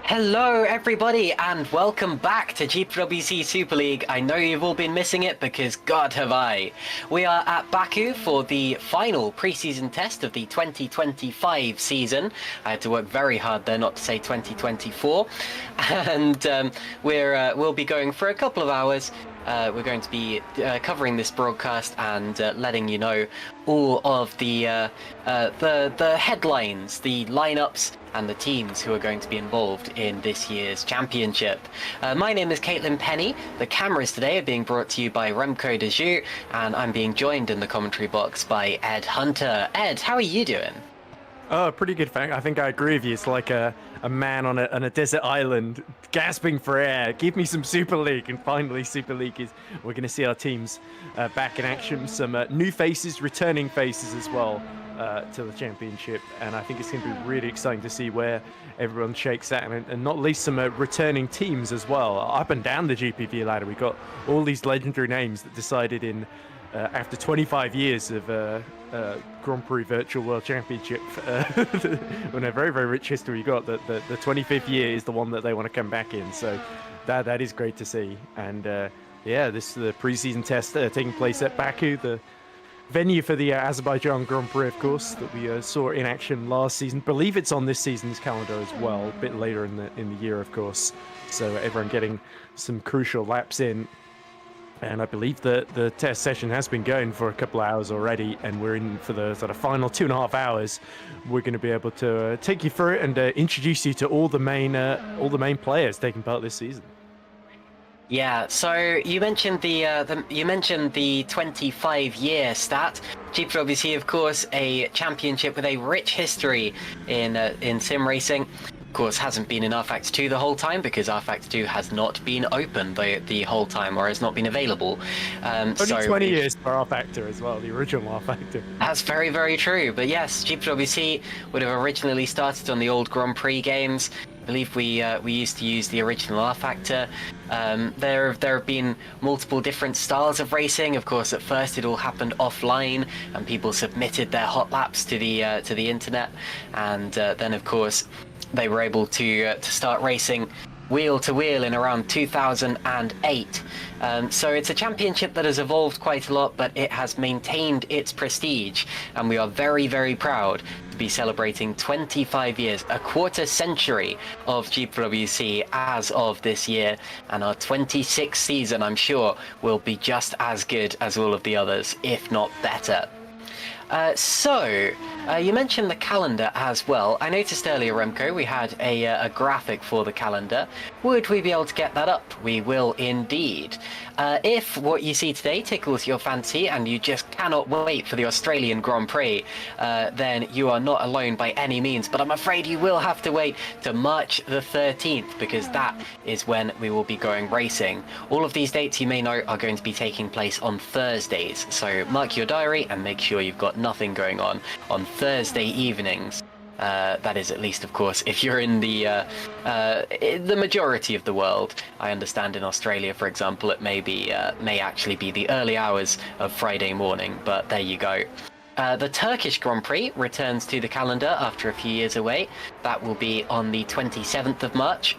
Hello everybody and welcome back to GPVWC Super League. I know you've all been missing it because God have I. We are at Baku for the final pre-season test of the 2025 season. I had to work very hard there not to say 2024. And we'll be going for a couple of hours. We're going to be covering this broadcast and letting you know all of the headlines, the lineups, and the teams who are going to be involved in this year's championship. My name is Caitlin Penny. The cameras today are being brought to you by Remco de Zeeuw, and I'm being joined in the commentary box by Ed Hunter. Ed, how are you doing? Oh, pretty good, Frank. I think I agree with you. It's like a man on a desert island gasping for air. Give me some Super League. And finally, Super League we're going to see our teams back in action. Some new faces, returning faces as well to the championship. And I think it's going to be really exciting to see where everyone shakes out. And not least some returning teams as well. Up and down the GPV ladder, we got all these legendary names that decided in after 25 years of Grand Prix Virtual World Championship, when a very, very rich history we got, that the 25th year is the one that they want to come back in. So that is great to see. And yeah, this is the pre-season test taking place at Baku, the venue for the Azerbaijan Grand Prix, of course, that we saw in action last season. Believe it's on this season's calendar as well, a bit later in the year, of course. So everyone getting some crucial laps in. And I believe that the test session has been going for a couple of hours already, and we're in for the sort of final 2.5 hours. We're going to be able to take you through it and introduce you to all the main players taking part this season. Yeah, so you mentioned the 25-year stat. GPVWC, of course, a championship with a rich history in sim racing. Of course, hasn't been in rFactor 2 the whole time because rFactor 2 has not been open the whole time, or has not been available. Only 20 years for rFactor as well, the original rFactor. That's very, very true. But yes, GPVWC would have originally started on the old Grand Prix games. I believe we used to use the original rFactor. There have been multiple different styles of racing. Of course, at first it all happened offline, and people submitted their hot laps to the internet, and then of course they were able to start racing wheel to wheel in around 2008. So it's a championship that has evolved quite a lot, but it has maintained its prestige, and we are very, very proud to be celebrating 25 years, a quarter century of GPVWC as of this year, and our 26th season, I'm sure, will be just as good as all of the others, if not better. You mentioned the calendar as well. I noticed earlier, Remco, we had a graphic for the calendar. Would we be able to get that up? We will indeed. If what you see today tickles your fancy and you just cannot wait for the Australian Grand Prix, then you are not alone by any means, but I'm afraid you will have to wait to March the 13th, because that is when we will be going racing. All of these dates, you may know, are going to be taking place on Thursdays, so mark your diary and make sure you've got nothing going on Thursday evenings. That is, at least, of course, if you're in the majority of the world. I understand in Australia, for example, it may actually be the early hours of Friday morning, but there you go. The Turkish Grand Prix returns to the calendar after a few years away. That will be on the 27th of March.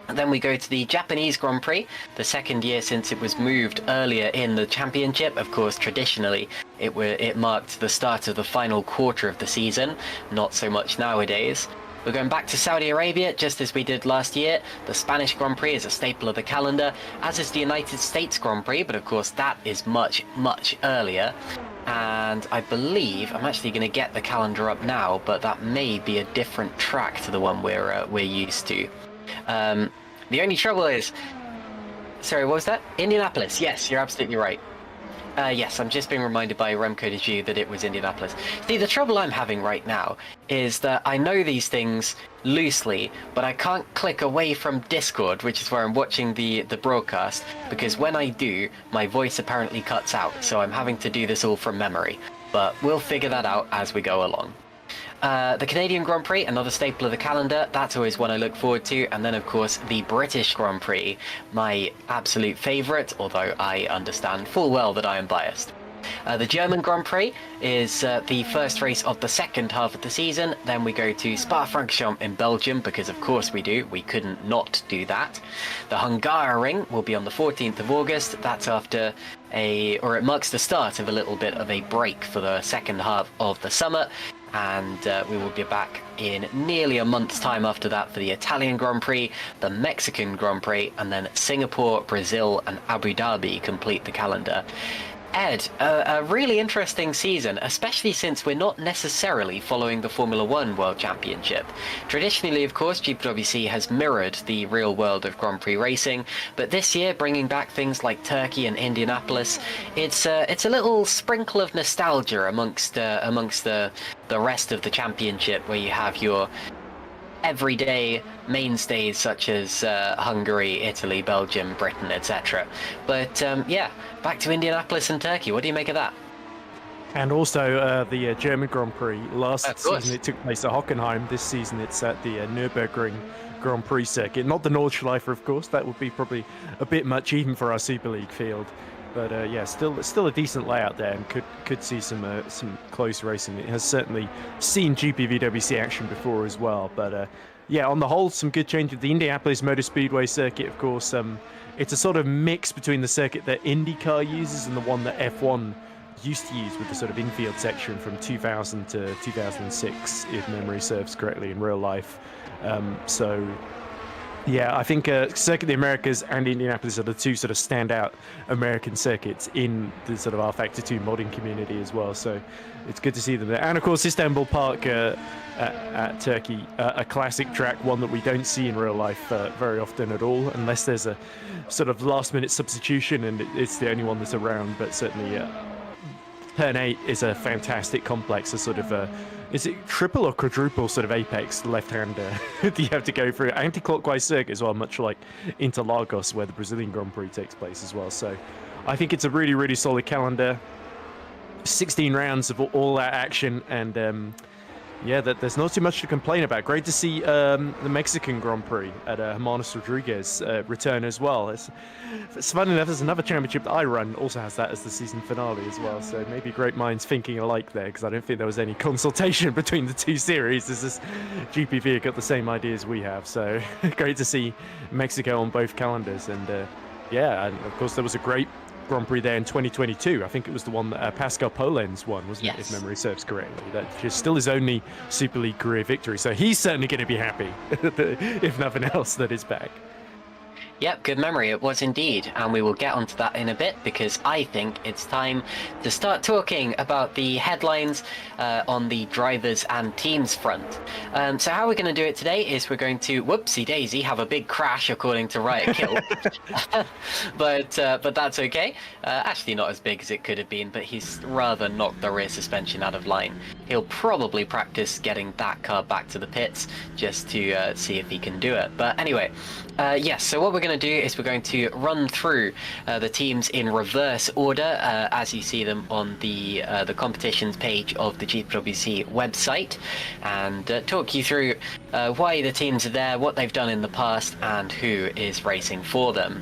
And then we go to the Japanese Grand Prix, the second year since it was moved earlier in the championship. Of course, traditionally, it marked the start of the final quarter of the season, not so much nowadays. We're going back to Saudi Arabia, just as we did last year. The Spanish Grand Prix is a staple of the calendar, as is the United States Grand Prix, but of course that is much, much earlier. And I believe, I'm actually going to get the calendar up now, but that may be a different track to the one we're used to. The only trouble is, sorry, what was that? Indianapolis. Yes, you're absolutely right. Yes, I'm just being reminded by Remco de Zeeuw that it was Indianapolis. See, the trouble I'm having right now is that I know these things loosely, but I can't click away from Discord, which is where I'm watching the broadcast, because when I do, my voice apparently cuts out, so I'm having to do this all from memory. But we'll figure that out as we go along. The Canadian Grand Prix, another staple of the calendar, that's always one I look forward to. And then, of course, the British Grand Prix, my absolute favourite, although I understand full well that I am biased. The German Grand Prix is the first race of the second half of the season. Then we go to Spa-Francorchamps in Belgium, because of course we do. We couldn't not do that. The Hungaroring will be on the 14th of August. That's after it marks the start of a little bit of a break for the second half of the summer. And we will be back in nearly a month's time after that for the Italian Grand Prix, the Mexican Grand Prix, and then Singapore, Brazil, and Abu Dhabi complete the calendar. Ed, a really interesting season, especially since we're not necessarily following the Formula One World Championship. Traditionally, of course, GPWC has mirrored the real world of Grand Prix racing, but this year, bringing back things like Turkey and Indianapolis, it's a little sprinkle of nostalgia amongst the rest of the championship, where you have your everyday mainstays such as Hungary, Italy, Belgium, Britain, etc. But yeah, back to Indianapolis and Turkey. What do you make of that? And also the German Grand Prix. Last season it took place at Hockenheim. This season it's at the Nürburgring Grand Prix circuit. Not the Nordschleife, of course. That would be probably a bit much even for our Super League field. But yeah, still a decent layout there, and could see some close racing. It has certainly seen GPVWC action before as well. But yeah, on the whole, some good changes. The Indianapolis Motor Speedway circuit, of course, it's a sort of mix between the circuit that IndyCar uses and the one that F1 used to use, with the sort of infield section from 2000 to 2006, if memory serves correctly, in real life. So yeah, I think Circuit of the Americas and Indianapolis are the two sort of standout American circuits in the sort of R-Factor 2 modding community as well. So it's good to see them there. And of course, Istanbul Park at Turkey, a classic track, one that we don't see in real life very often at all, unless there's a sort of last-minute substitution and it's the only one that's around. But certainly, Turn 8 is a fantastic complex, a sort of is it triple or quadruple sort of apex left-hander that you have to go through? Anti-clockwise circuit as well, much like Interlagos, where the Brazilian Grand Prix takes place as well. So I think it's a really, really solid calendar. 16 rounds of all that action, and yeah, there's not too much to complain about. Great to see the Mexican Grand Prix at Hermanos Rodriguez return as well. It's funny enough, there's another championship that I run, also has that as the season finale as well. So maybe great minds thinking alike there, because I don't think there was any consultation between the two series. This is GPV got the same ideas we have. So great to see Mexico on both calendars. And yeah, and of course there was a great Grand Prix there in 2022. I think it was the one that Pascal Polenz won, wasn't it, if memory serves correctly? That is still his only Super League career victory. So he's certainly going to be happy, if nothing else, that is back. Yep, good memory, it was indeed, and we will get onto that in a bit, because I think it's time to start talking about the headlines on the drivers and teams front. So how we're going to do it today is we're going to, whoopsie daisy, have a big crash according to Riot Kill. but that's okay. Actually not as big as it could have been, but he's rather knocked the rear suspension out of line. He'll probably practice getting that car back to the pits just to see if he can do it. But anyway, yes, so what we're going to do is we're going to run through the teams in reverse order as you see them on the competitions page of the GPWC website, and talk you through why the teams are there, what they've done in the past, and who is racing for them.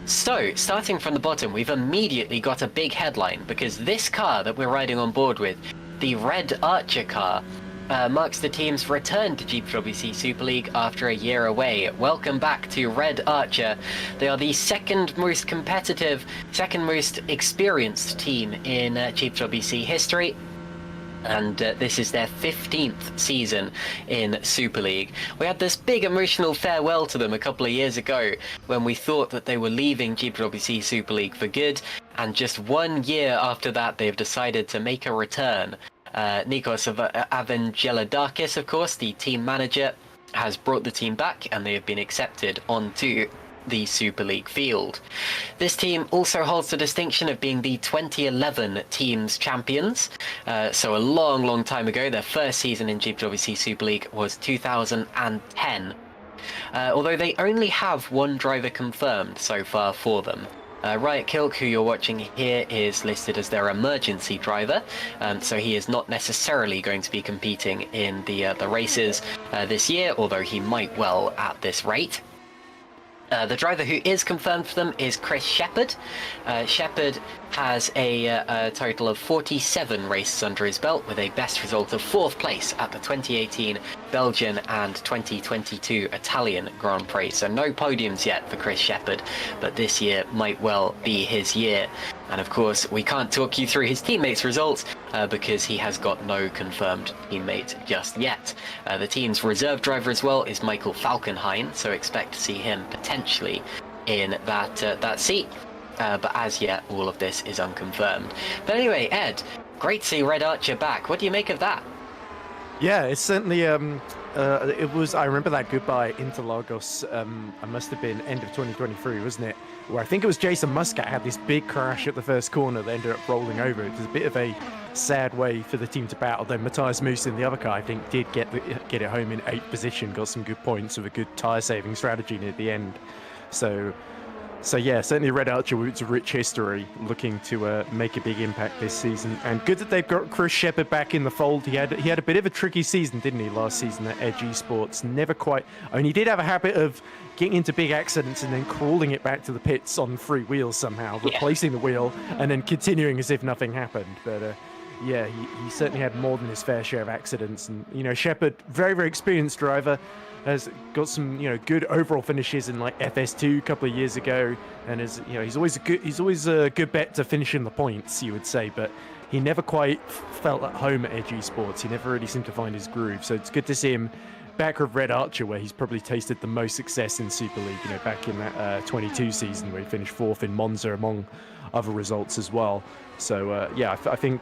So, starting from the bottom, we've immediately got a big headline, because this car that we're riding on board with, the Red Archer car, marks the team's return to GPWC Super League after a year away. Welcome back to Red Archer. They are the second most competitive, second most experienced team in GPWC history. And this is their 15th season in Super League. We had this big emotional farewell to them a couple of years ago when we thought that they were leaving GPWC Super League for good, and just 1 year after that they've decided to make a return. Nikos Evangelidakis, of course, the team manager, has brought the team back, and they have been accepted onto the Super League field. This team also holds the distinction of being the 2011 teams champions. So a long time ago. Their first season in GPWC Super League was 2010. Although they only have one driver confirmed so far for them. Riot Kilk, who you're watching here, is listed as their emergency driver, so he is not necessarily going to be competing in the races this year, although he might well at this rate. The driver who is confirmed for them is Chris Shepherd. Shepherd has a total of 47 races under his belt, with a best result of 4th place at the 2018 Belgian and 2022 Italian Grand Prix. So no podiums yet for Chris Shepherd, but this year might well be his year. And of course, we can't talk you through his teammates' results because he has got no confirmed teammate just yet. The team's reserve driver as well is Michael Falkenhayn, so expect to see him potentially in that seat. But as yet, all of this is unconfirmed. But anyway, Ed, great to see Red Archer back. What do you make of that? Yeah, it's certainly it was. I remember that goodbye Interlagos. I must have been end of 2023, wasn't it? Where I think it was Jason Muscat had this big crash at the first corner that ended up rolling over. It was a bit of a sad way for the team to battle. Though Matthias Moos in the other car, I think, did get it home in 8th position. Got some good points with a good tyre saving strategy near the end. So yeah, certainly Red Archer with a rich history, looking to make a big impact this season. And good that they've got Chris Shepherd back in the fold. He had a bit of a tricky season, didn't he, last season at Edge Esports? Never quite. I mean, he did have a habit of getting into big accidents and then crawling it back to the pits on 3 wheels somehow, replacing the wheel and then continuing as if nothing happened. But yeah, he certainly had more than his fair share of accidents. And Shepherd, very, very experienced driver. Has got some, good overall finishes in like FS2 a couple of years ago, and he's always a good bet to finish in the points, you would say. But he never quite felt at home at Edge Esports. He never really seemed to find his groove. So it's good to see him back with Red Archer, where he's probably tasted the most success in Super League. Back in that 22 season where he finished 4th in Monza, among other results as well. So yeah, I think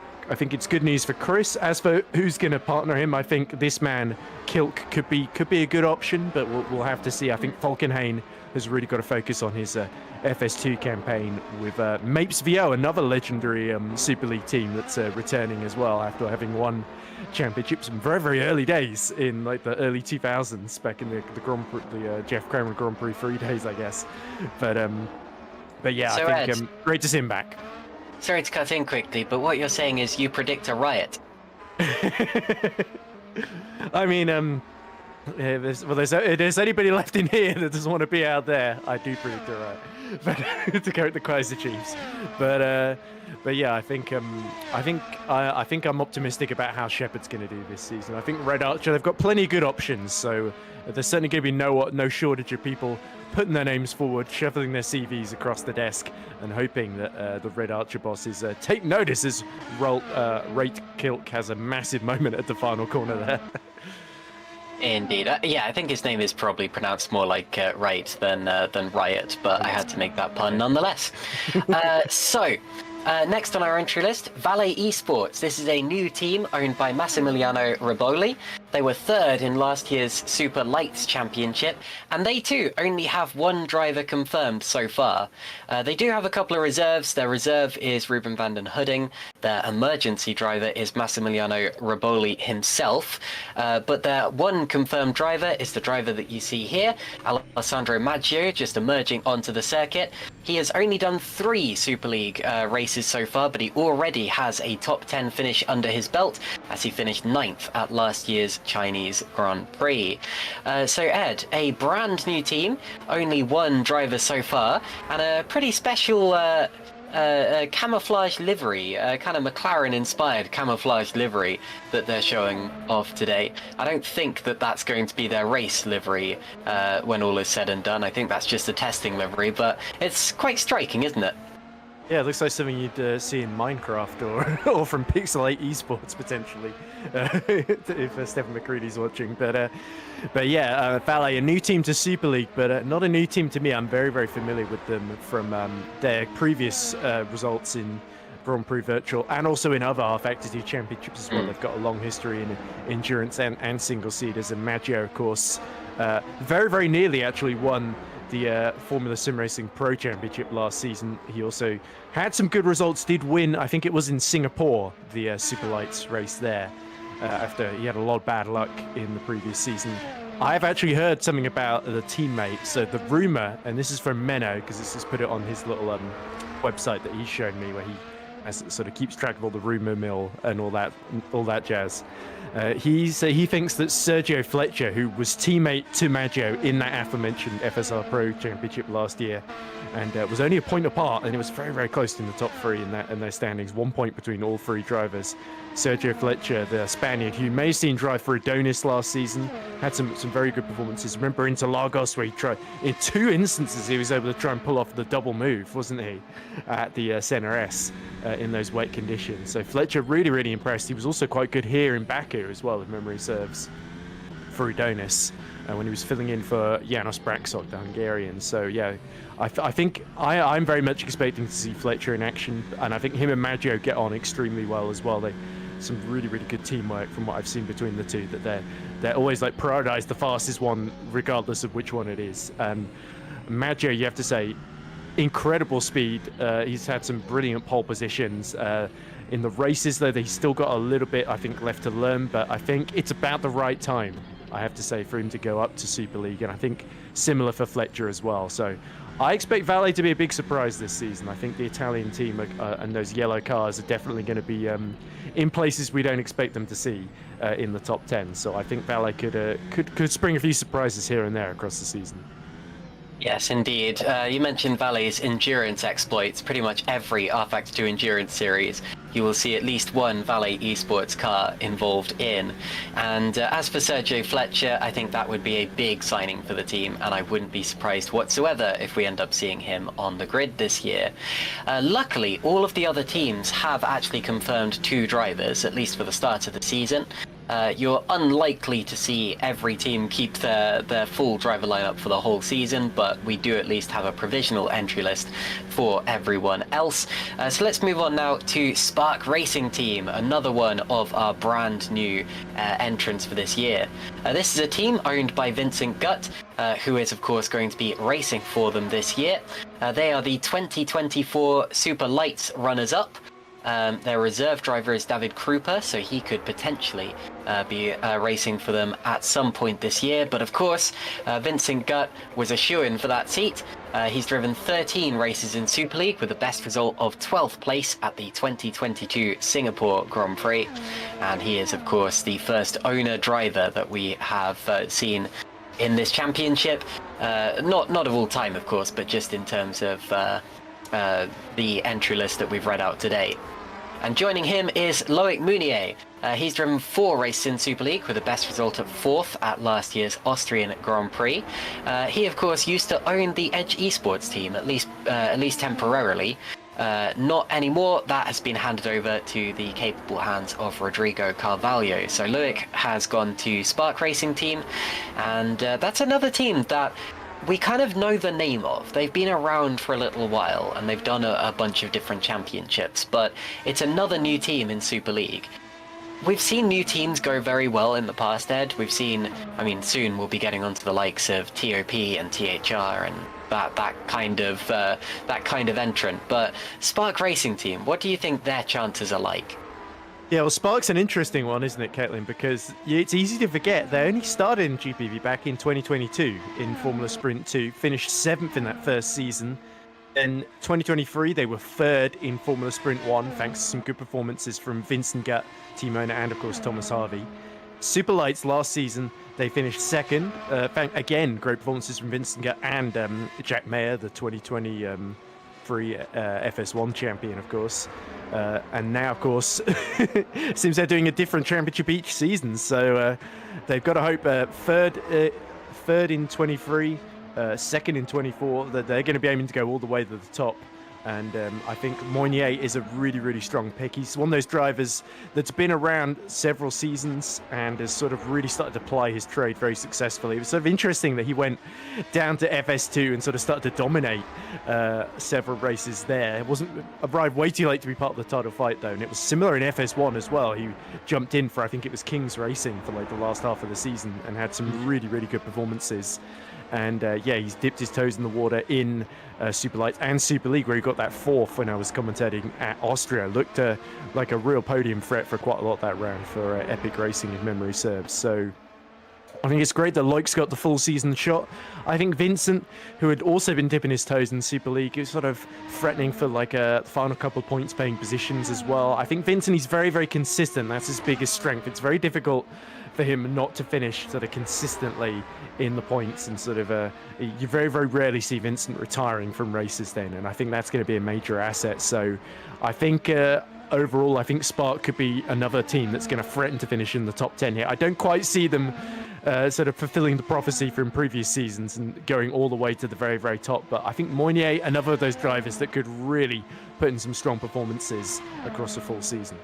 it's good news for Chris. As for who's going to partner him, I think this man Kilk could be a good option, but we'll have to see. I think Falkenhayn has really got to focus on his FS2 campaign with Mapes VO, another legendary Super League team that's returning as well after having won championships in very, very early days in like the early 2000s, back in the Grand Prix, the Jeff Kramer Grand Prix 3 days, I guess. But yeah, so I think great to see him back. Sorry to cut in quickly, but what you're saying is you predict a riot. I mean, there's anybody left in here that doesn't want to be out there, I do predict a riot. But to go with the Kaiser Chiefs, but yeah, I think I'm optimistic about how Shepherd's going to do this season. I think Red Archer, they've got plenty of good options, so there's certainly going to be no shortage of people putting their names forward, shuffling their CVs across the desk, and hoping that the Red Archer bosses take notice as Rate Kilk has a massive moment at the final corner there. Indeed. Yeah, I think his name is probably pronounced more like Right than Riot, but I had to make that pun nonetheless. Next on our entry list, Valet Esports. This is a new team owned by Massimiliano Riboli. They were 3rd in last year's Super Lights Championship, and they too only have 1 driver confirmed so far. They do have a couple of reserves. Their reserve is Ruben van den Hudding. Their emergency driver is Massimiliano Riboli himself. But their 1 confirmed driver is the driver that you see here, Alessandro Maggio, just emerging onto the circuit. He has only done 3 Super League races so far, but he already has a top 10 finish under his belt, as he finished 9th at last year's Chinese Grand Prix. So Ed, a brand new team, only 1 driver so far, and a pretty special camouflage livery, kind of McLaren-inspired camouflage livery that they're showing off today. I don't think that that's going to be their race livery when all is said and done. I think that's just a testing livery, but it's quite striking, isn't it? Yeah, it looks like something you'd see in Minecraft or from Pixel 8 Esports potentially, if Stephen McCready's watching. But yeah, Valet, a new team to Super League, but not a new team to me. I'm very, very familiar with them from their previous results in Grand Prix Virtual and also in other R-Factor championships as well. They've got a long history in endurance and single-seaters, and Maggio, of course, very, very nearly actually won the Formula Sim Racing Pro Championship last season. He also had some good results, did win, I think it was in Singapore, the Super Lights race there, after he had a lot of bad luck in the previous season. I've actually heard something about the teammate. So the rumor, and this is from Menno, because this has put it on his little website that he's shown me, where he as it sort of keeps track of all the rumor mill and all that jazz. He thinks that Sergio Fletcher, who was teammate to Maggio in that aforementioned FSR Pro Championship last year, and was only a point apart, and it was very, very close in the top three in their standings, 1 point between all three drivers. Sergio Fletcher, the Spaniard, who you may have seen drive for Adonis last season, had some very good performances. Remember Interlagos, where he tried, in 2 instances, he was able to try and pull off the double move, wasn't he, at the Senna S in those wet conditions. So Fletcher really, really impressed. He was also quite good here in Baku as well, if memory serves, for Adonis, when he was filling in for Janos Braksok, the Hungarian. So yeah, I think I'm very much expecting to see Fletcher in action, and I think him and Maggio get on extremely well as well. They some really, really good teamwork from what I've seen between the two, that they're always like prioritize the fastest one regardless of which one it is. Maggio, you have to say, incredible speed. He's had some brilliant pole positions in the races, though he's still got a little bit, I think, left to learn, but I think it's about the right time, I have to say, for him to go up to Super League, and I think similar for Fletcher as well. So I expect Valle to be a big surprise this season. I think the Italian team and those yellow cars are definitely going to be in places we don't expect them to see in the top 10. So I think Valle could spring a few surprises here and there across the season. Yes, indeed. You mentioned Valle's endurance exploits. Pretty much every rFactor 2 endurance series, you will see at least one Valle esports car involved in. And as for Sergio Fletcher, I think that would be a big signing for the team, and I wouldn't be surprised whatsoever if we end up seeing him on the grid this year. Luckily, all of the other teams have actually confirmed 2 drivers, at least for the start of the season. You're unlikely to see every team keep their full driver lineup for the whole season, but we do at least have a provisional entry list for everyone else. So let's move on now to Spark Racing Team, another one of our brand new entrants for this year. This is a team owned by Vincent Gutt, who is of course going to be racing for them this year. They are the 2024 Super Lights runners-up. Their reserve driver is David Krupa, so he could potentially be racing for them at some point this year. But of course, Vincent Gutt was a shoo-in for that seat. He's driven 13 races in Super League with the best result of 12th place at the 2022 Singapore Grand Prix. And he is, of course, the first owner driver that we have seen in this championship. Not of all time, of course, but just in terms of the entry list that we've read out today. And joining him is Loic Mounier. He's driven 4 races in Super League with the best result of 4th at last year's Austrian Grand Prix. He, of course, used to own the Edge Esports team, at least temporarily. Not anymore. That has been handed over to the capable hands of Rodrigo Carvalho. So Loic has gone to Spark Racing Team, and that's another team that we kind of know the name of. They've been around for a little while and they've done a bunch of different championships, but it's another new team in Super League. We've seen new teams go very well in the past, Ed. We've seen, I mean, soon we'll be getting onto the likes of TOP and THR and that kind of entrant. But Spark Racing Team, what do you think their chances are like? Yeah, well, Spark's an interesting one, isn't it, Caitlin? Because it's easy to forget they only started in GPV back in 2022 in Formula Sprint 2, finished 7th in that first season. In 2023, they were 3rd in Formula Sprint 1, thanks to some good performances from Vincent Gutt, team owner, and of course Thomas Harvey. Super Lights last season, they finished 2nd. Again, great performances from Vincent Gutt and Jack Mayer, the 2023 FS1 champion, of course. And now, of course, seems they're doing a different championship each season. So they've got to hope third in 23, 2nd in 24, that they're going to be aiming to go all the way to the top. And I think Mounier is a really, really strong pick. He's one of those drivers that's been around several seasons and has sort of really started to ply his trade very successfully. It was sort of interesting that he went down to FS2 and sort of started to dominate several races there. It wasn't arrived way too late to be part of the title fight, though. And it was similar in FS1 as well. He jumped in for, I think it was King's Racing for like the last half of the season and had some really, really good performances. And yeah, he's dipped his toes in the water in Super Lights and Super League, where he got that 4th when I was commentating at Austria. Looked like a real podium threat for quite a lot that round for Epic Racing, if memory serves. So I think it's great that Loic's got the full season shot. I think Vincent, who had also been dipping his toes in Super League, is sort of threatening for like a final couple of points paying positions as well. I think Vincent, he's very, very consistent. That's his biggest strength. It's very difficult for him not to finish sort of consistently in the points, and sort of you very, very rarely see Vincent retiring from races then, and I think that's going to be a major asset. So I think overall, I think Spark could be another team that's going to threaten to finish in the top 10 here. I don't quite see them sort of fulfilling the prophecy from previous seasons and going all the way to the very, very top. But I think Moynier, another of those drivers that could really put in some strong performances across a full season.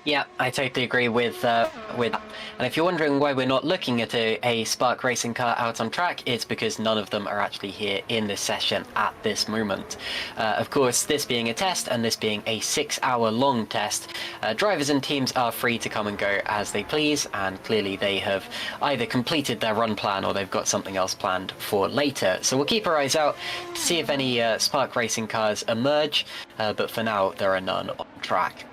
Yeah, I totally agree with that. And if you're wondering why we're not looking at a Spark racing car out on track, it's because none of them are actually here in this session at this moment. Of course, this being a test and this being a 6-hour long test, drivers and teams are free to come and go as they please, and clearly they have either completed their run plan or they've got something else planned for later. So we'll keep our eyes out to see if any Spark racing cars emerge, but for now there are none on track.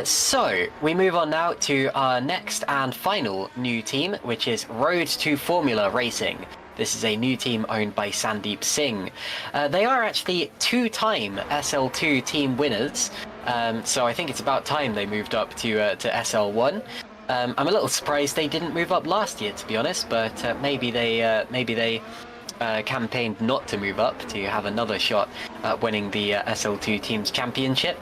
So, we move on now to our next and final new team, which is Road to Formula Racing. This is a new team owned by Sandeep Singh. They are actually 2-time SL2 team winners, so I think it's about time they moved up to SL1. I'm a little surprised they didn't move up last year, to be honest, but maybe they campaigned not to move up to have another shot at winning the SL2 Teams Championship.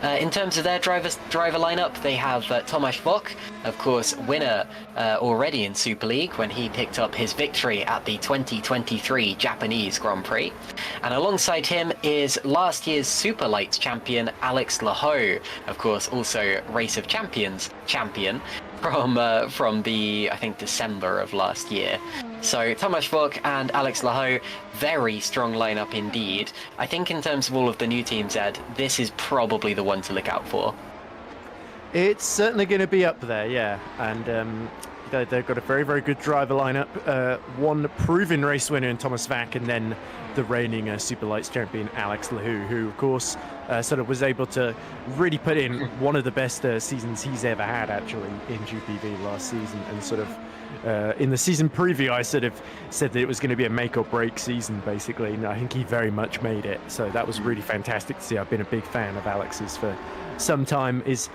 In terms of their driver lineup, they have Tomasz Vok, of course, winner already in Super League when he picked up his victory at the 2023 Japanese Grand Prix. And alongside him is last year's Super Lights champion Alex Laho, of course, also Race of Champions champion from the, I think, December of last year. So Tomasz Vok and Alex Laho, very strong lineup indeed. I think in terms of all of the new teams, Ed, this is probably the one to look out for. It's certainly going to be up there, yeah. And they've got a very, very good driver lineup. One proven race winner in Thomas Vac, and then the reigning Super Lights champion Alex Laho, who of course sort of was able to really put in one of the best seasons he's ever had actually in GPV last season. And sort of in the season preview, I sort of said that it was going to be a make or break season, basically, and I think he very much made it. So that was really fantastic to see. I've been a big fan of Alex's for some time. His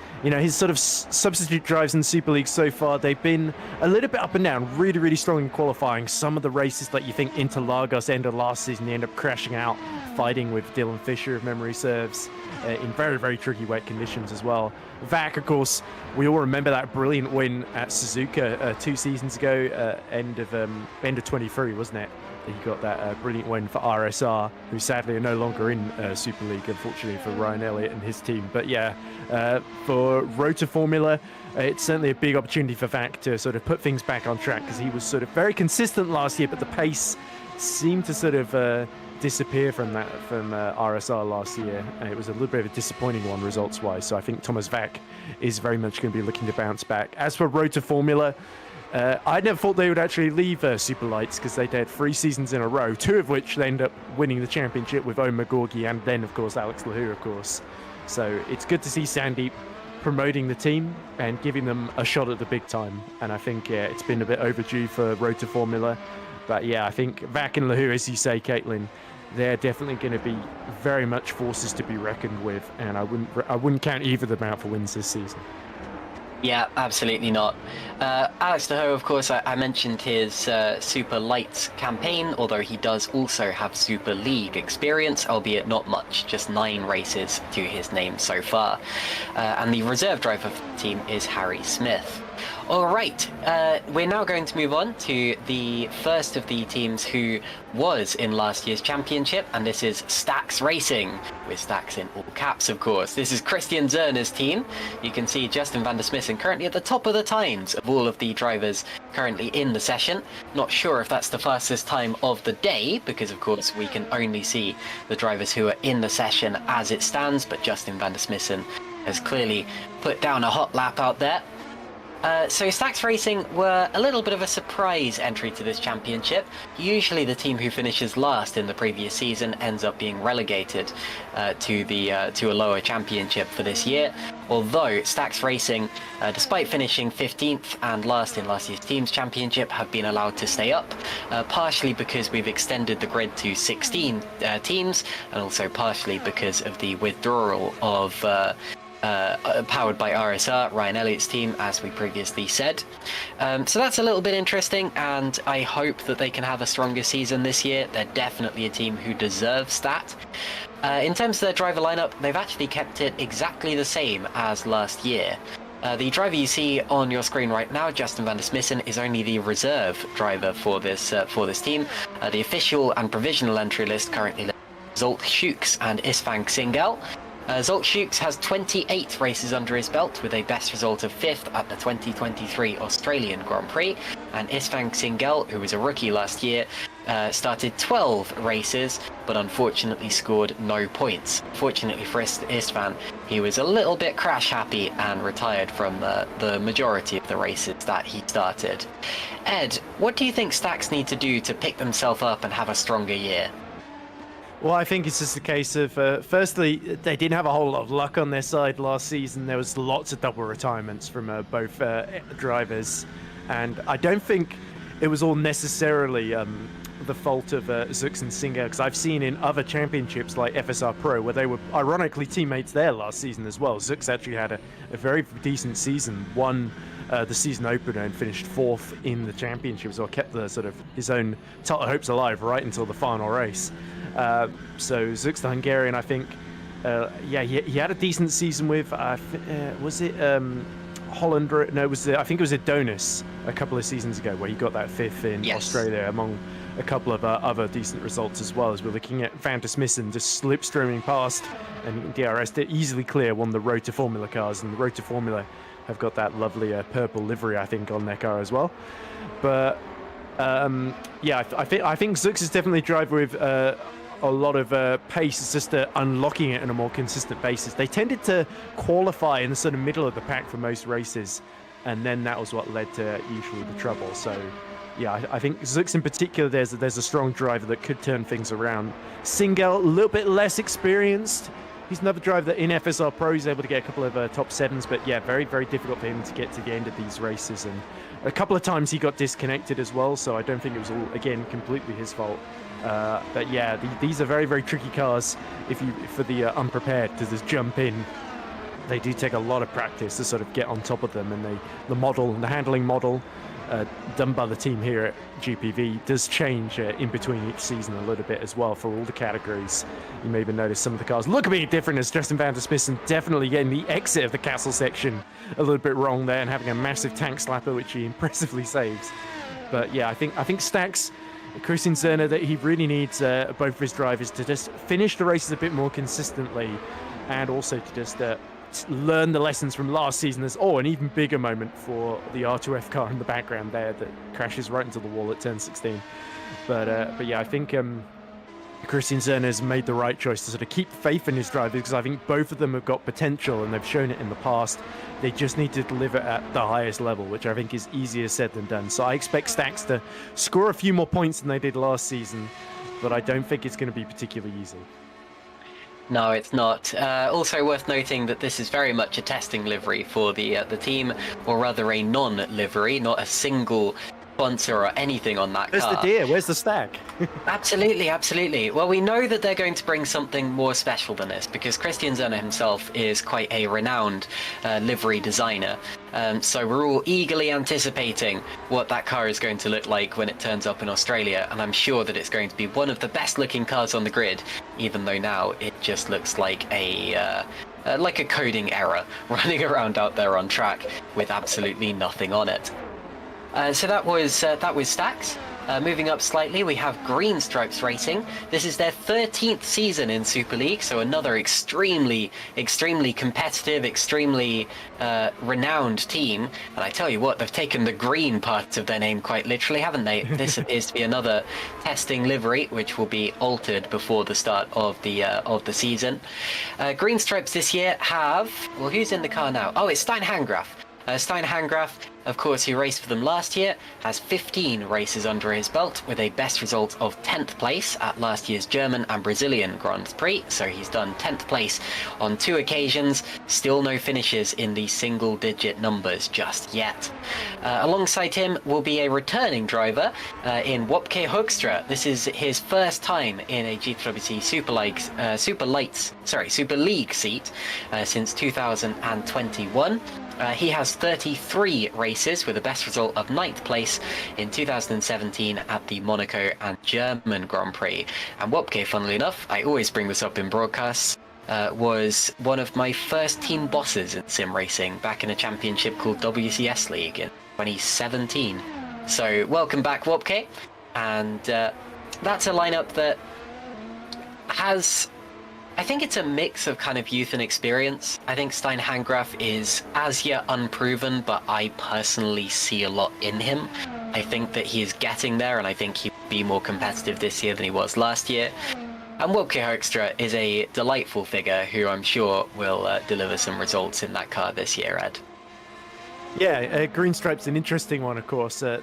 sort of substitute drives in Super League so far, they've been a little bit up and down, really, really strong in qualifying. Some of the races that you think Interlagos ended last season, they end up crashing out, fighting with Dylan Fisher, if memory serves, in very, very tricky wet conditions as well. Vac, of course, we all remember that brilliant win at Suzuka 2 seasons ago, end of 23, wasn't it? He got that brilliant win for RSR, who sadly are no longer in Super League, unfortunately, for Ryan Elliott and his team. But yeah, for Road to Formula, it's certainly a big opportunity for Vac to sort of put things back on track, because he was sort of very consistent last year, but the pace seemed to sort of disappear from RSR last year. It was a little bit of a disappointing one results-wise, so I think Thomas Vac is very much going to be looking to bounce back. As for Road to Formula, I never thought they would actually leave Super Lights, because they did 3 seasons in a row, 2 of which they end up winning the championship with Omar Gorgi and then, of course, Alex Laho, of course. So it's good to see Sandeep promoting the team and giving them a shot at the big time. And I think it's been a bit overdue for Road to Formula. But yeah, I think Vac and Laho, as you say, Caitlin, they're definitely going to be very much forces to be reckoned with. And I wouldn't count either of them out for wins this season. Yeah, absolutely not. Alex Laho, of course, I mentioned his Super Lights campaign, although he does also have Super League experience, albeit not much, just 9 races to his name so far. And the reserve driver for the team is Harry Smith. All right, we're now going to move on to the first of the teams who was in last year's championship, and this is Stax Racing, with Stax in all caps, of course. This is Christian Zerner's team. You can see Justin van der Smissen currently at the top of the times of all of the drivers currently in the session. Not sure if that's the fastest time of the day, because of course we can only see the drivers who are in the session as it stands, but Justin van der Smissen has clearly put down a hot lap out there. So Stax Racing were a little bit of a surprise entry to this championship. Usually the team who finishes last in the previous season ends up being relegated to a lower championship for this year. Although Stax Racing, despite finishing 15th and last in last year's Teams Championship, have been allowed to stay up, partially because we've extended the grid to 16 teams, and also partially because of the withdrawal of powered by RSR, Ryan Elliott's team, as we previously said. So that's a little bit interesting, and I hope that they can have a stronger season this year. They're definitely a team who deserves that. In terms of their driver lineup, they've actually kept it exactly the same as last year. The driver you see on your screen right now, Justin van der Smissen, is only the reserve driver for this team. The official and provisional entry list currently Zeeuw and Istvang Singel. Zeeuw has 28 races under his belt, with a best result of 5th at the 2023 Australian Grand Prix, and Istvang Singel, who was a rookie last year, started 12 races, but unfortunately scored no points. Fortunately for Istvang, he was a little bit crash happy and retired from the majority of the races that he started. Ed, what do you think Stax need to do to pick themselves up and have a stronger year? Well, I think it's just a case of, firstly, they didn't have a whole lot of luck on their side last season. There was lots of double retirements from both drivers, and I don't think it was all necessarily the fault of Zeeuw and Singer, because I've seen in other championships like FSR Pro, where they were ironically teammates there last season as well. Zeeuw actually had a very decent season, won the season opener and finished 4th in the championship, so kept the sort of his own title hopes alive right until the final race. So Zeeuw, the Hungarian, I think, he had a decent season with, was it Holland? No, it was I think it was Adonis a couple of seasons ago where he got that 5th in Australia, among a couple of other decent results as well. As we're looking at Van der Smissen just slipstreaming past, and DRS did easily clear one of the Road to Formula cars, and the Road to Formula have got that lovely purple livery, I think, on their car as well. But I think Zeeuw is definitely a driver with a lot of pace. It's just unlocking it on a more consistent basis. They tended to qualify in the sort of middle of the pack for most races, and then that was what led to usually the trouble. So yeah, I think Zeeuw in particular, there's a strong driver that could turn things around. Singel, a little bit less experienced. He's another driver that in FSR Pro is able to get a couple of top 7s, but yeah, very, very difficult for him to get to the end of these races. And a couple of times he got disconnected as well, so I don't think it was all, again, completely his fault. But yeah, these are very, very tricky cars for the unprepared to just jump in. They do take a lot of practice to sort of get on top of them, and the handling model done by the team here at GPV does change in between each season a little bit as well for all the categories. You may even notice some of the cars look a bit different, as Justin van der Smissen definitely getting the exit of the castle section a little bit wrong there and having a massive tank slapper, which he impressively saves. But yeah, I think Stax, Christian Zerner, that he really needs both of his drivers to just finish the races a bit more consistently, and also to just learn the lessons from last season. There's an even bigger moment for the R2F car in the background there that crashes right into the wall at turn 16. But yeah, I think Christian Zerner has made the right choice to sort of keep faith in his drivers, because I think both of them have got potential and they've shown it in the past. They just need to deliver at the highest level, which I think is easier said than done. So I expect Stax to score a few more points than they did last season, but I don't think it's going to be particularly easy. No, it's not. Also worth noting that this is very much a testing livery for the team, or rather a non-livery, not a single sponsor or anything on that car. Where's the deer? Where's the stack? Absolutely, absolutely. Well, we know that they're going to bring something more special than this, because Christian Zerner himself is quite a renowned livery designer. So we're all eagerly anticipating what that car is going to look like when it turns up in Australia, and I'm sure that it's going to be one of the best looking cars on the grid, even though now it just looks like a coding error running around out there on track with absolutely nothing on it. So that was Stax. Moving up slightly, we have Green Stripes Racing. This is their 13th season in Super League, so another extremely, extremely competitive, extremely renowned team. And I tell you what, they've taken the green part of their name quite literally, haven't they? This appears to be another testing livery, which will be altered before the start of the season. Green Stripes this year have, well, who's in the car now? Oh, it's Stein Hangraf. Stein Handgraf, of course, who raced for them last year, has 15 races under his belt with a best result of 10th place at last year's German and Brazilian Grand Prix. So he's done 10th place on 2 occasions, still no finishes in the single-digit numbers just yet. Alongside him will be a returning driver in Wopke Hoekstra. This is his first time in a GPVWC Super League seat since 2021. He has 33 races with a best result of 9th place in 2017 at the Monaco and German Grand Prix. And Wopke, funnily enough, I always bring this up in broadcasts, was one of my first team bosses in sim racing back in a championship called WCS League in 2017. So welcome back, Wopke. And that's a lineup that has... I think it's a mix of kind of youth and experience. I think Stein Handgraf is as yet unproven, but I personally see a lot in him. I think that he is getting there, and I think he'll be more competitive this year than he was last year. And Wopke Hoekstra is a delightful figure who I'm sure will deliver some results in that car this year, Ed. Yeah, Green Stripe's an interesting one, of course. I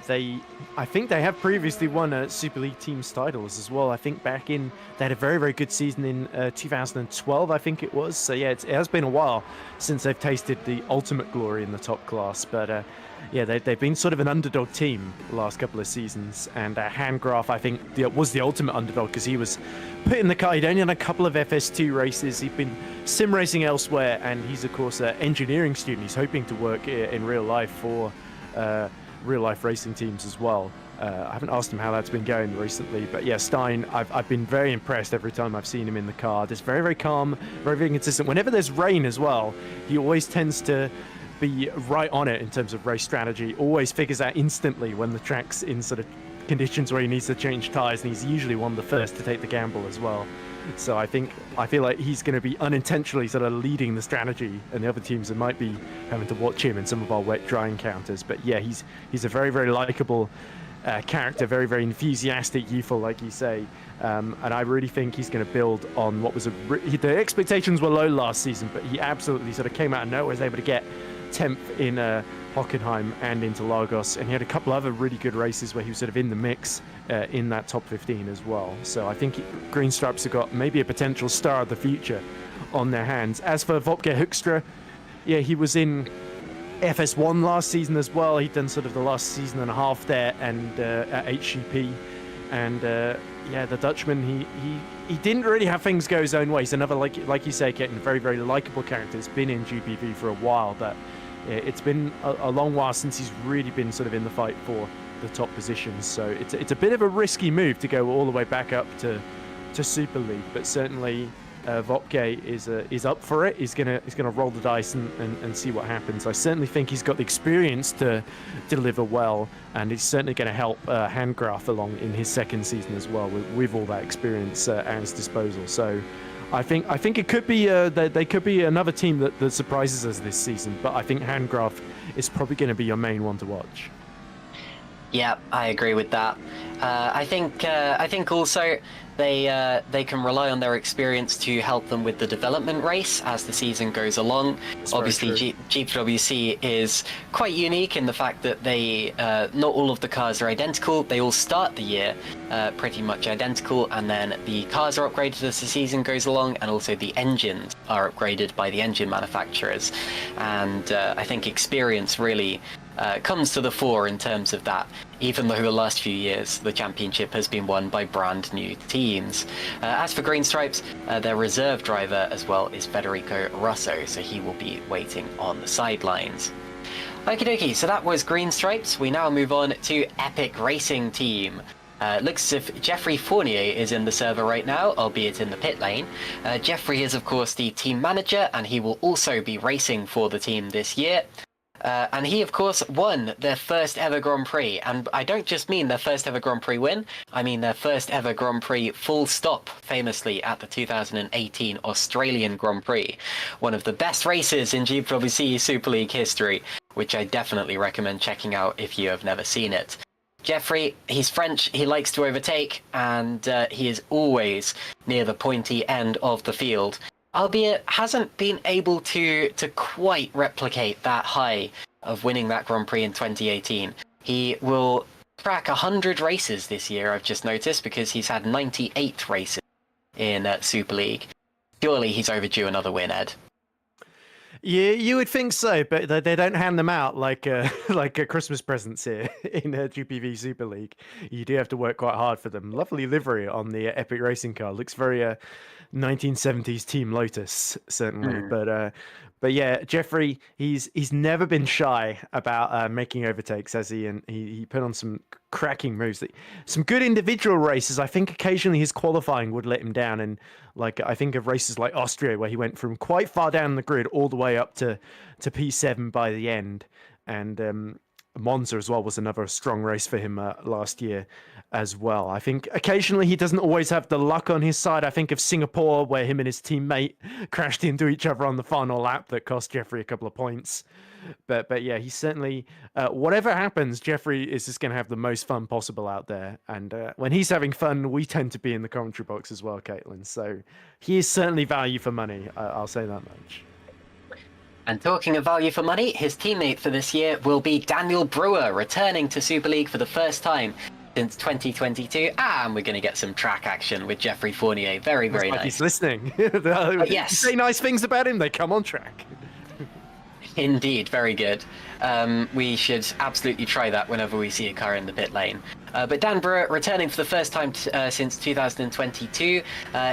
think they have previously won Super League Teams titles as well. I think back in, they had a very, very good season in 2012, I think it was. So yeah, it has been a while since they've tasted the ultimate glory in the top class. But yeah, they've been sort of an underdog team the last couple of seasons. And Handgraf, I think, was the ultimate underdog because he was put in the car. He'd only had a couple of FS2 races. He'd been sim racing elsewhere, and he's, of course, an engineering student. He's hoping to work in real life for real life racing teams as well. I haven't asked him how that's been going recently, but yeah, Stein, I've been very impressed every time I've seen him in the car. Just very, very calm, very, very consistent. Whenever there's rain as well, he always tends to be right on it in terms of race strategy. Always figures out instantly when the track's in sort of conditions where he needs to change tyres, and he's usually one of the first to take the gamble as well. So I feel like he's going to be unintentionally sort of leading the strategy, and the other teams that might be having to watch him in some of our wet dry encounters. But yeah, he's a very, very likable character, very, very enthusiastic, youthful, like you say. And I really think he's going to build on what was the expectations were low last season, but he absolutely sort of came out of nowhere, was able to get 10th in Hockenheim and into Lagos, and he had a couple other really good races where he was sort of in the mix in that top 15 as well. So I think Green Stripes have got maybe a potential star of the future on their hands. As for Wopke Hoekstra, yeah, he was in FS1 last season as well. He'd done sort of the last season and a half there and at HGP, and yeah, the Dutchman, he didn't really have things go his own way. He's another, like you say, getting very, very likable character. He's been in GPV for a while, but it's been a long while since he's really been sort of in the fight for the top positions. So it's a bit of a risky move to go all the way back up to Super League, but certainly Wopke is up for it. He's gonna roll the dice and see what happens. I certainly think he's got the experience to deliver well, and he's certainly going to help Handgraf along in his second season as well with all that experience at his disposal. So I think it could be they could be another team that surprises us this season. But I think Handgraf is probably going to be your main one to watch. Yeah, I agree with that. I think also they can rely on their experience to help them with the development race as the season goes along. That's obviously, GPVWC is quite unique in the fact that they not all of the cars are identical. They all start the year pretty much identical, and then the cars are upgraded as the season goes along, and also the engines are upgraded by the engine manufacturers. And I think experience really comes to the fore in terms of that, even though the last few years the championship has been won by brand new teams. As for Green Stripes, their reserve driver as well is Federico Rosso, so he will be waiting on the sidelines. Okie dokie, so that was Green Stripes. We now move on to Epic Racing Team. Looks as if Jeffrey Fournier is in the server right now, albeit in the pit lane. Jeffrey is of course the team manager, and he will also be racing for the team this year. And he, of course, won their first ever Grand Prix. And I don't just mean their first ever Grand Prix win, I mean their first ever Grand Prix full stop, famously at the 2018 Australian Grand Prix. One of the best races in GPVWC Super League history, which I definitely recommend checking out if you have never seen it. Jeffrey, he's French, he likes to overtake, and he is always near the pointy end of the field. Albeit hasn't been able to quite replicate that high of winning that Grand Prix in 2018. He will crack 100 races this year, I've just noticed, because he's had 98 races in Super League. Surely he's overdue another win, Ed. Yeah, you would think so, but they don't hand them out like like Christmas presents here in GPV Super League. You do have to work quite hard for them. Lovely livery on the Epic Racing car. Looks very 1970s Team Lotus, certainly. But yeah, Jeffrey, he's never been shy about making overtakes, has he? And he put on some cracking moves, some good individual races. I think occasionally his qualifying would let him down, and like I think of races like Austria where he went from quite far down the grid all the way up to P7 by the end, and Monza as well was another strong race for him last year as well. I think occasionally he doesn't always have the luck on his side. I think of Singapore where him and his teammate crashed into each other on the final lap that cost Jeffrey a couple of points. But yeah, he's certainly, whatever happens, Jeffrey is just going to have the most fun possible out there. And when he's having fun, we tend to be in the commentary box as well, Caitlin. So he is certainly value for money. I'll say that much. And talking of value for money, his teammate for this year will be Daniel Brewer, returning to Super League for the first time since 2022. And we're going to get some track action with Jeffrey Fournier. Very, very nice. He's listening. Yes. You say nice things about him, they come on track. Indeed, very good. We should absolutely try that whenever we see a car in the pit lane. But Dan Brewer returning for the first time since 2022.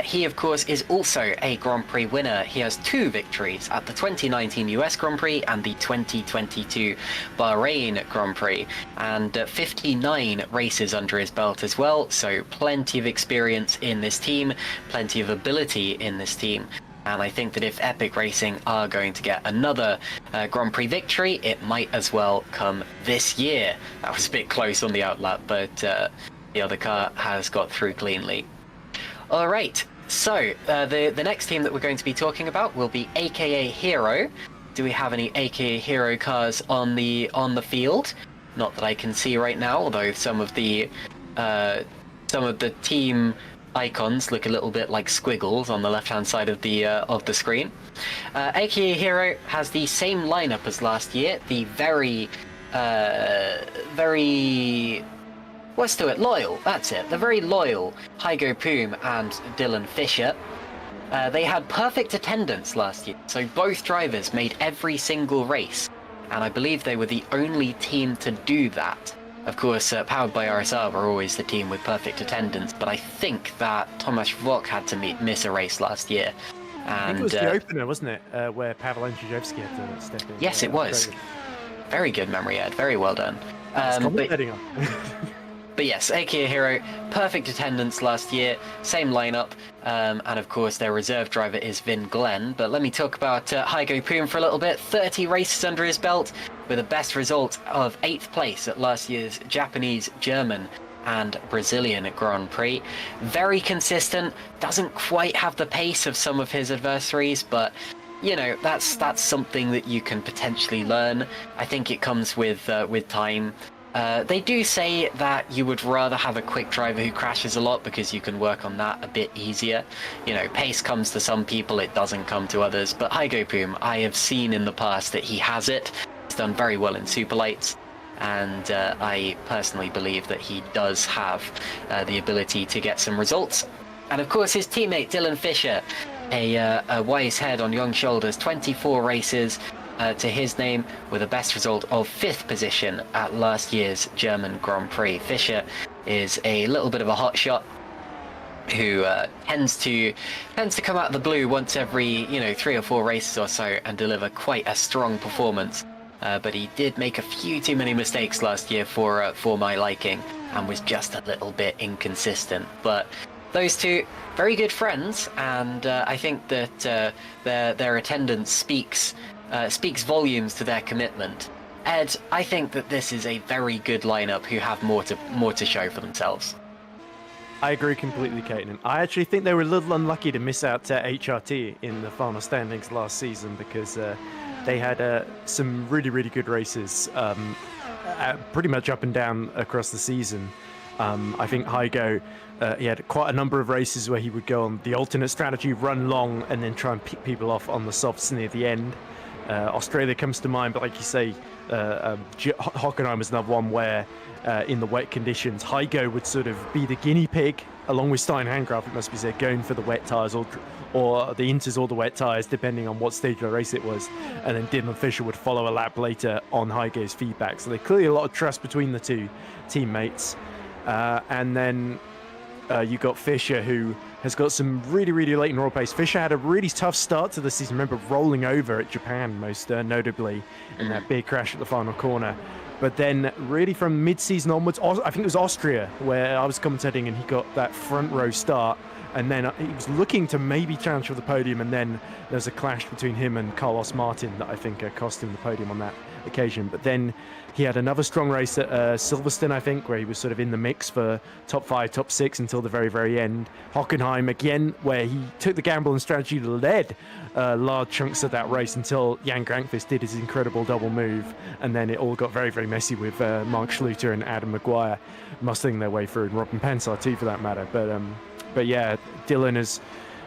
He, of course, is also a Grand Prix winner. He has 2 victories at the 2019 US Grand Prix and the 2022 Bahrain Grand Prix, and 59 races under his belt as well. So plenty of experience in this team, plenty of ability in this team. And I think that if Epic Racing are going to get another Grand Prix victory, it might as well come this year. That was a bit close on the outlap, but the other car has got through cleanly. All right, so the next team that we're going to be talking about will be AKA Hero. Do we have any AKA Hero cars on the field? Not that I can see right now, although some of the team icons look a little bit like squiggles on the left-hand side of the screen. AKA Hero has the same lineup as last year. The very what's to it? Loyal. That's it. The very loyal Hygo Poom and Dylan Fisher. They had perfect attendance last year, so both drivers made every single race, and I believe they were the only team to do that. Of course, powered by RSR were always the team with perfect attendance, but I think that Tomasz Vok had to miss a race last year. And, I think it was the opener, wasn't it, where Paweł Andrzejewski had to step in? Yes, it was. Very good memory, Ed. Very well done. But yes, AKA Hero, perfect attendance last year, same lineup, and of course their reserve driver is Vin Glenn. But let me talk about Hygo Poom for a little bit. 30 races under his belt, with a best result of 8th place at last year's Japanese, German and Brazilian Grand Prix. Very consistent, doesn't quite have the pace of some of his adversaries, but you know, that's something that you can potentially learn. I think it comes with time. They do say that you would rather have a quick driver who crashes a lot because you can work on that a bit easier. You know, pace comes to some people, it doesn't come to others. But Hygo Poom, I have seen in the past that he has it. He's done very well in Super Lights, and I personally believe that he does have the ability to get some results. And of course, his teammate Dylan Fisher, a wise head on young shoulders, 24 races to his name, with a best result of 5th position at last year's German Grand Prix. Fischer is a little bit of a hot shot who tends to come out of the blue once every 3 or 4 races or so and deliver quite a strong performance. But he did make a few too many mistakes last year for my liking, and was just a little bit inconsistent. But those two, very good friends, and I think that their attendance speaks volumes to their commitment. Ed, I think that this is a very good lineup who have more to show for themselves. I agree completely, Caitlin. I actually think they were a little unlucky to miss out to HRT in the final standings last season, because they had some really good races pretty much up and down across the season. I think Hygo, he had quite a number of races where he would go on the alternate strategy, run long, and then try and pick people off on the softs near the end. Australia comes to mind, but like you say, Hockenheim was another one where in the wet conditions, Heiko would sort of be the guinea pig, along with Stein-Handgraf, it must be said, going for the wet tyres or the inters or the wet tyres, depending on what stage of the race it was. And then Dylan Fisher would follow a lap later on Heiko's feedback. So there's clearly a lot of trust between the two teammates. And then you got Fisher, who has got some really, really latent raw pace. Fisher had a really tough start to the season. Remember rolling over at Japan, most notably, in that big crash at the final corner. But then really from mid-season onwards, I think it was Austria, where I was commentating, and he got that front row start. And then he was looking to maybe challenge for the podium, and then there's a clash between him and Carlos Martin that I think cost him the podium on that occasion. But then he had another strong race at Silverstone, I think, where he was sort of in the mix for top 5, top 6 until the very, very end. Hockenheim again, where he took the gamble and strategy to lead large chunks of that race until Jan Grankvist did his incredible double move, and then it all got very, very messy with Mark Schluter and Adam Maguire mustering their way through, and Robin Pensar too, for that matter. But yeah, Dylan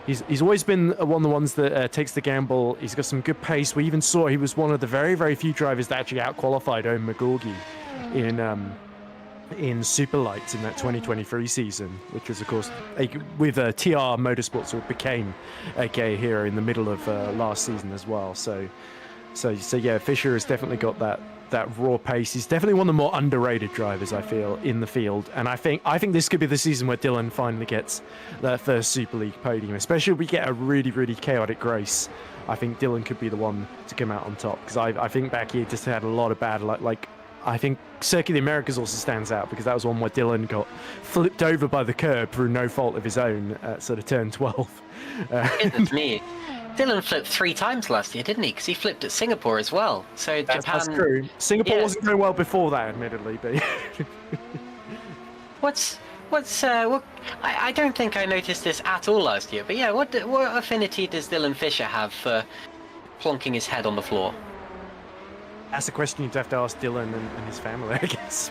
he's always been one of the ones that takes the gamble. He's got some good pace. We even saw he was one of the very, very few drivers that actually out-qualified Owen McGorgy in Superlights in that 2023 season, which was, of course, with TR Motorsports, who became a gay hero in the middle of last season as well. So yeah, Fisher has definitely got that raw pace. He's definitely one of the more underrated drivers, I feel, in the field. And I think this could be the season where Dylan finally gets that first Super League podium, especially if we get a really, really chaotic race. I think Dylan could be the one to come out on top, because I think back here just had a lot of bad luck. Like, I think Circuit of the Americas also stands out, because that was one where Dylan got flipped over by the curb through no fault of his own at sort of turn 12. Goodness me. Dylan flipped 3 times last year, didn't he? Because he flipped at Singapore as well. So Japan. That's true. Singapore wasn't going well before that, admittedly. But I don't think I noticed this at all last year. But yeah, what affinity does Dylan Fisher have for plonking his head on the floor? That's a question you'd have to ask Dylan and his family, I guess.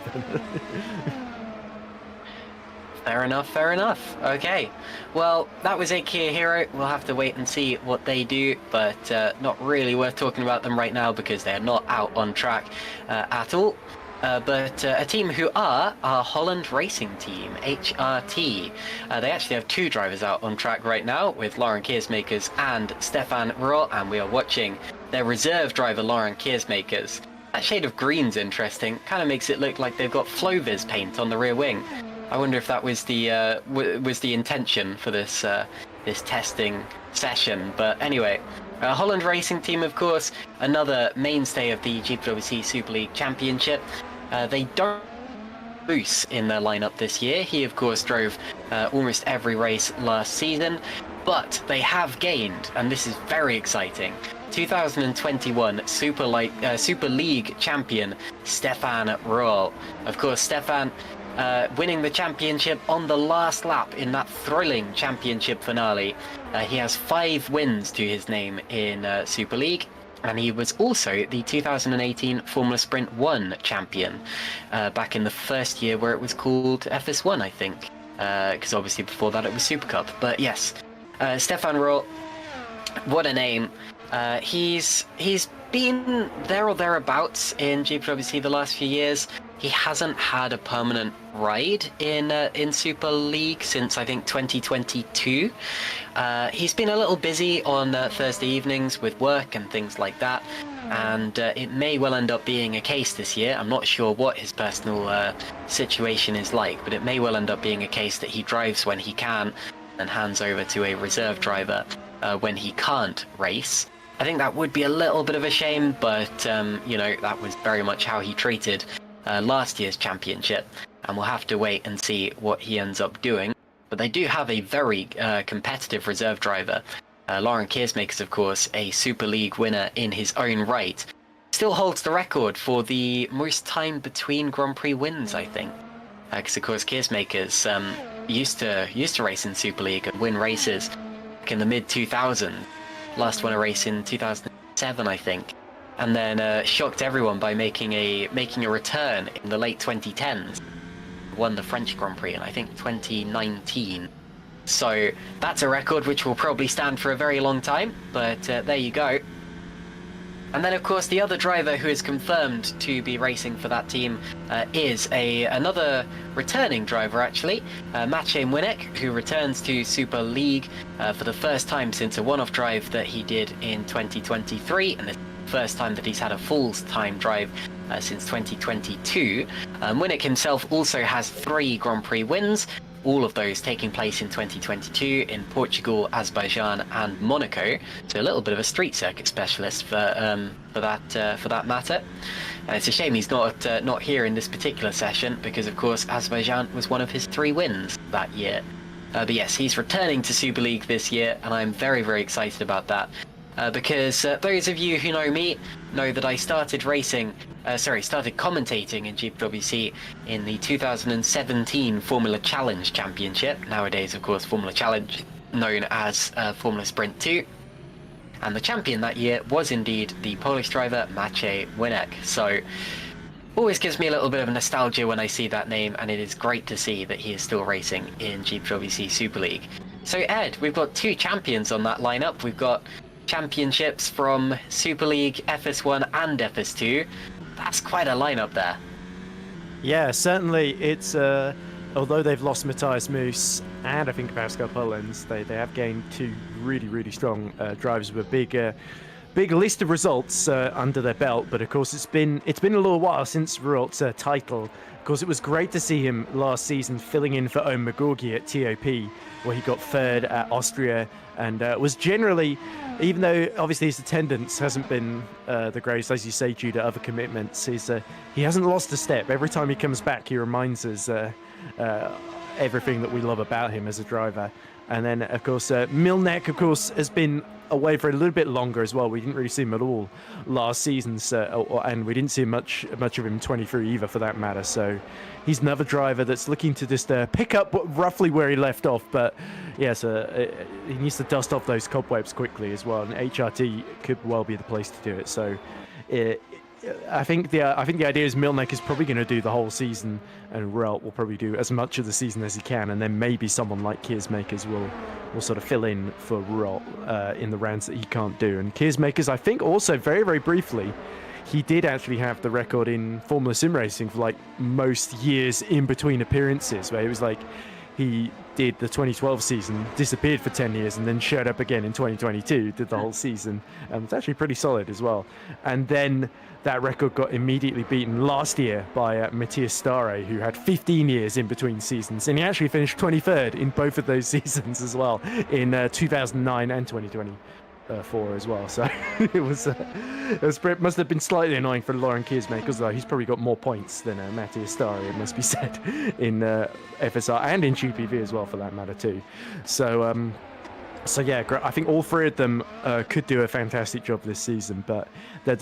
Fair enough. Okay. Well, that was a Kia Hero. We'll have to wait and see what they do, but not really worth talking about them right now because they're not out on track at all. But a team who are our Holland Racing Team, HRT. They actually have 2 drivers out on track right now, with Lauren Keersmakers and Stefan Rot, and we are watching their reserve driver, Lauren Keersmakers. That shade of green's interesting. Kind of makes it look like they've got Flovis paint on the rear wing. I wonder if that was the intention for this testing session. But anyway, Holland Racing Team, of course, another mainstay of the GPWC Super League Championship. They don't Boos in their lineup this year. He, of course, drove almost every race last season, but they have gained, and this is very exciting, 2021 Super League champion Stefan Roel. Of course, Stefan winning the championship on the last lap in that thrilling championship finale. He has 5 wins to his name in Super League, and he was also the 2018 Formula Sprint 1 champion back in the first year where it was called FS1, I think, because obviously before that it was Super Cup. But yes, Stefan Roel, what a name. He's been there or thereabouts in GPWC the last few years. He hasn't had a permanent ride in Super League since, I think, 2022. He's been a little busy on Thursday evenings with work and things like that, and it may well end up being a case this year. I'm not sure what his personal situation is like, but it may well end up being a case that he drives when he can and hands over to a reserve driver when he can't race. I think that would be a little bit of a shame, but you know, that was very much how he treated last year's championship, and we'll have to wait and see what he ends up doing. But they do have a very competitive reserve driver. Lauren Keersmakers, of course, a Super League winner in his own right, still holds the record for the most time between Grand Prix wins, I think. Because of course Keersmakers used to race in Super League and win races back in the mid 2000s. Last won a race in 2007, I think, and then shocked everyone by making a return in the late 2010s. Won the French Grand Prix in, I think, 2019. So that's a record which will probably stand for a very long time, but there you go. And then, of course, the other driver who is confirmed to be racing for that team is another returning driver, actually, Maciej Młynek, who returns to Super League for the first time since a one-off drive that he did in 2023, and the first time that he's had a full-time drive since 2022. Młynek himself also has 3 Grand Prix wins, all of those taking place in 2022 in Portugal, Azerbaijan and Monaco. So a little bit of a street circuit specialist for that matter. And it's a shame he's not here in this particular session because, of course, Azerbaijan was one of his 3 wins that year. But yes, he's returning to Super League this year, and I'm very, very excited about that. Because those of you who know me know that I started commentating in GPVWC in the 2017 Formula Challenge Championship. Nowadays, of course, Formula Challenge, known as Formula Sprint 2. And the champion that year was indeed the Polish driver Maciej Młynek. So, always gives me a little bit of nostalgia when I see that name, and it is great to see that he is still racing in GPVWC Super League. So, Ed, we've got 2 champions on that lineup. We've got championships from Super League, FS1 and FS2. That's quite a lineup there. Yeah, certainly. It's although they've lost Matthias Moos and I think Pascal Pollens, they have gained 2 really, really strong drivers with a big list of results under their belt. But of course, it's been a little while since Ruralt's title. Of course, it was great to see him last season filling in for Owen McGorgy at TOP, where he got 3rd at Austria, and was generally, even though obviously his attendance hasn't been the greatest, as you say, due to other commitments, he hasn't lost a step. Every time he comes back, he reminds us everything that we love about him as a driver. And then, of course, Młynek, of course, has been away for a little bit longer as well. We didn't really see him at all last season, and we didn't see much of him in 23 either, for that matter. So he's another driver that's looking to just pick up roughly where he left off. But yes, he needs to dust off those cobwebs quickly as well, and HRT could well be the place to do it. So I think the idea is Młynek is probably going to do the whole season, and Ruralt will probably do as much of the season as he can, and then maybe someone like Keersmakers will sort of fill in for Ruralt in the rounds that he can't do. And Keersmakers, I think, also very, very briefly, he did actually have the record in Formula Sim racing for like most years in between appearances, where it was like he did the 2012 season, disappeared for 10 years, and then showed up again in 2022, did the whole season. It's actually pretty solid as well. And then that record got immediately beaten last year by Matthias Stare, who had 15 years in between seasons, and he actually finished 23rd in both of those seasons as well, in 2009 and 2024 as well. So it must have been slightly annoying for Lauren Keersmakers, though he's probably got more points than Matthias Stare, it must be said, in FSR and in GPV as well, for that matter too. So yeah, I think all 3 of them could do a fantastic job this season, but I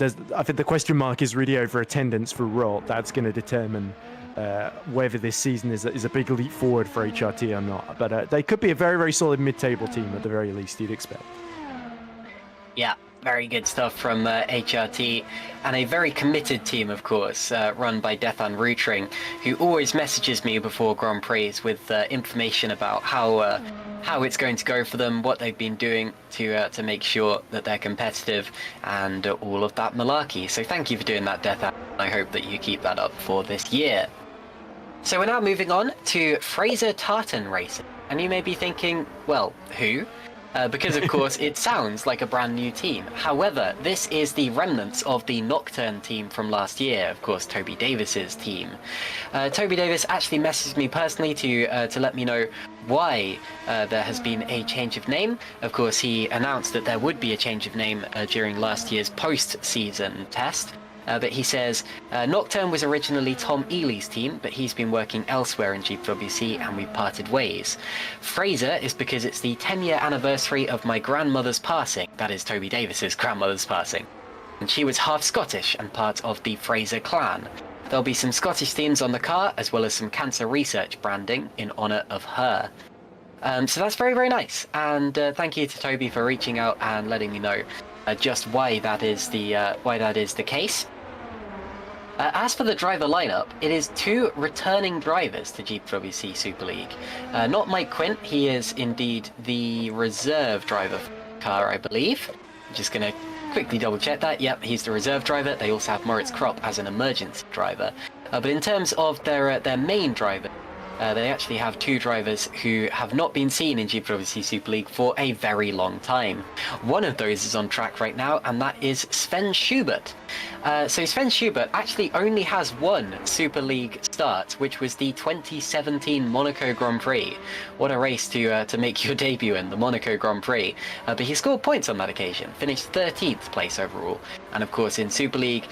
think the question mark is really over attendance for Ruralt. That's going to determine whether this season is a big leap forward for HRT or not. But they could be a very, very solid mid-table team at the very least, you'd expect. Yeah, very good stuff from HRT, and a very committed team, of course, run by Dethan Rutring, who always messages me before Grand Prix with information about how it's going to go for them, what they've been doing to make sure that they're competitive, and all of that malarkey. So thank you for doing that, Dethan. I hope that you keep that up for this year. So we're now moving on to Fraser Tartan Racing, and you may be thinking, well, who? Because, of course, it sounds like a brand new team. However, this is the remnants of the Nocturne team from last year, of course, Toby Davis's team. Toby Davis actually messaged me personally to let me know why there has been a change of name. Of course, he announced that there would be a change of name during last year's post-season test. But he says, Nocturne was originally Tom Ely's team, but he's been working elsewhere in GPWC and we've parted ways. Fraser is because it's the 10-year anniversary of my grandmother's passing, that is Toby Davis's grandmother's passing. And she was half Scottish and part of the Fraser clan. There'll be some Scottish themes on the car, as well as some cancer research branding in honour of her. So that's very, very nice. And thank you to Toby for reaching out and letting me know just why that is the case. As for the driver lineup, it is 2 returning drivers to GPVWC Super League. Not Mike Quint, he is indeed the reserve driver for the car, I believe. Just going to quickly double check that. Yep, he's the reserve driver. They also have Moritz Kropp as an emergency driver. But in terms of their main driver, they actually have two drivers who have not been seen in GPWC Super League for a very long time. One of those is on track right now, and that is Sven Schubert. So Sven Schubert actually only has one Super League start, which was the 2017 Monaco Grand Prix. What a race to make your debut in, the Monaco Grand Prix. But he scored points on that occasion, finished 13th place overall. And of course in Super League,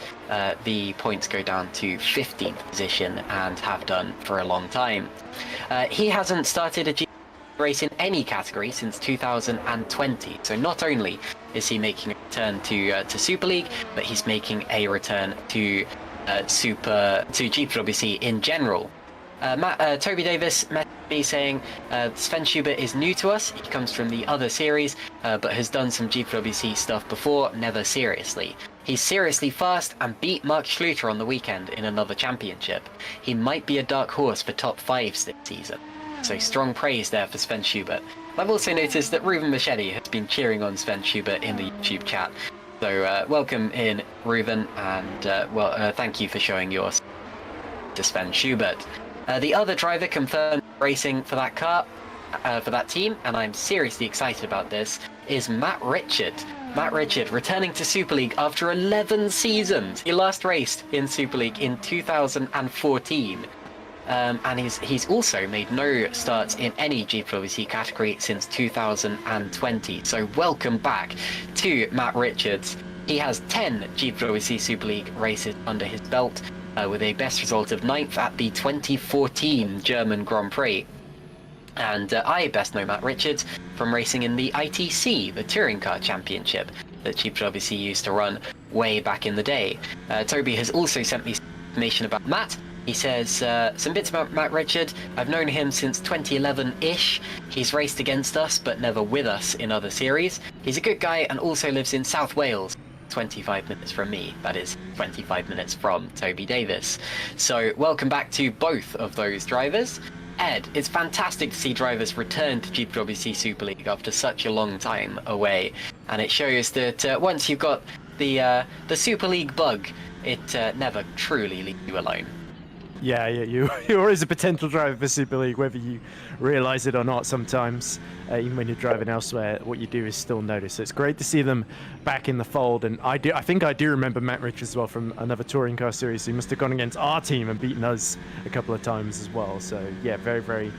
the points go down to 15th position and have done for a long time. He hasn't started a race in any category since 2020. So not only is he making a return to Super League, but he's making a return to GPWC in general. Toby Davis messaged me saying Sven Schubert is new to us. He comes from the other series, but has done some GPWC stuff before, never seriously. He's seriously fast and beat Mark Schluter on the weekend in another championship. He might be a dark horse for top 5s this season. So strong praise there for Sven Schubert. I've also noticed that Ruben Machete has been cheering on Sven Schubert in the YouTube chat. So welcome in, Ruben, and thank you for showing yours to Sven Schubert. The other driver confirmed racing for that car, for that team, and I'm seriously excited about this, is Matt Richard. Matt Richard returning to Super League after 11 seasons. He last raced in Super League in 2014. And he's also made no starts in any GPWC category since 2020. So welcome back to Matt Richards. He has 10 GPWC Super League races under his belt, with a best result of 9th at the 2014 German Grand Prix. And I best know Matt Richards from racing in the ITC, the Touring Car Championship, that GPWC used to run way back in the day. Toby has also sent me information about Matt. He says some bits about Matt Richard. I've known him since 2011-ish. He's raced against us, but never with us in other series. He's a good guy and also lives in South Wales, 25 minutes from me. That is 25 minutes from Toby Davis. So welcome back to both of those drivers. Ed, it's fantastic to see drivers return to GPWC Super League after such a long time away. And it shows that once you've got the Super League bug, it never truly leaves you alone. Yeah, you're always a potential driver for Super League, whether you realise it or not sometimes. Even when you're driving elsewhere, what you do is still notice. So it's great to see them back in the fold. And I think I do remember Matt Rich as well from another touring car series. He must have gone against our team and beaten us a couple of times as well. So yeah, very, very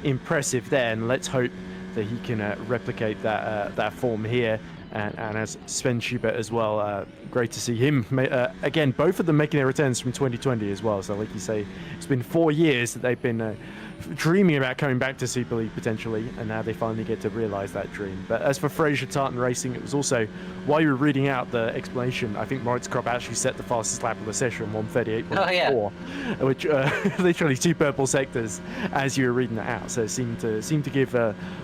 impressive there. And let's hope that he can replicate that form here. And as Sven Schubert as well, great to see him. Again, both of them making their returns from 2020 as well. So like you say, it's been 4 years that they've been dreaming about coming back to Super League potentially, and now they finally get to realise that dream. But as for Fraser Tartan Racing, it was also, while you were reading out the explanation, I think Moritz Kropp actually set the fastest lap of the session, 1:38.4, which literally 2 purple sectors as you were reading that out. So it seemed to give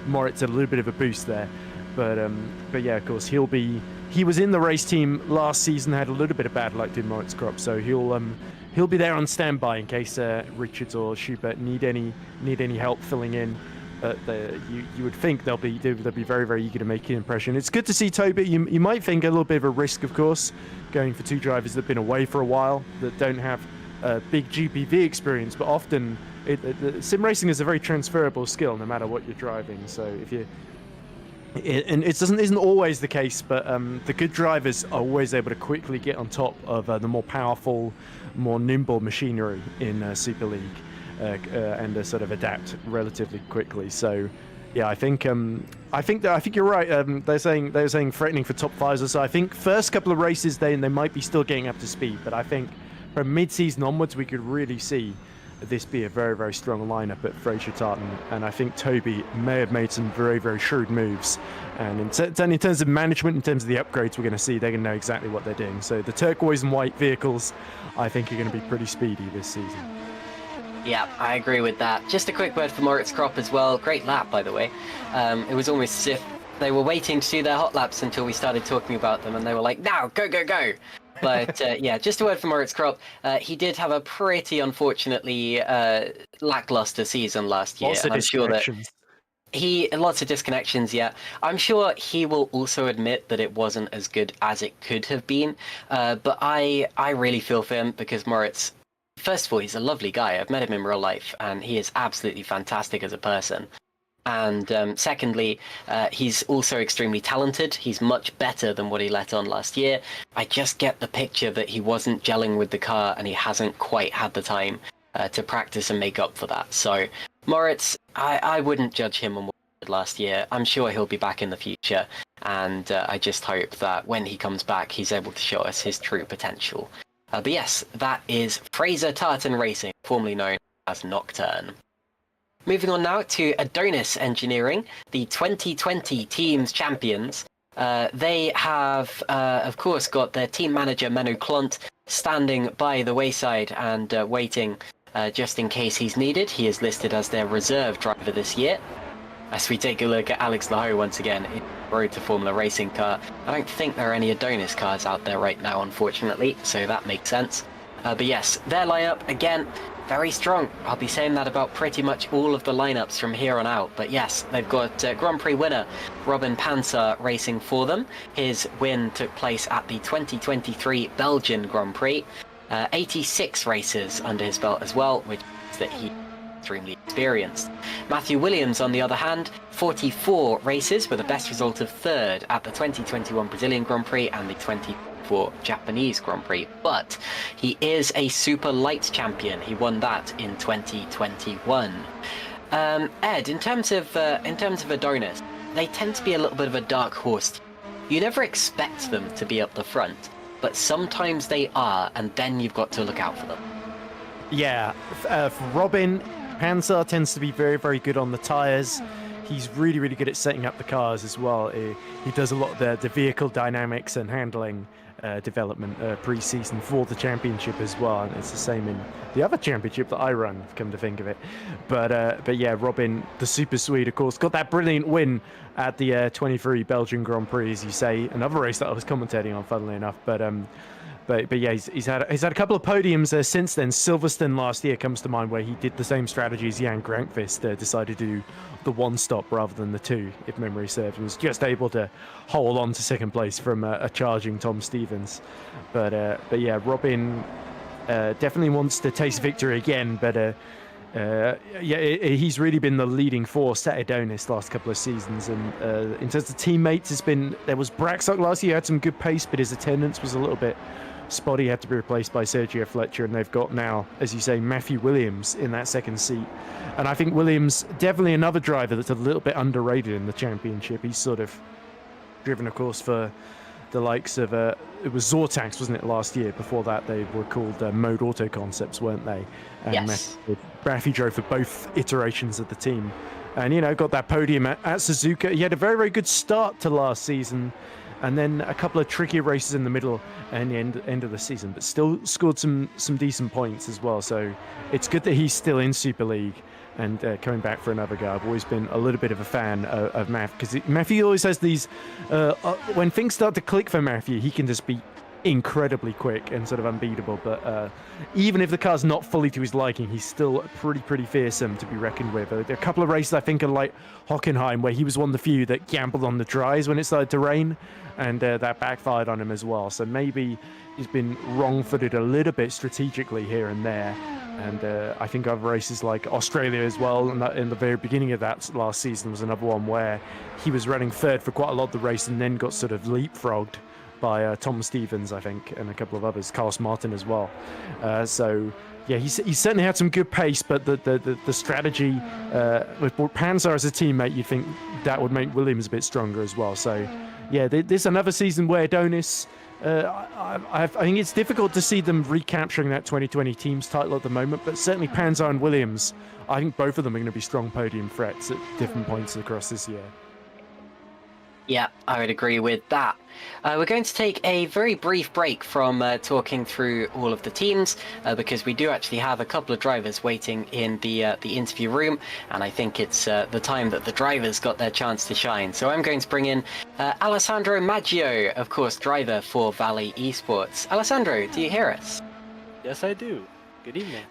Moritz a little bit of a boost there. But yeah, of course, he was in the race team last season, had a little bit of bad luck, did Moritz Kropp, so he'll be there on standby in case Richards or Schubert need any help filling in. But you would think they'll be very, very eager to make an impression. It's good to see Toby. You might think a little bit of a risk, of course, going for 2 drivers that've been away for a while, that don't have big GPV experience, but often sim racing is a very transferable skill no matter what you're driving. So if you and it isn't always the case, but the good drivers are always able to quickly get on top of the more powerful, more nimble machinery in Super League and sort of adapt relatively quickly. So, yeah, I think you're right. They're saying threatening for top 5s. So I think first couple of races they might be still getting up to speed, but I think from mid-season onwards we could really see this be a very, very strong lineup at Fraser Tartan, and I think Toby may have made some very, very shrewd moves. And in terms of management, in terms of the upgrades we're going to see, they're going to know exactly what they're doing. So the turquoise and white vehicles, I think, are going to be pretty speedy this season. Yeah, I agree with that. Just a quick word for Moritz Kropp as well. Great lap, by the way. It was almost as if they were waiting to do their hot laps until we started talking about them, and they were like, now, go, go, go! But yeah, just a word for Moritz Kropp. He did have a pretty unfortunately lackluster season last year. Also, and I'm sure that Lots of disconnections, yeah. I'm sure he will also admit that it wasn't as good as it could have been. But I really feel for him because Moritz, first of all, he's a lovely guy. I've met him in real life, and he is absolutely fantastic as a person. And secondly, he's also extremely talented. He's much better than what he let on last year. I just get the picture that he wasn't gelling with the car, and he hasn't quite had the time to practice and make up for that. So Moritz, I wouldn't judge him on what he did last year. I'm sure he'll be back in the future, and I just hope that when he comes back, he's able to show us his true potential. But yes, that is Fraser Tartan Racing, formerly known as Nocturne. Moving on now to Adonis Engineering, the 2020 Teams Champions. They have, of course, got their team manager, Menno Klont, standing by the wayside and waiting just in case he's needed. He is listed as their reserve driver this year. As we take a look at Alex Laho once again in Road to Formula Racing car. I don't think there are any Adonis cars out there right now, unfortunately, so that makes sense. But yes, their lineup, again, very strong. I'll be saying that about pretty much all of the lineups from here on out. But yes, they've got Grand Prix winner Robin Panzer racing for them. His win took place at the 2023 Belgian Grand Prix. 86 races under his belt as well, which means that he extremely experienced. Matthew Williams, on the other hand, 44 races with a best result of third at the 2021 Brazilian Grand Prix and the 2024 Japanese Grand Prix, but he is a super light champion. He won that in 2021. Ed, in terms of Adonis, they tend to be a little bit of a dark horse. You never expect them to be up the front, but sometimes they are, and then you've got to look out for them. Yeah, for Robin, Panzer tends to be very, very good on the tyres. He's really, really good at setting up the cars as well. He does a lot of the vehicle dynamics and handling development pre-season for the championship as well. And it's the same in the other championship that I run, come to think of it. But yeah, Robin, the super Swede, of course, got that brilliant win at the 23 Belgian Grand Prix, as you say. Another race that I was commentating on, funnily enough. But yeah, he's had a couple of podiums since then. Silverstone last year comes to mind, where he did the same strategy as Jan Grankvist, decided to do the one stop rather than the two, if memory serves, and was just able to hold on to second place from a charging Tom Stevens. But yeah, Robin definitely wants to taste victory again. But yeah, he's really been the leading force at Adonis last couple of seasons. And in terms of teammates, there was Braxock last year, who had some good pace, but his attendance was a little bit spotty, had to be replaced by Sergio Fletcher, and they've got now, as you say, Matthew Williams in that second seat. And I think Williams, definitely another driver that's a little bit underrated in the championship. He's sort of driven, of course, for the likes of, it was Zortax, wasn't it, last year? Before that, they were called Mode Auto Concepts, weren't they? And yes. Matthew drove for both iterations of the team. And, you know, got that podium at Suzuka. He had a very, very good start to last season, and then a couple of tricky races in the middle and the end of the season, but still scored some decent points as well. So it's good that he's still in Super League and coming back for another go. I've always been a little bit of a fan of Math, because Matthew always has these, when things start to click for Matthew, he can just be incredibly quick and sort of unbeatable. But even if the car's not fully to his liking, he's still pretty fearsome to be reckoned with. There are a couple of races I think are like Hockenheim, where he was one of the few that gambled on the dries when it started to rain, and that backfired on him as well. So maybe he's been wrong-footed a little bit strategically here and there. And I think other races like Australia as well, and in the very beginning of that last season was another one where he was running third for quite a lot of the race and then got sort of leapfrogged by Tom Stevens, I think, and a couple of others, Carlos Martin as well. So yeah, he certainly had some good pace, but the strategy with Panzer as a teammate, you'd think that would make Williams a bit stronger as well. So yeah, this is another season where Adonis, I think it's difficult to see them recapturing that 2020 teams title at the moment, but certainly Panzer and Williams, I think both of them are going to be strong podium threats at different points across this year. Yeah, I would agree with that. We're going to take a very brief break from talking through all of the teams, because we do actually have a couple of drivers waiting in the interview room, and I think it's the time that the drivers got their chance to shine. So I'm going to bring in Alessandro Maggio, of course, driver for Valley Esports. Alessandro, do you hear us? Yes, I do. Good evening.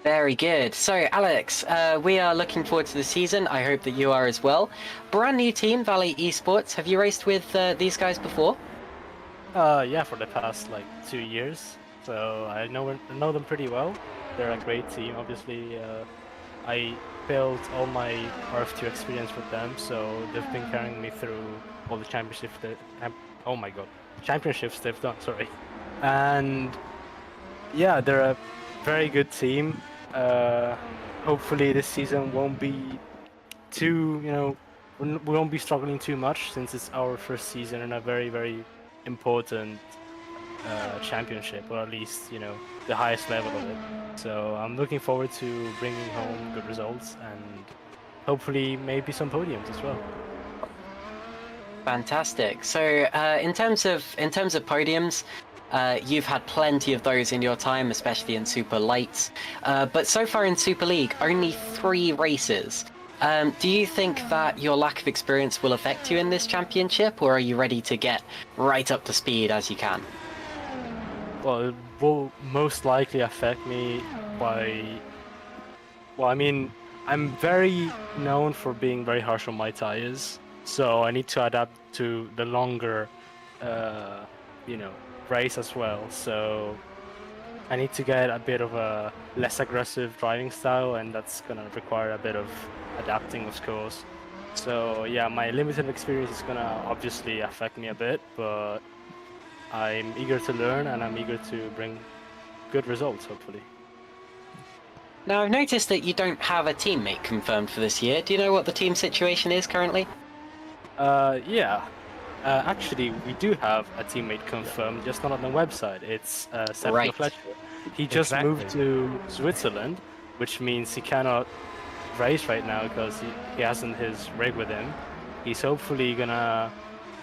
Very good. So, Alex, we are looking forward to the season. I hope that you are as well. Brand new team, Valley Esports. Have you raced with these guys before? Yeah, for the past like 2 years. So I know them pretty well. They're a great team. Obviously, I built all my RF2 experience with them, so they've been carrying me through all the championships that oh my god, championships they've done. Sorry, and yeah, they're a very good team. Hopefully this season won't be too, we won't be struggling too much since it's our first season in a very important championship, or at least the highest level of it. So I'm looking forward to bringing home good results and hopefully maybe some podiums as well. Fantastic. So, in terms of podiums, you've had plenty of those in your time, especially in Super Lights. But so far in Super League, only 3 races. Do you think that your lack of experience will affect you in this championship, or are you ready to get right up to speed as you can? Well, it will most likely affect me by... Well, I mean, I'm very known for being very harsh on my tires, so I need to adapt to the longer, race as well. So I need to get a bit of a less aggressive driving style, and that's gonna require a bit of adapting, of course. So yeah, my limited experience is gonna obviously affect me a bit, but I'm eager to learn and I'm eager to bring good results, hopefully. Now, I've noticed that you don't have a teammate confirmed for this year. Do you know what the team situation is currently? Yeah. Actually, we do have a teammate confirmed, just not on the website. It's Sergio Right. Fletcher. He just Exactly. moved to Switzerland, which means he cannot race right now because he hasn't his rig with him. He's hopefully gonna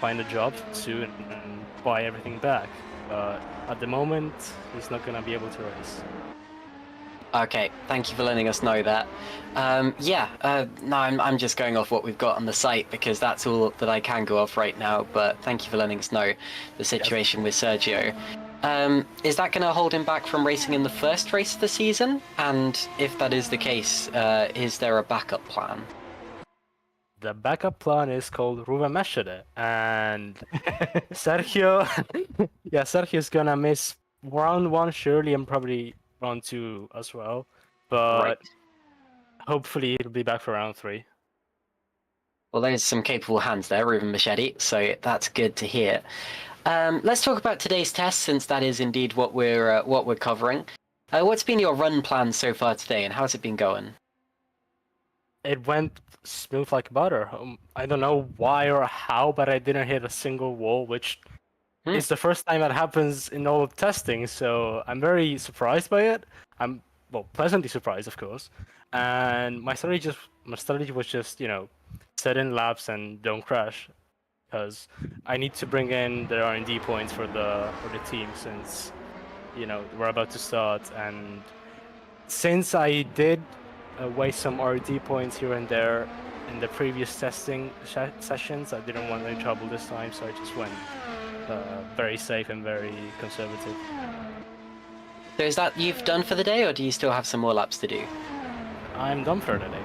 find a job soon and buy everything back. But at the moment, he's not gonna be able to race. Okay, thank you for letting us know that. No, I'm just going off what we've got on the site because that's all that I can go off right now, but thank you for letting us know the situation with Sergio. Is that going to hold him back from racing in the first race of the season? And if that is the case, is there a backup plan? The backup plan is called Ruva Meshede, and Sergio, yeah, Sergio's gonna miss round 1 surely, and probably round 2 as well, but Right. hopefully he'll be back for round 3. Well, there's some capable hands there, Ruben Machete, so that's good to hear. Let's talk about today's test, since that is indeed what we're covering. What's been your run plan so far today, and how's it been going? It went smooth like butter. I don't know why or how, but I didn't hit a single wall, which is the first time that happens in all of testing, so I'm very surprised by it. I'm, well, pleasantly surprised, of course. And my strategy was just, set in laps and don't crash, because I need to bring in the R&D points for the team, since we're about to start. And since I did waste some R&D points here and there in the previous testing sessions, I didn't want any trouble this time, so I just went very safe and very conservative. So is that you've done for the day, or do you still have some more laps to do? I'm done for today.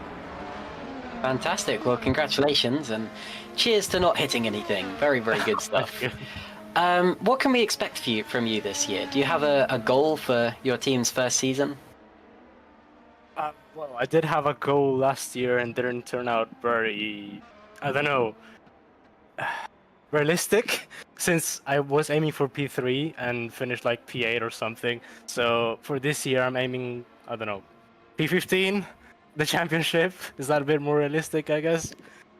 Fantastic. Well, congratulations, and cheers to not hitting anything. Very, very good stuff. What can we expect from you this year? Do you have a goal for your team's first season? Well, I did have a goal last year and didn't turn out very, I don't know, realistic, since I was aiming for P3 and finished like P8 or something. So for this year, I'm aiming, I don't know, P15, the championship. Is that a bit more realistic, I guess?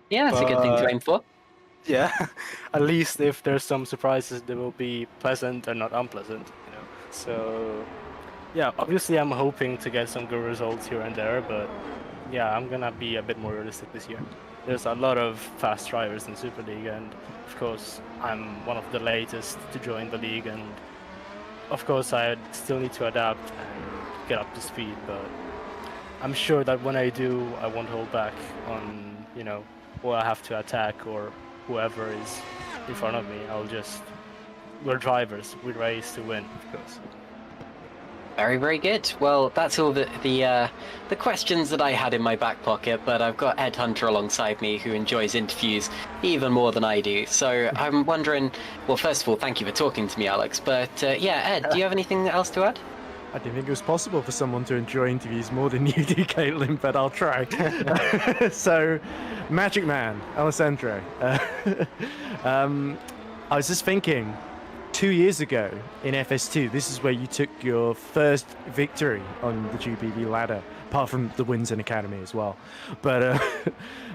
Yeah, that's a good thing to aim for. Yeah, at least if there's some surprises, they will be pleasant and not unpleasant, So, yeah, obviously I'm hoping to get some good results here and there, but yeah, I'm gonna be a bit more realistic this year. There's a lot of fast drivers in Super League, and of course I'm one of the latest to join the league, and of course I still need to adapt and get up to speed, but I'm sure that when I do, I won't hold back on, what I have to attack or whoever is in front of me. We're drivers, we race to win, of course. Very, very good. Well, that's all the questions that I had in my back pocket, but I've got Ed Hunter alongside me who enjoys interviews even more than I do. So I'm wondering, well, first of all, thank you for talking to me, Alex. But yeah, Ed, do you have anything else to add? I didn't think it was possible for someone to enjoy interviews more than you do, Caitlin, but I'll try. So, Magic Man, Alessandro. I was just thinking, 2 years ago in FS2, this is where you took your first victory on the GPV ladder, apart from the wins in Academy as well. But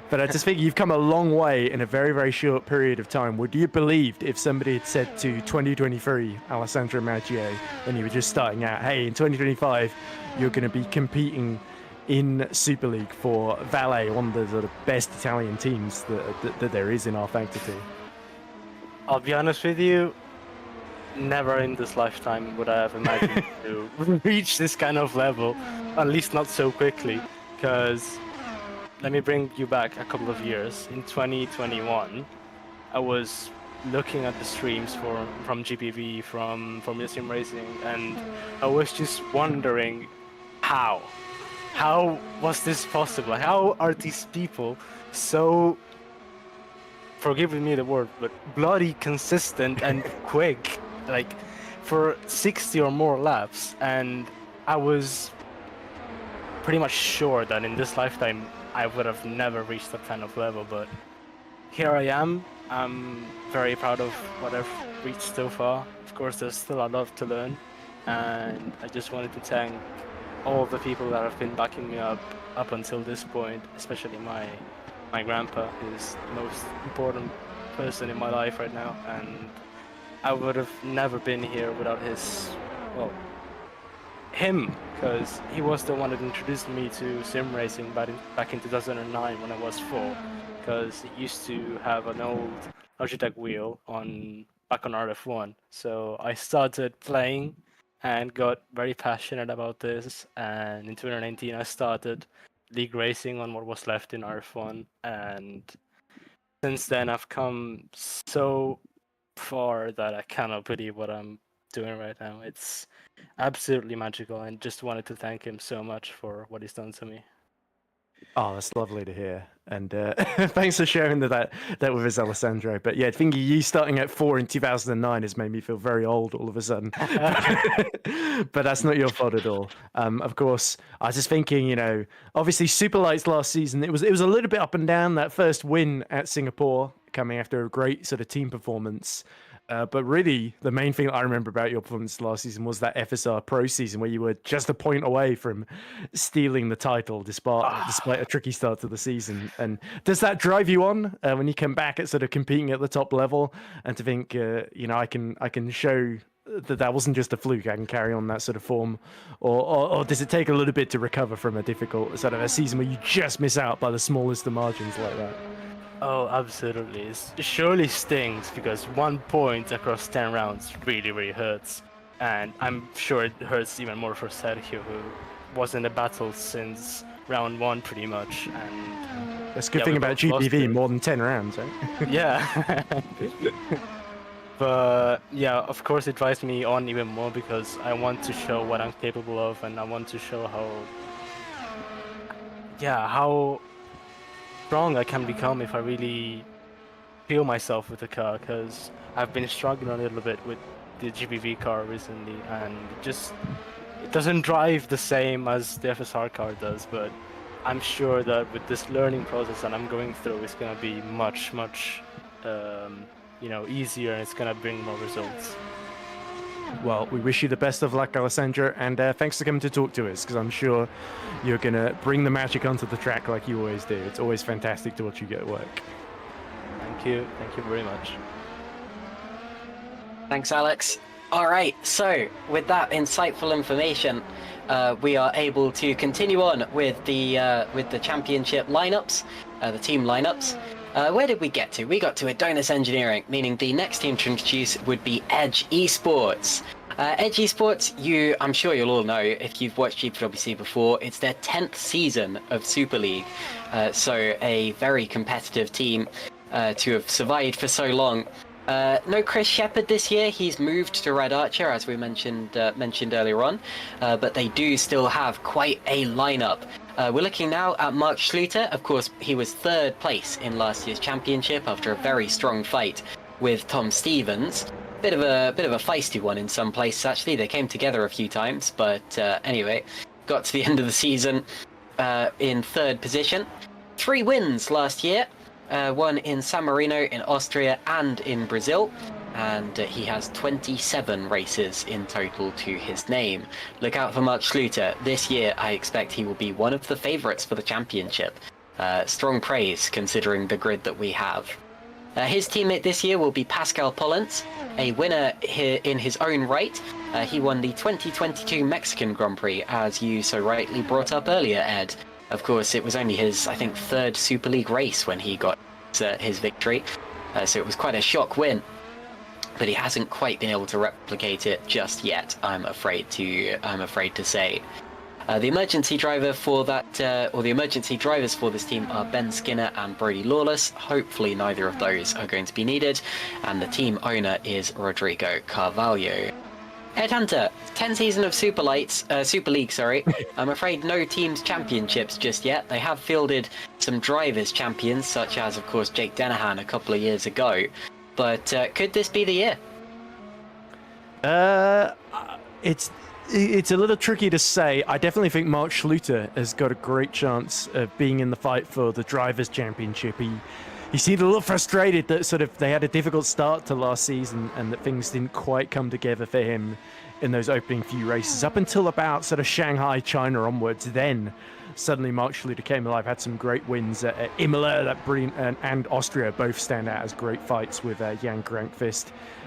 but I just think you've come a long way in a very, very short period of time. Would you have believed if somebody had said to 2023 Alessandro Maggier, when you were just starting out, hey, in 2025 you're going to be competing in Super League for Valle, one of the sort of best Italian teams that there is in our Factor 2? I'll be honest with you, never in this lifetime would I have imagined to reach this kind of level, at least not so quickly, because let me bring you back a couple of years. In 2021, I was looking at the streams from GPV, from Formula Sim Racing, and I was just wondering how was this possible? How are these people so, forgive me the word, but bloody consistent and quick, like for 60 or more laps? And I was pretty much sure that in this lifetime I would have never reached that kind of level, but here I am. I'm very proud of what I've reached so far. Of course, there's still a lot to learn, and I just wanted to thank all of the people that have been backing me up until this point, especially my grandpa, who's the most important person in my life right now, and I would have never been here without him, because he was the one that introduced me to sim racing back in 2009 when I was 4, because he used to have an old Logitech wheel back on RF1. So I started playing and got very passionate about this, and in 2019 I started league racing on what was left in RF1, and since then I've come so far that I cannot believe what I'm doing right now. It's absolutely magical, and just wanted to thank him so much for what he's done to me. Oh, that's lovely to hear, and thanks for sharing that with us, Alessandro. But yeah, thinking you starting at 4 in 2009 has made me feel very old all of a sudden. But that's not your fault at all. Of course, I was just thinking, obviously Super Lights last season, it was a little bit up and down. That first win at Singapore coming after a great sort of team performance. But really, the main thing I remember about your performance last season was that FSR Pro season where you were just a point away from stealing the title despite a tricky start to the season. And does that drive you on when you come back at sort of competing at the top level and to think, I can show that wasn't just a fluke, I can carry on that sort of form? Or does it take a little bit to recover from a difficult sort of a season where you just miss out by the smallest of margins like that? Oh, absolutely. It surely stings, because 1 point across 10 rounds really, really hurts. And I'm sure it hurts even more for Sergio, who was in the battle since round 1 pretty much. And that's a good thing about GPV, more than 10 rounds, right? Yeah. But yeah, of course it drives me on even more, because I want to show what I'm capable of, and I want to show how strong I can become if I really feel myself with the car, because I've been struggling a little bit with the GPV car recently, and it doesn't drive the same as the FSR car does, but I'm sure that with this learning process that I'm going through, it's going to be much, much easier, and it's going to bring more results. Well, we wish you the best of luck, Alessandro, and thanks for coming to talk to us, because I'm sure you're going to bring the magic onto the track like you always do. It's always fantastic to watch you get work. Thank you very much. Thanks, Alex. All right, so with that insightful information, we are able to continue on with the championship lineups, the team lineups. Where did we get to? We got to Adonis Engineering, meaning the next team to introduce would be Edge Esports. Edge Esports, I'm sure you'll all know if you've watched GPWC before, it's their 10th season of Super League. So a very competitive team to have survived for so long. No Chris Shepherd this year. He's moved to Red Archer, as we mentioned earlier on. But they do still have quite a lineup. We're looking now at Mark Schluter. Of course, he was 3rd place in last year's championship after a very strong fight with Tom Stevens. Bit of a feisty one in some places, actually. They came together a few times, but anyway, got to the end of the season in 3rd position. 3 wins last year. One in San Marino in Austria and in Brazil, and he has 27 races in total to his name. Look out for Mark Schluter. This year I expect he will be one of the favourites for the championship. Strong praise considering the grid that we have. His teammate this year will be Pascal Pollens, a winner here in his own right. He won the 2022 Mexican Grand Prix, as you so rightly brought up earlier, Ed. Of course, it was only his, I think, 3rd Super League race when he got his victory, so it was quite a shock win. But he hasn't quite been able to replicate it just yet, I'm afraid to say. The emergency driver for that, or the emergency drivers for this team are Ben Skinner and Brody Lawless. Hopefully neither of those are going to be needed, and the team owner is Rodrigo Carvalho. Ed Hunter, 10 season of Super League, sorry. I'm afraid no teams championships just yet. They have fielded some drivers champions, such as, of course, Jake Dennehan a couple of years ago. But could this be the year? It's a little tricky to say. I definitely think Mark Schluter has got a great chance of being in the fight for the Drivers' Championship. He seemed a little frustrated that sort of they had a difficult start to last season and that things didn't quite come together for him in those opening few races up until about sort of Shanghai, China onwards. Then suddenly Mark Schluter came alive, had some great wins at Imola, that brilliant, and Austria both stand out as great fights with Jan Grankvist.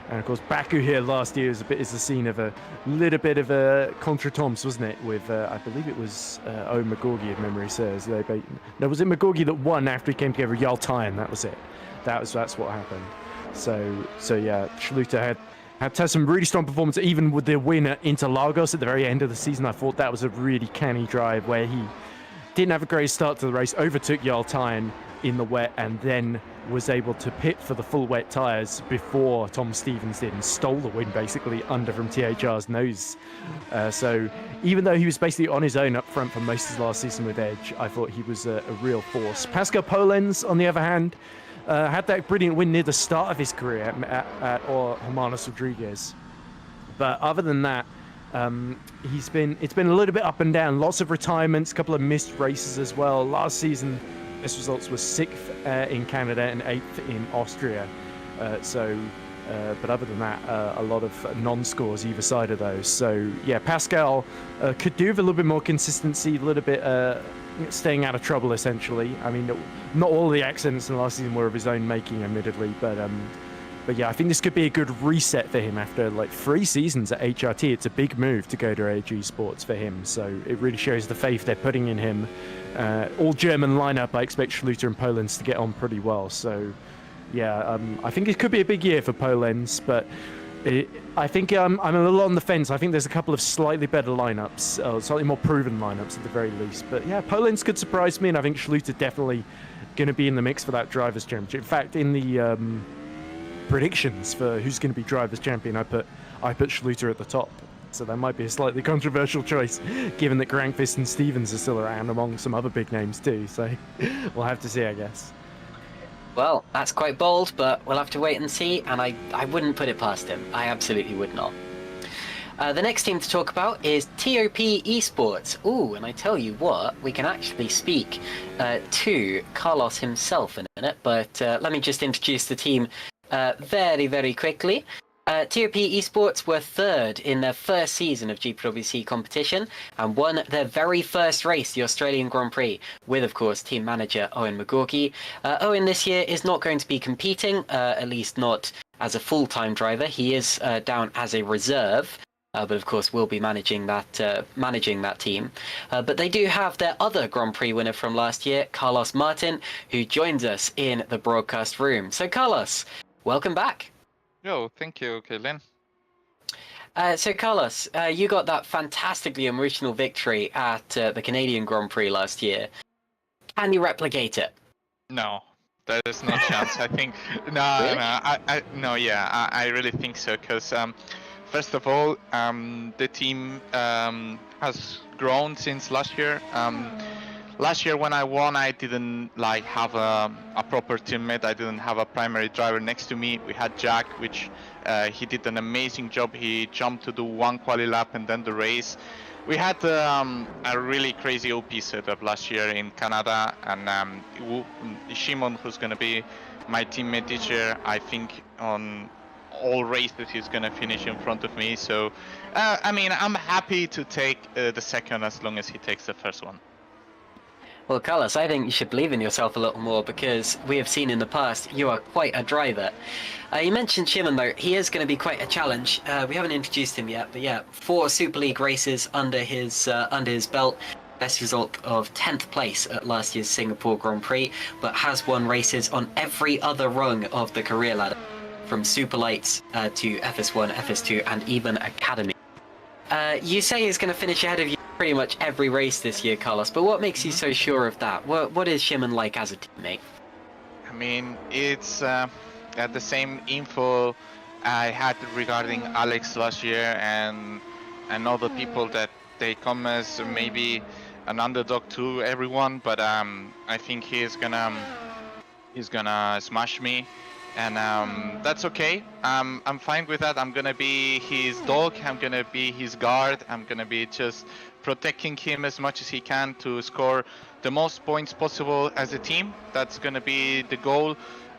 And of course, Baku here last year is the scene of a little bit of a contretemps, wasn't it? With I believe it was Owen McGorgy, if memory serves. No, was it McGorgy that won after he came together with Yaltayan? That was it. That's what happened. So yeah, Schluter had some really strong performance, even with the win at Interlagos at the very end of the season. I thought that was a really canny drive where he didn't have a great start to the race, overtook Yaltayan in the wet, and then was able to pit for the full wet tyres before Tom Stevens did and stole the win basically under from THR's nose. So even though he was basically on his own up front for most of his last season with Edge, I thought he was a real force. Pascal Pollens, on the other hand, had that brilliant win near the start of his career at Hermanos Rodriguez. But other than that, it's been a little bit up and down. Lots of retirements, a couple of missed races as well. Last season, his results were 6th in Canada and 8th in Austria. But other than that, a lot of non-scores either side of those. So yeah, Pascal could do with a little bit more consistency, a little bit staying out of trouble essentially. I mean, not all the accidents in the last season were of his own making, admittedly, but yeah, I think this could be a good reset for him after like 3 seasons at HRT. It's a big move to go to AG Sports for him, so it really shows the faith they're putting in him. All German lineup, I expect Schluter and Pollens to get on pretty well. So yeah, I think it could be a big year for Pollens, but I think I'm a little on the fence. I think there's a couple of slightly better lineups, slightly more proven lineups at the very least. But yeah, Pollens could surprise me, and I think Schluter definitely going to be in the mix for that Drivers' Championship. In fact, in the predictions for who's going to be Drivers' Champion, I put Schluter at the top. So that might be a slightly controversial choice, given that Grankvist and Stevens are still around among some other big names too. So we'll have to see, I guess. Well, that's quite bold, but we'll have to wait and see, and I wouldn't put it past him. I absolutely would not. The next team to talk about is TOP Esports. Ooh, and I tell you what, we can actually speak to Carlos himself in a minute, but let me just introduce the team very, very quickly. TOP Esports were 3rd in their first season of GPVWC competition and won their very first race, the Australian Grand Prix, with, of course, team manager Owen McGorgy. Owen this year is not going to be competing, at least not as a full-time driver. He is down as a reserve, but of course will be managing that team. But they do have their other Grand Prix winner from last year, Carlos Martin, who joins us in the broadcast room. So Carlos, welcome back. Yo, thank you, Kaylin. So Carlos, you got that fantastically emotional victory at the Canadian Grand Prix last year. Can you replicate it? No, There is no chance. I think no, Really? no, yeah, I really think so. Because first of all, the team has grown since last year. Last year when I won, I didn't like have a proper teammate. I didn't have a primary driver next to me. We had Jack, which he did an amazing job. He jumped to do one quali lap and then the race. We had a really crazy OP setup last year in Canada, and Shimon, who's going to be my teammate this year, I think on all races he's going to finish in front of me. So, I mean, I'm happy to take the second as long as he takes the first one. Well, Carlos, I think you should believe in yourself a little more because we have seen in the past you are quite a driver. You mentioned Shimon though, he is going to be quite a challenge. We haven't introduced him yet, but yeah, 4 Super League races under his belt. Best result of 10th place at last year's Singapore Grand Prix, but has won races on every other rung of the career ladder, from Super Lights to FS1, FS2, and even Academy. You say he's going to finish ahead of you pretty much every race this year, Carlos, but what makes you so sure of that? What is Shimon like as a teammate? I mean, it's the same info I had regarding Alex last year, and other people that they come as maybe an underdog to everyone, but I think he's gonna smash me, and that's okay. I'm fine with that. I'm gonna be his dog. I'm gonna be his guard. I'm gonna be just protecting him as much as he can to score the most points possible as a team. That's gonna be the goal.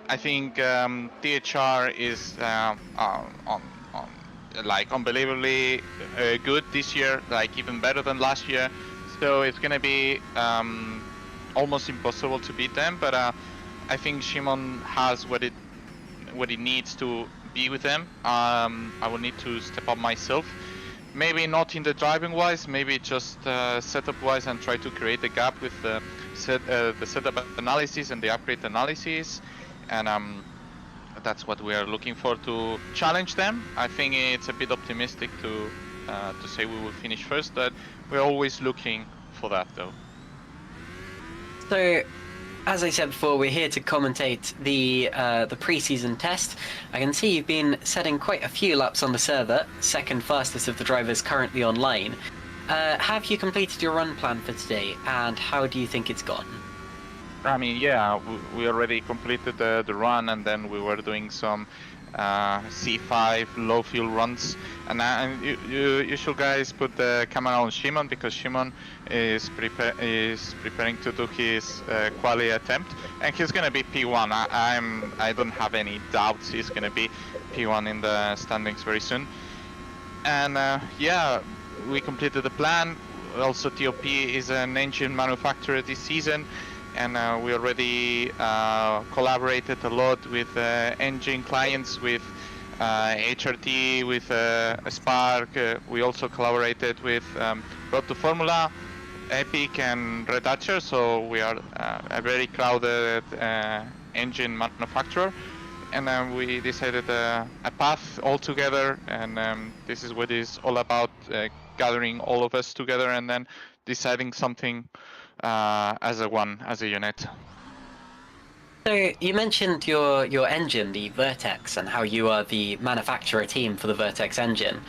I think THR is like unbelievably good this year, like even better than last year. So it's gonna be almost impossible to beat them. But I think Shimon has what it needs to be with them. I will need to step up myself. Maybe not in the driving wise, maybe just setup wise, and try to create a gap with the setup analysis and the upgrade analysis, and that's what we are looking for to challenge them. I think it's a bit optimistic to say we will finish first, but we're always looking for that though. So, as I said before, we're here to commentate the pre-season test. I can see you've been setting quite a few laps on the server, second fastest of the drivers currently online. Have you completed your run plan for today, and how do you think it's gone? I mean, yeah, we already completed the run, and then we were doing some C5 low fuel runs, and you should guys put the camera on Shimon, because Shimon is preparing to do his quali attempt, and he's gonna be P1. I don't have any doubts he's gonna be P1 in the standings very soon. And yeah, we completed the plan. Also, TOP is an engine manufacturer this season, and we already collaborated a lot with engine clients, with HRT, with Spark. We also collaborated with Road to Formula, Epic, and Red Archer, so we are a very crowded engine manufacturer. And then we decided a path all together, and this is what it's all about, gathering all of us together and then deciding something as a unit. So you mentioned your engine, the Vertex, and how you are the manufacturer team for the Vertex engine.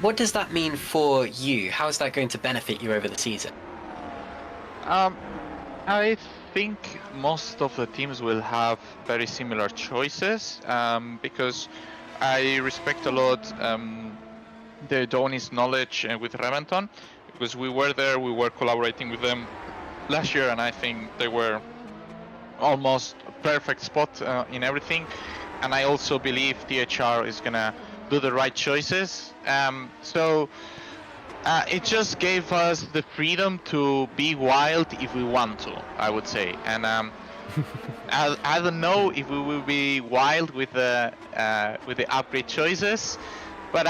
What does that mean for you? How is that going to benefit you over the season? I think most of the teams will have very similar choices, because I respect a lot the Donny's knowledge with Remington, because we were there, we were collaborating with them last year, and I think they were almost a perfect spot in everything. And I also believe THR is gonna do the right choices. So it just gave us the freedom to be wild if we want to, I would say. And I don't know if we will be wild with the upgrade choices, but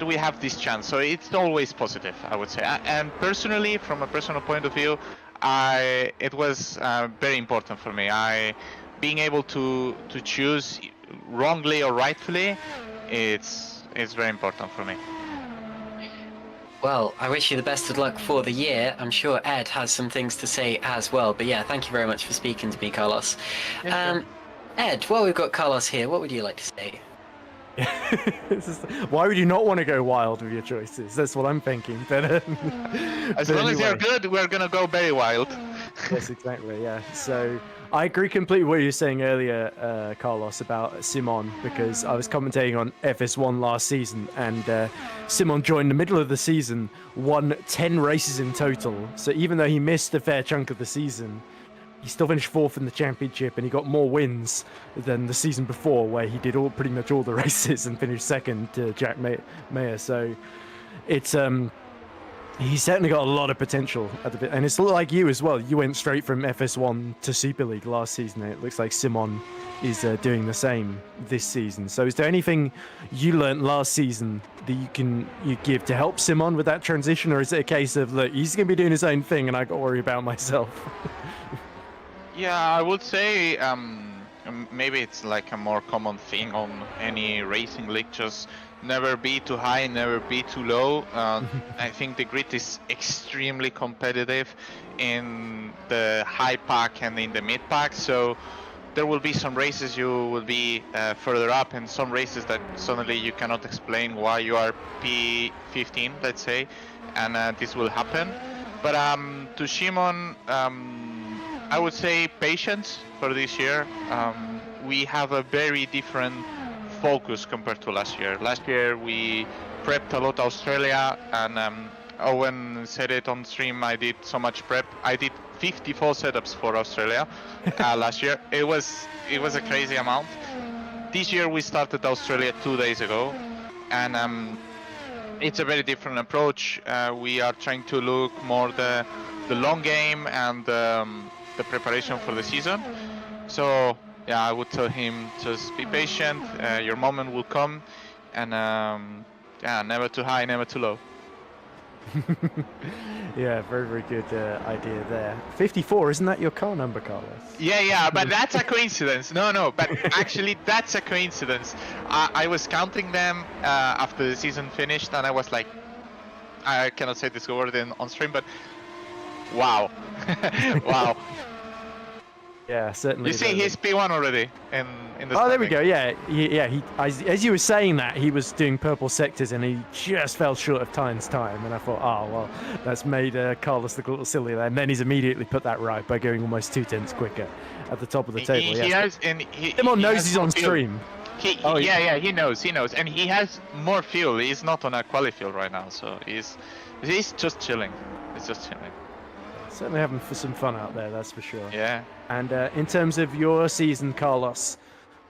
we have this chance, so it's always positive, I would say. And personally, from a personal point of view, it was very important for me. Being able to choose wrongly or rightfully, it's very important for me. Well, I wish you the best of luck for the year. I'm sure Ed has some things to say as well. But yeah, thank you very much for speaking to me, Carlos. Yeah, sure. Ed, while we've got Carlos here, what would you like to say? Why would you not want to go wild with your choices? That's what I'm thinking. But, As but long as they're anyway. good, we're gonna go very wild. Yes, exactly. Yeah. So I agree completely with what you were saying earlier, Carlos, about Simon, because I was commentating on FS1 last season, and Simon joined the middle of the season, won 10 races in total. So even though he missed a fair chunk of the season, he still finished fourth in the championship, and he got more wins than the season before, where he did pretty much all the races and finished second to Jack Mayer. So it's he's certainly got a lot of potential at the bit, and it's like you as well. You went straight from FS1 to Super League last season. And it looks like Simon is doing the same this season. So, is there anything you learnt last season that you give to help Simon with that transition, or is it a case of look, he's going to be doing his own thing, and I got to worry about myself? Yeah, I would say maybe it's like a more common thing on any racing league. Just never be too high, never be too low. I think the grid is extremely competitive in the high pack and in the mid pack. So there will be some races you will be further up, and some races that suddenly you cannot explain why you are P15, let's say, and this will happen. But to Shimon, I would say patience for this year. We have a very different focus compared to last year. Last year we prepped a lot Australia, and Owen said it on stream, I did so much prep. I did 54 setups for Australia last year. It was a crazy amount. This year we started Australia 2 days ago, and it's a very different approach. We are trying to look more the long game and the preparation for the season. So yeah, I would tell him just be patient. Your moment will come, and yeah, never too high, never too low. Yeah, very, very good idea there. 54, isn't that your car number, Carlos? Yeah, but that's a coincidence. No, but actually that's a coincidence. I was counting them after the season finished, and I was like, I cannot say this word on stream, but wow, wow. Yeah, certainly. You see, he's P1 already in the. Oh, there we go. Yeah, he as you were saying that, he was doing purple sectors, and he just fell short of Tyne's time. And I thought, oh well, that's made Carlos look a little silly there. And then he's immediately put that right by going almost 2/10 quicker at the top of the table. He yes. has, and Simon knows he's on stream. Yeah, he knows, and he has more fuel. He's not on a quali field right now, so he's just chilling. He's just chilling. Certainly having some fun out there, that's for sure. Yeah. And in terms of your season, Carlos,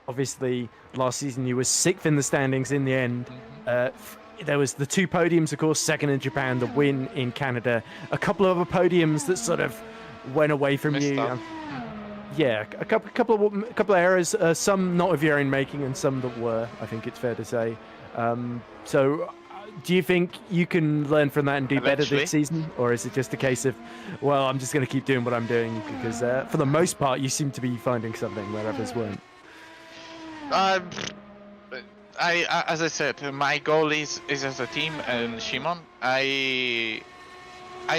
obviously last season you were 6th in the standings in the end. There was the 2 podiums, of course, 2nd in Japan, the win in Canada, a couple of other podiums that sort of went away from you. Yeah, a couple of errors, some not of your own making, and some that were, I think it's fair to say. So, do you think you can learn from that and do better this season, or is it just a case of, well, I'm just going to keep doing what I'm doing? Because for the most part, you seem to be finding something where others weren't. As I said, my goal is as a team, and Shimon, I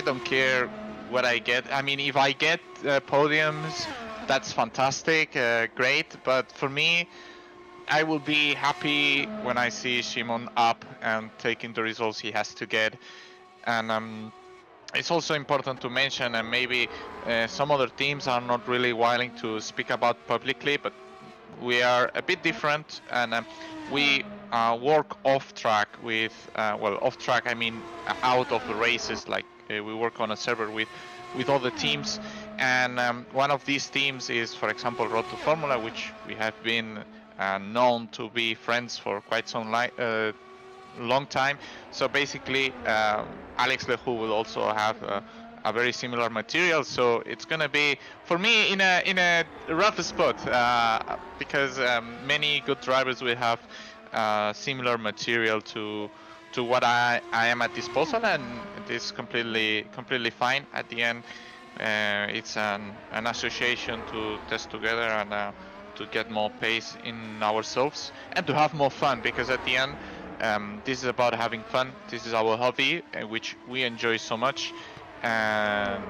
don't care what I get. I mean, if I get podiums, that's fantastic, great. But for me, I will be happy when I see Shimon up and taking the results he has to get. And it's also important to mention, and maybe some other teams are not really willing to speak about publicly, but we are a bit different, and we work off track with, well, off track, I mean out of the races, like we work on a server with other teams. And one of these teams is, for example, Road to Formula, which we have been known to be friends for quite some long time. So basically, Alex Lehu will also have a very similar material. So it's gonna be, for me, in a rough spot, because many good drivers will have similar material to what I am at disposal, and it is completely fine. At the end, it's an association to test together and to get more pace in ourselves and to have more fun, because at the end This is about having fun. This is our hobby, which we enjoy so much, and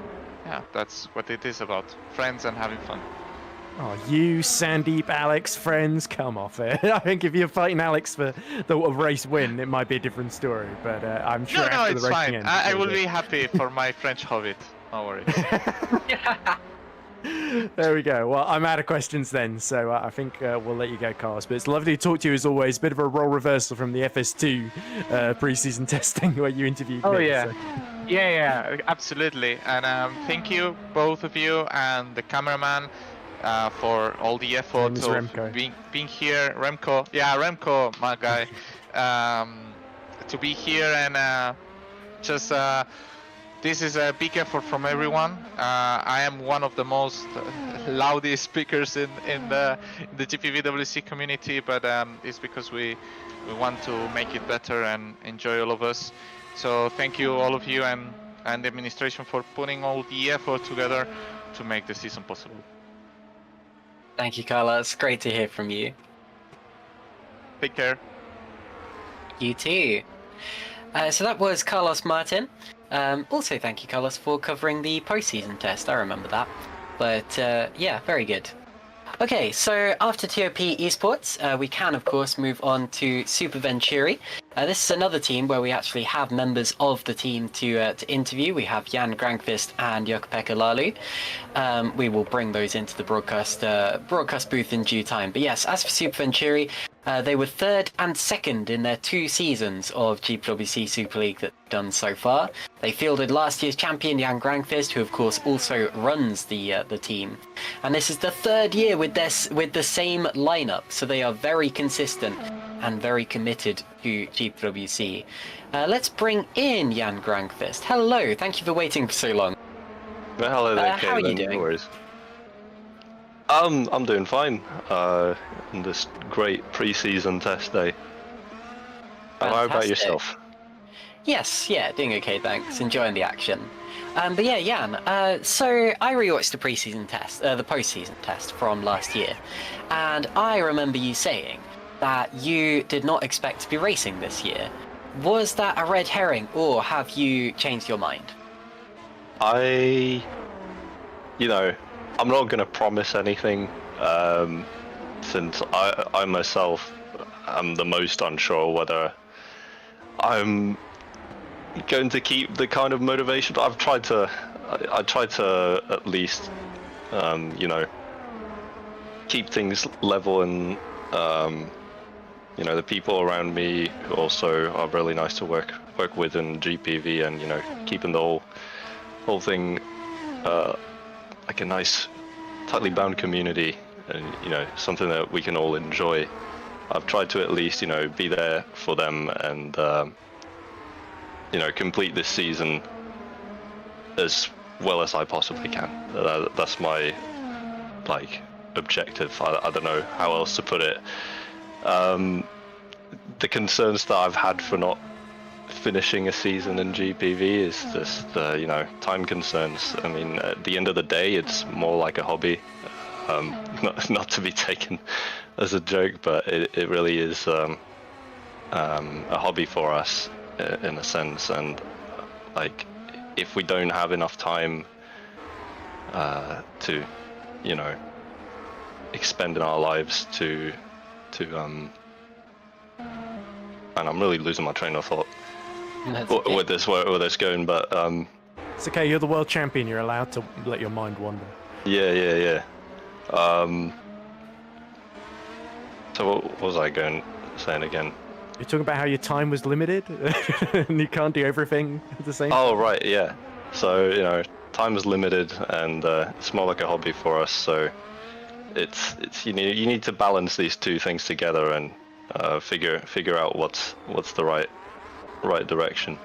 yeah, that's what it is about: friends and having fun. Oh, you, Sandeep, Alex, friends, come off it. I think if you're fighting Alex for the race win, it might be a different story. But I'm sure No, after it's the racing fine. ends, I it'll will be be happy for my French hobbit. No worries. There we go. Well, I'm out of questions then, so I think we'll let you go, Carlos. But it's lovely to talk to you as always. Bit of a role reversal from the FS2 pre-season testing where you interviewed me. Yeah. So. Yeah, absolutely. And thank you, both of you, and the cameraman for all the effort Name is of Remco. being here. Remco, yeah, Remco, my guy, to be here and just. This is a big effort from everyone. I am one of the most loudest speakers in the GPVWC community, but it's because we want to make it better and enjoy all of us. So thank you, all of you, and the administration for putting all the effort together to make the season possible. Thank you, Carlos. Great to hear from you. Take care. You too. So that was Carlos Martin. Also, thank you, Carlos, for covering the postseason test. I remember that. But yeah, very good. Okay, so after TOP Esports, we can, of course, move on to Super Venturi. This is another team where we actually have members of the team to interview. We have Jan Grankvist and Jukka-Pekka Lalu. We will bring those into the broadcast booth in due time. But yes, as for Super Venturi, they were third and second in their 2 seasons of GPWC Super League that they've done so far. They fielded last year's champion Jan Grankvist, who of course also runs the team. And this is the 3rd year with the same lineup, so they are very consistent and very committed to GPWC. Let's bring in Jan Grankvist. Hello, thank you for waiting for so long. Well, hello there, how are you Caitlin. doing? No worries. I'm doing fine. On this great pre-season test day. How about Fantastic. yourself? Yes, yeah, doing okay, thanks. Enjoying the action. But yeah, Jan, so I rewatched the pre-season test, the post-season test from last year, and I remember you saying that you did not expect to be racing this year. Was that a red herring, or have you changed your mind? I'm not going to promise anything, since I myself am the most unsure whether I'm going to keep the kind of motivation. I tried to at least, keep things level, and the people around me who also are really nice to work with in GPV, and keeping the whole thing like a nice tightly bound community, and something that we can all enjoy. I've tried to at least be there for them, and complete this season as well as I possibly can. That's my objective. I don't know how else to put it. The concerns that I've had for not finishing a season in GPV is just time concerns. I mean, at the end of the day, it's more like a hobby, not to be taken as a joke, but it really is a hobby for us in a sense. And if we don't have enough time to expend in our lives to and I'm really losing my train of thought with this going, but It's okay, you're the world champion, you're allowed to let your mind wander. yeah. So what was I saying again? You're talking about how your time was limited and you can't do everything at the same time. Oh right, yeah. So time is limited, and it's more like a hobby for us. So it's you need to balance these two things together and figure out what's the right direction.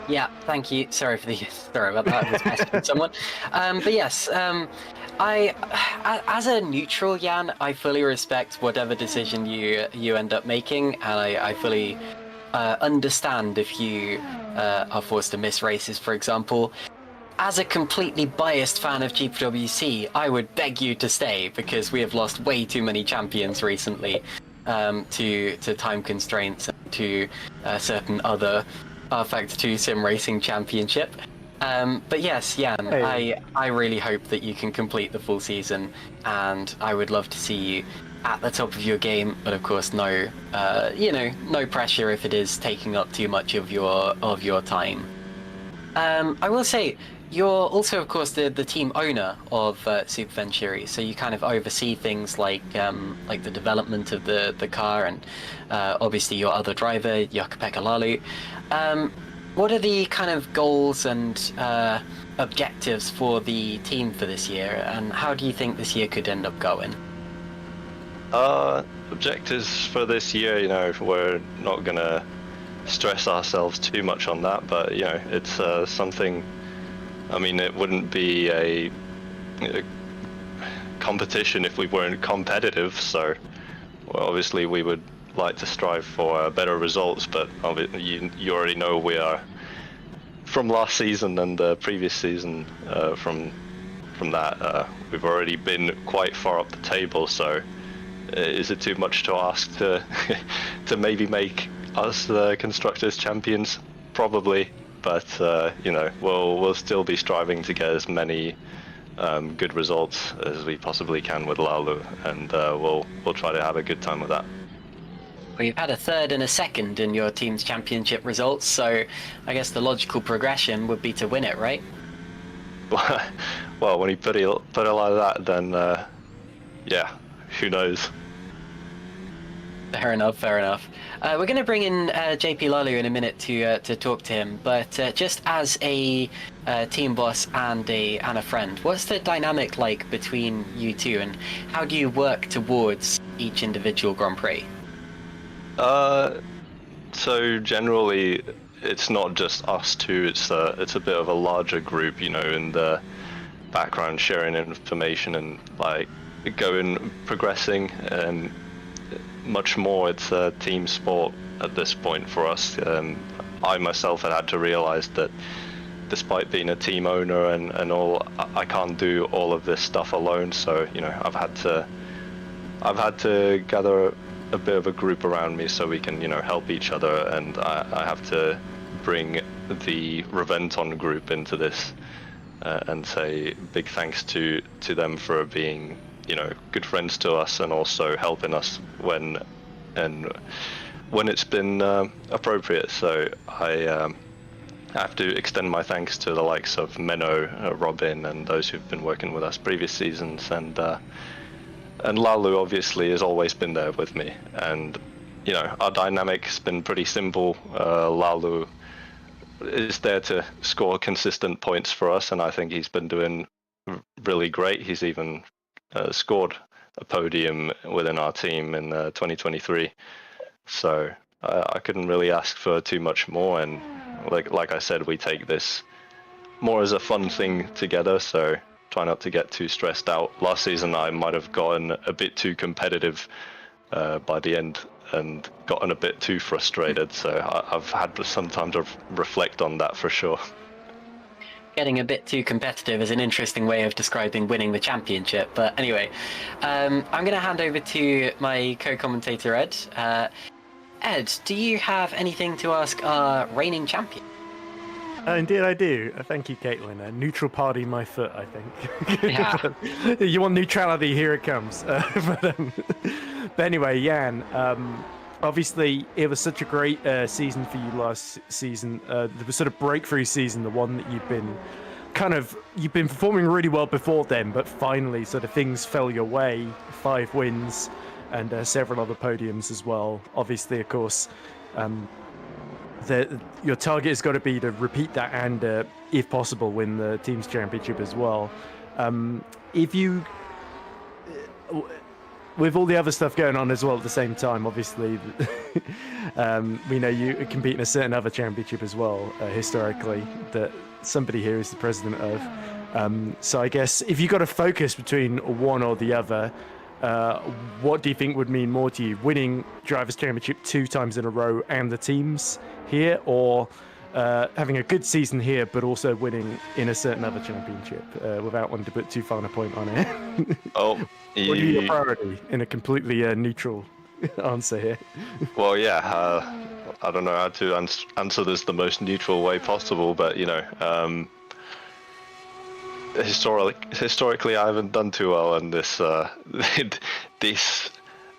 Yeah, thank you. Sorry about that. I was messaging someone. But yes, as a neutral, Jan, I fully respect whatever decision you end up making, and I fully understand if you are forced to miss races, for example. as a completely biased fan of GPWC, I would beg you to stay because we have lost way too many champions recently to time constraints and to certain other Factor 2 Sim Racing Championship. But yes, Jan, Hey. I really hope that you can complete the full season, and I would love to see you at the top of your game. But of course, no pressure if it is taking up too much of your time. I will say, you're also, of course, the team owner of Super Venturi, so you kind of oversee things like the development of the car, and obviously your other driver, Jukka-Pekka Lalu. What are the kind of goals and objectives for the team for this year, and how do you think this year could end up going? Objectives for this year, we're not gonna stress ourselves too much on that, but it's something. I mean, it wouldn't be a competition if we weren't competitive, so obviously we would like to strive for better results, but you already know we are, from last season and the previous season, from that, we've already been quite far up the table, so is it too much to ask to to maybe make us the Constructors Champions? Probably. But we'll still be striving to get as many good results as we possibly can with Laulu, and we'll try to have a good time with that. Well, you've had a third and a second in your team's championship results, so I guess the logical progression would be to win it, right? Well, when you put it like that, then yeah, who knows? Fair enough. We're going to bring in JP Lalu in a minute to talk to him, but just as a team boss and a friend, what's the dynamic like between you two, and how do you work towards each individual Grand Prix? So generally, it's not just us two. It's a bit of a larger group, in the background, sharing information and progressing. Much more, it's a team sport at this point for us. I myself had to realize that despite being a team owner and all, I can't do all of this stuff alone. So I've had to gather a bit of a group around me so we can help each other, and I have to bring the Reventon group into this and say big thanks to them for being good friends to us, and also helping us when it's been appropriate. So I have to extend my thanks to the likes of Menno, Robin, and those who've been working with us previous seasons, and Lalu obviously has always been there with me, and our dynamic's been pretty simple. Lalu is there to score consistent points for us, and I think he's been doing really great. He's even scored a podium within our team in 2023, so I couldn't really ask for too much more. And like I said, we take this more as a fun thing together, so try not to get too stressed out. Last season I might have gotten a bit too competitive by the end and gotten a bit too frustrated, so I've had some time to reflect on that for sure. Getting a bit too competitive is an interesting way of describing winning the championship. But anyway, I'm going to hand over to my co-commentator, Ed. Ed, do you have anything to ask our reigning champion? Indeed I do. Thank you, Caitlin. Neutral party my foot, I think. Yeah. You want neutrality, here it comes. But anyway, Jan, obviously it was such a great season for you last season. The sort of breakthrough season, the one that you've been performing really well before then, but finally sort of things fell your way. 5 wins and several other podiums as well. Obviously, of course, your target has got to be to repeat that and, if possible, win the team's championship as well. With all the other stuff going on as well at the same time, obviously, we know you compete in a certain other championship as well, historically, that somebody here is the president of. So I guess if you got to focus between one or the other, what do you think would mean more to you? Winning Drivers' Championship 2 times in a row and the teams here, or having a good season here, but also winning in a certain other championship without wanting to put too fine a point on it. Oh, What are your priority in a completely neutral answer here? well, yeah. I don't know how to answer this the most neutral way possible, but historically, I haven't done too well in this this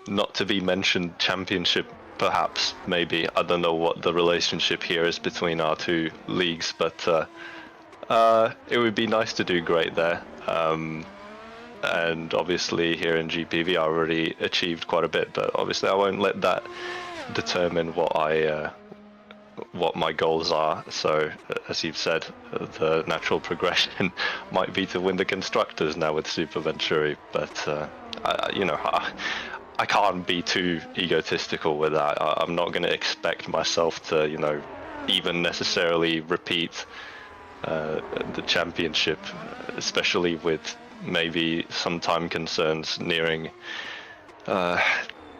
not to be mentioned championship. Perhaps, maybe. I don't know what the relationship here is between our two leagues, but it would be nice to do great there. And obviously here in GPV I already achieved quite a bit, but obviously I won't let that determine what my goals are. So as you've said, the natural progression might be to win the constructors now with Super Venturi, but I can't be too egotistical with that. I'm not going to expect myself to, even necessarily repeat the championship, especially with maybe some time concerns nearing,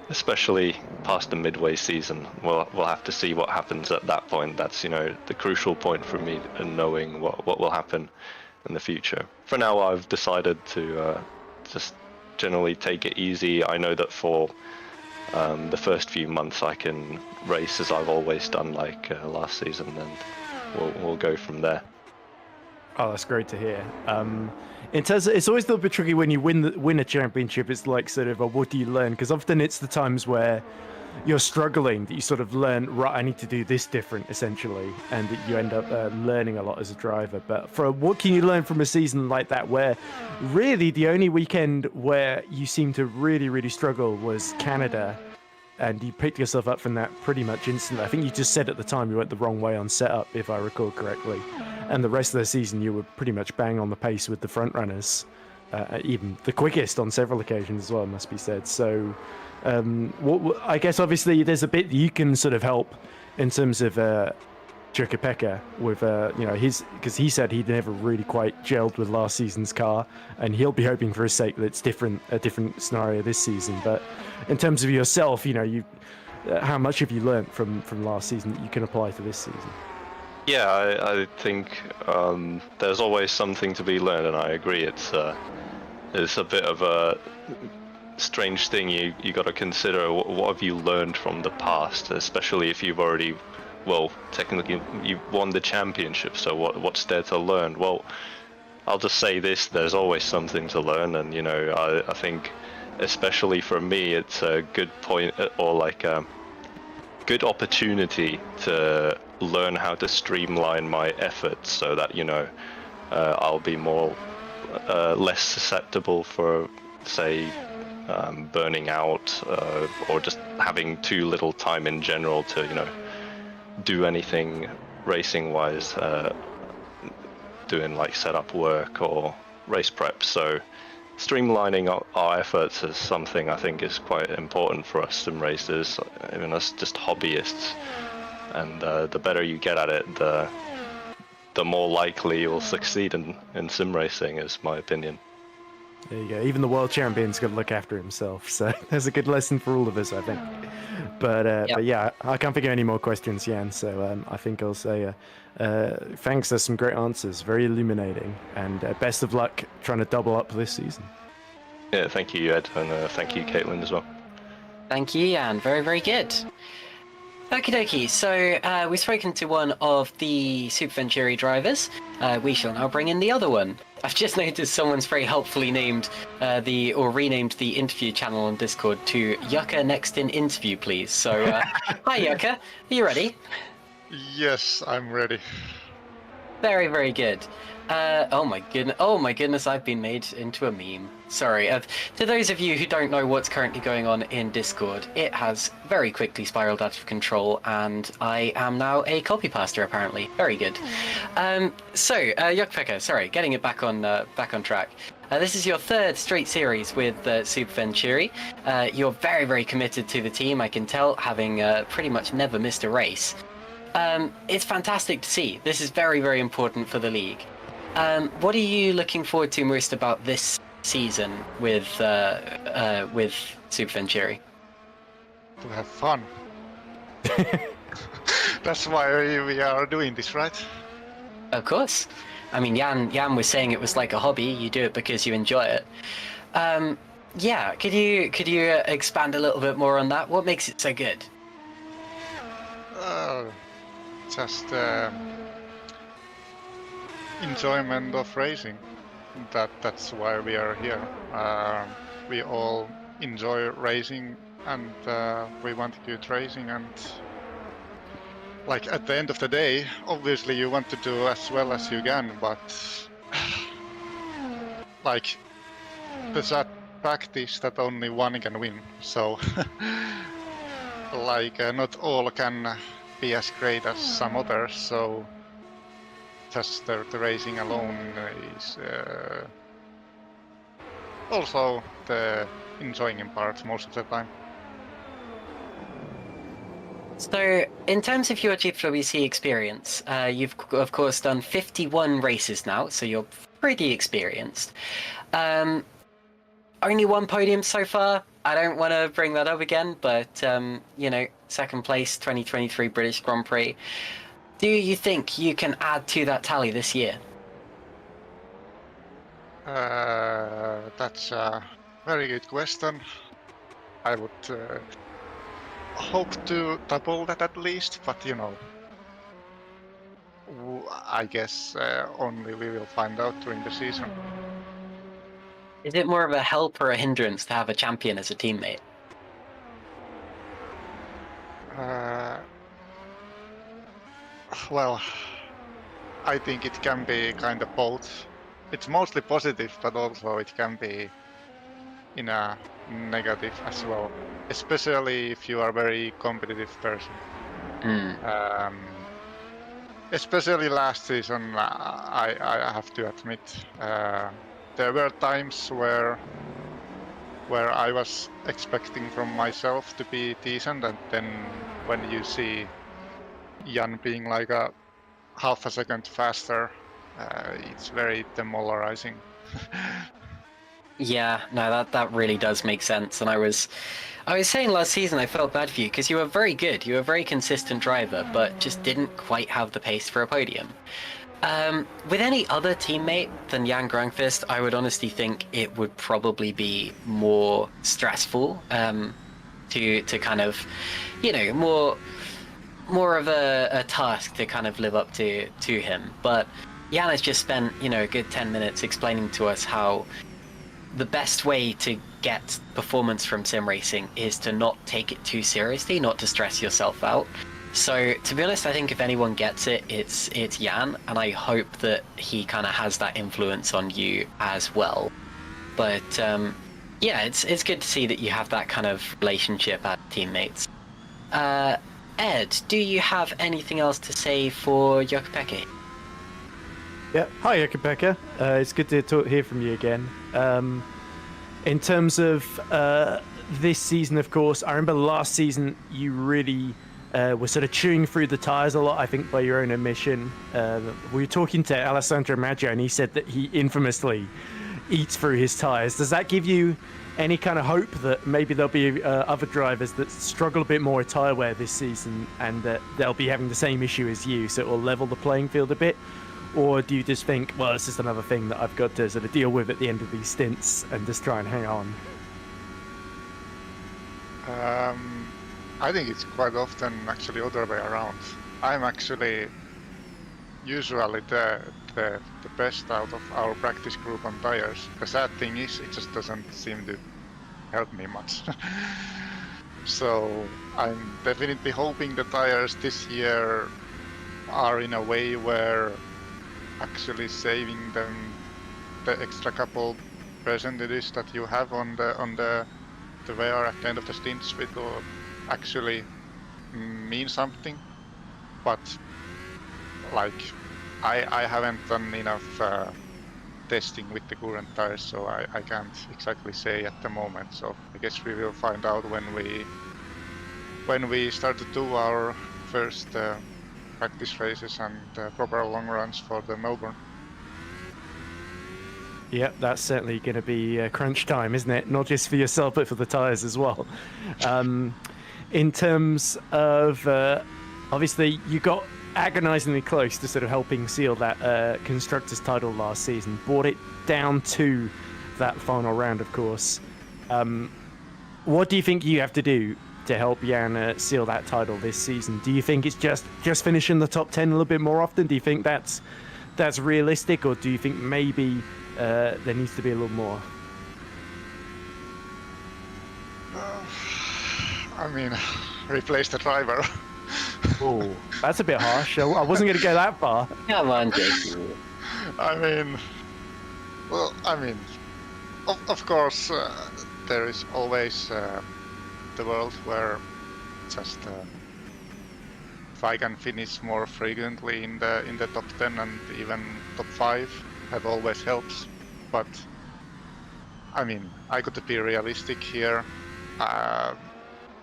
especially past the midway season. We'll have to see what happens at that point. That's, the crucial point for me in knowing what will happen in the future. For now, I've decided to just generally take it easy. I know that for the first few months I can race as I've always done, like last season, and we'll go from there. Oh, that's great to hear. In terms of, it's always a little bit tricky when you win a championship. It's like sort of what do you learn? Because often it's the times where you're struggling that you sort of learn, right, I need to do this different, essentially, and that you end up learning a lot as a driver. But what can you learn from a season like that, where really the only weekend where you seem to really, really struggle was Canada, and you picked yourself up from that pretty much instantly. I think you just said at the time you went the wrong way on setup, if I recall correctly. And the rest of the season you were pretty much bang on the pace with the front runners, even the quickest on several occasions as well, must be said. So I guess obviously there's a bit you can sort of help in terms of Jukka-Pekka with because he said he'd never really quite gelled with last season's car, and he'll be hoping for his sake that it's a different scenario this season. But in terms of yourself, how much have you learnt from last season that you can apply to this season? Yeah, I think there's always something to be learned, and I agree. It's a bit of a strange thing you got to consider. What have you learned from the past, especially if you've already, well, technically you've won the championship, so what's there to learn? Well, I'll just say this, there's always something to learn, and I think especially for me it's a good point, or like a good opportunity to learn how to streamline my efforts so that I'll be less susceptible for, say, burning out or just having too little time in general to do anything racing wise, doing like setup work or race prep. So streamlining our efforts is something I think is quite important for us sim racers, even us just hobbyists. And the better you get at it, the more likely you'll succeed in sim racing, is my opinion. There you go. Even the world champion's got to look after himself. So there's a good lesson for all of us, I think. But yeah, I can't think of any more questions, Jan. So I think I'll say thanks. There's some great answers, very illuminating, and best of luck trying to double up this season. Yeah, thank you, Ed, and thank you, Caitlin, as well. Thank you, Jan. Very, very good. Okie dokie, so we've spoken to one of the Super Venturi drivers. We shall now bring in the other one. I've just noticed someone's very helpfully named renamed the interview channel on Discord to Yucca Next in Interview, please. So, hi Yucca, are you ready? Yes, I'm ready. Very, very good. Oh my goodness, I've been made into a meme. Sorry. To those of you who don't know what's currently going on in Discord, it has very quickly spiraled out of control, and I am now a copy paster, apparently. Very good. Yucca-Pekka, sorry, getting it back on track. This is your third straight series with Super Venturi. You're very, very committed to the team, I can tell, having pretty much never missed a race. It's fantastic to see. This is very, very important for the league. What are you looking forward to most about this season with Super Venturi? To have fun. That's why we are doing this, right? Of course. I mean, Jan was saying it was like a hobby. You do it because you enjoy it. Yeah, could you expand a little bit more on that? What makes it so good? Just enjoyment of racing. That's why we are here. We all enjoy racing, and we want to do racing. And like at the end of the day, obviously you want to do as well as you can, but like the sad fact is that only one can win. So like not all can be as great as some others. So just the racing alone is also the enjoying part most of the time. So, in terms of your GPVWC experience, you've of course done 51 races now, so you're pretty experienced. Only one podium so far. I don't want to bring that up again, but you know, second place 2023 British Grand Prix. Do you think you can add to that tally this year? That's a very good question. I would hope to double that at least, but you know, I guess only we will find out during the season. Is it more of a help or a hindrance to have a champion as a teammate? Well, I think it can be kind of both. It's mostly positive, but also it can be in a negative as well, especially if you are a very competitive person. Especially last season, I have to admit, there were times where I was expecting from myself to be decent, and then when you see Jan being like a half a second faster, it's very demoralizing. Yeah, no, that really does make sense. And I was saying last season I felt bad for you because you were very good. You were a very consistent driver, but just didn't quite have the pace for a podium. With any other teammate than Jan Grangfist, I would honestly think it would probably be more stressful to kind of, you know, more of a task to kind of live up to him. But Jan has just spent, you know, a good 10 minutes explaining to us how the best way to get performance from sim racing is to not take it too seriously, not to stress yourself out. So to be honest, I think if anyone gets it, it's Jan, and I hope that he kind of has that influence on you as well. But yeah, it's good to see that you have that kind of relationship as teammates. Ed, do you have anything else to say for Jukka-Pekka? Yeah, hi Jukka-Pekka. It's good to hear from you again. In terms of this season, of course, I remember last season you really were sort of chewing through the tyres a lot, I think, by your own admission. We were talking to Alessandro Maggio, and he said that he infamously eats through his tyres. Does that give you any kind of hope that maybe there'll be other drivers that struggle a bit more with tyre wear this season, and that they'll be having the same issue as you, so it will level the playing field a bit? Or do you just think, well, it's just another thing that I've got to sort of deal with at the end of these stints and just try and hang on? I think it's quite often actually other way around. I'm actually usually the best out of our practice group on tires. The sad thing is, it just doesn't seem to help me much. So I'm definitely hoping the tires this year are in a way where actually saving them the extra couple percentages that you have on the wear at the end of the stints will actually mean something. But like I haven't done enough testing with the current tires, so I can't exactly say at the moment. So I guess we will find out when we start to do our first practice races and proper long runs for the Melbourne. Yep, that's certainly going to be crunch time, isn't it? Not just for yourself, but for the tyres as well. In terms of Obviously, you got agonizingly close to sort of helping seal that constructors title last season. Brought it down to that final round, of course. What do you think you have to do to help Jan seal that title this season? Do you think it's just finishing the top 10 a little bit more often? Do you think that's realistic, or do you think maybe there needs to be a little more? I mean, replace the driver. Oh, that's a bit harsh. I wasn't going to go that far. Come on, JP. I mean, well, of course, there is always the world where just if I can finish more frequently in the top 10 and even top 5, that always helps. But I mean, I got to be realistic here.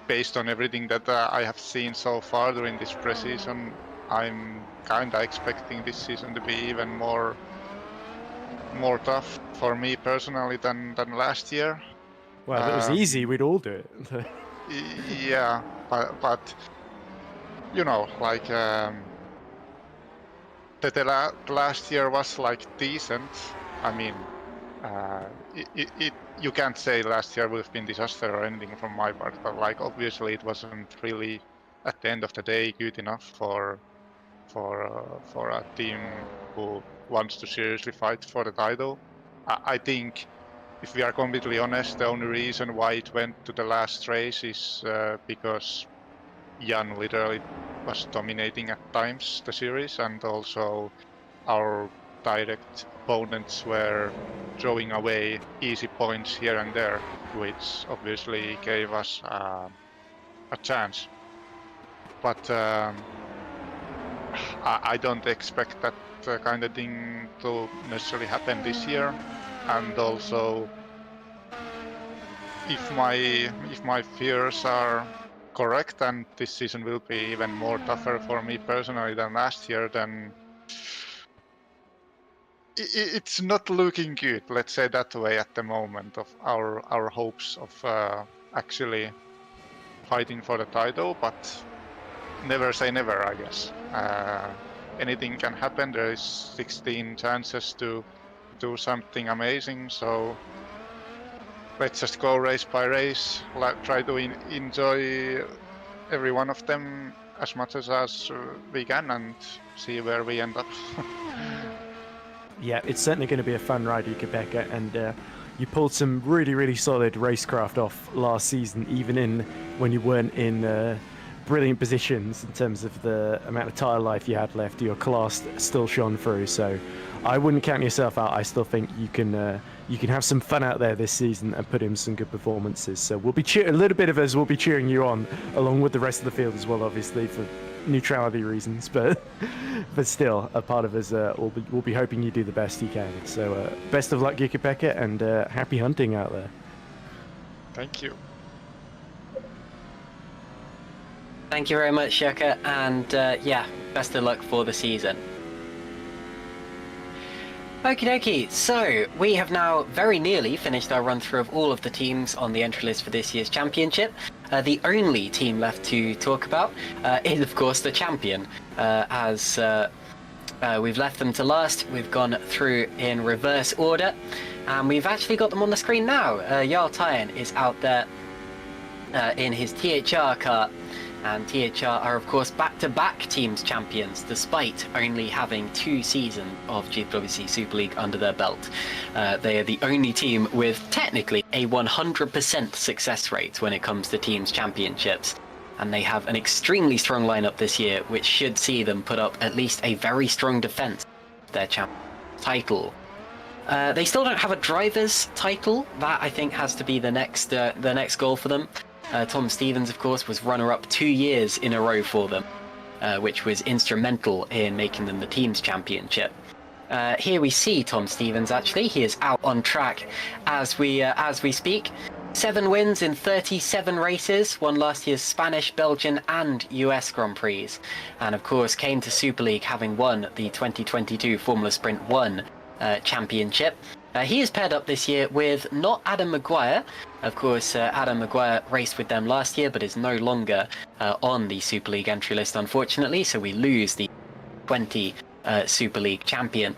Based on everything that I have seen so far during this preseason, I'm kinda expecting this season to be even more tough for me personally than last year. Well, if it was easy, we'd all do it. Yeah, but you know, like the last year was like decent. I mean, you can't say last year would have been disaster or anything from my part, but like obviously it wasn't really at the end of the day good enough for a team who wants to seriously fight for the title. I think, if we are completely honest, the only reason why it went to the last race is because Jan literally was dominating at times the series, and also our direct opponents were throwing away easy points here and there, which obviously gave us a chance. But I don't expect that kind of thing to necessarily happen this year. And also, if my fears are correct and this season will be even more tougher for me personally than last year, then it's not looking good, let's say that way, at the moment, of our hopes of actually fighting for the title. But never say never, I guess. Anything can happen. There is 16 chances to do something amazing, so let's just go race by race, try to enjoy every one of them as much as we can, and see where we end up. Yeah, it's certainly going to be a fun ride, Ukko-Pekka, and you pulled some really, really solid racecraft off last season, even when you weren't in brilliant positions in terms of the amount of tyre life you had left. Your class still shone through, so I wouldn't count yourself out. I still think you can have some fun out there this season and put in some good performances. So we'll be a little bit of us will be cheering you on, along with the rest of the field as well, obviously for neutrality reasons. But still, a part of us will be hoping you do the best you can. So best of luck, Ukko-Pekka, and happy hunting out there. Thank you. Thank you very much, Shaka, and yeah, best of luck for the season. Okie dokie, so we have now very nearly finished our run through of all of the teams on the entry list for this year's championship. The only team left to talk about is, of course, the champion. As we've left them to last, we've gone through in reverse order, and we've actually got them on the screen now. Jarl Tyen is out there in his THR car. And THR are, of course, back-to-back teams champions, despite only having 2 seasons of GPVWC Super League under their belt. They are the only team with, technically, a 100% success rate when it comes to teams championships. And they have an extremely strong lineup this year, which should see them put up at least a very strong defense of their champion title. They still don't have a driver's title. That, I think, has to be the next goal for them. Tom Stevens, of course, was runner-up 2 years in a row for them, which was instrumental in making them the team's championship. Here we see Tom Stevens, actually. He is out on track as we speak. 7 wins in 37 races, won last year's Spanish, Belgian and US Grand Prix. And, of course, came to Super League having won the 2022 Formula Sprint 1 championship. He is paired up this year with not Adam Maguire, Of course, Adam Maguire raced with them last year, but is no longer on the Super League entry list, unfortunately, so we lose the 20 Super League champion.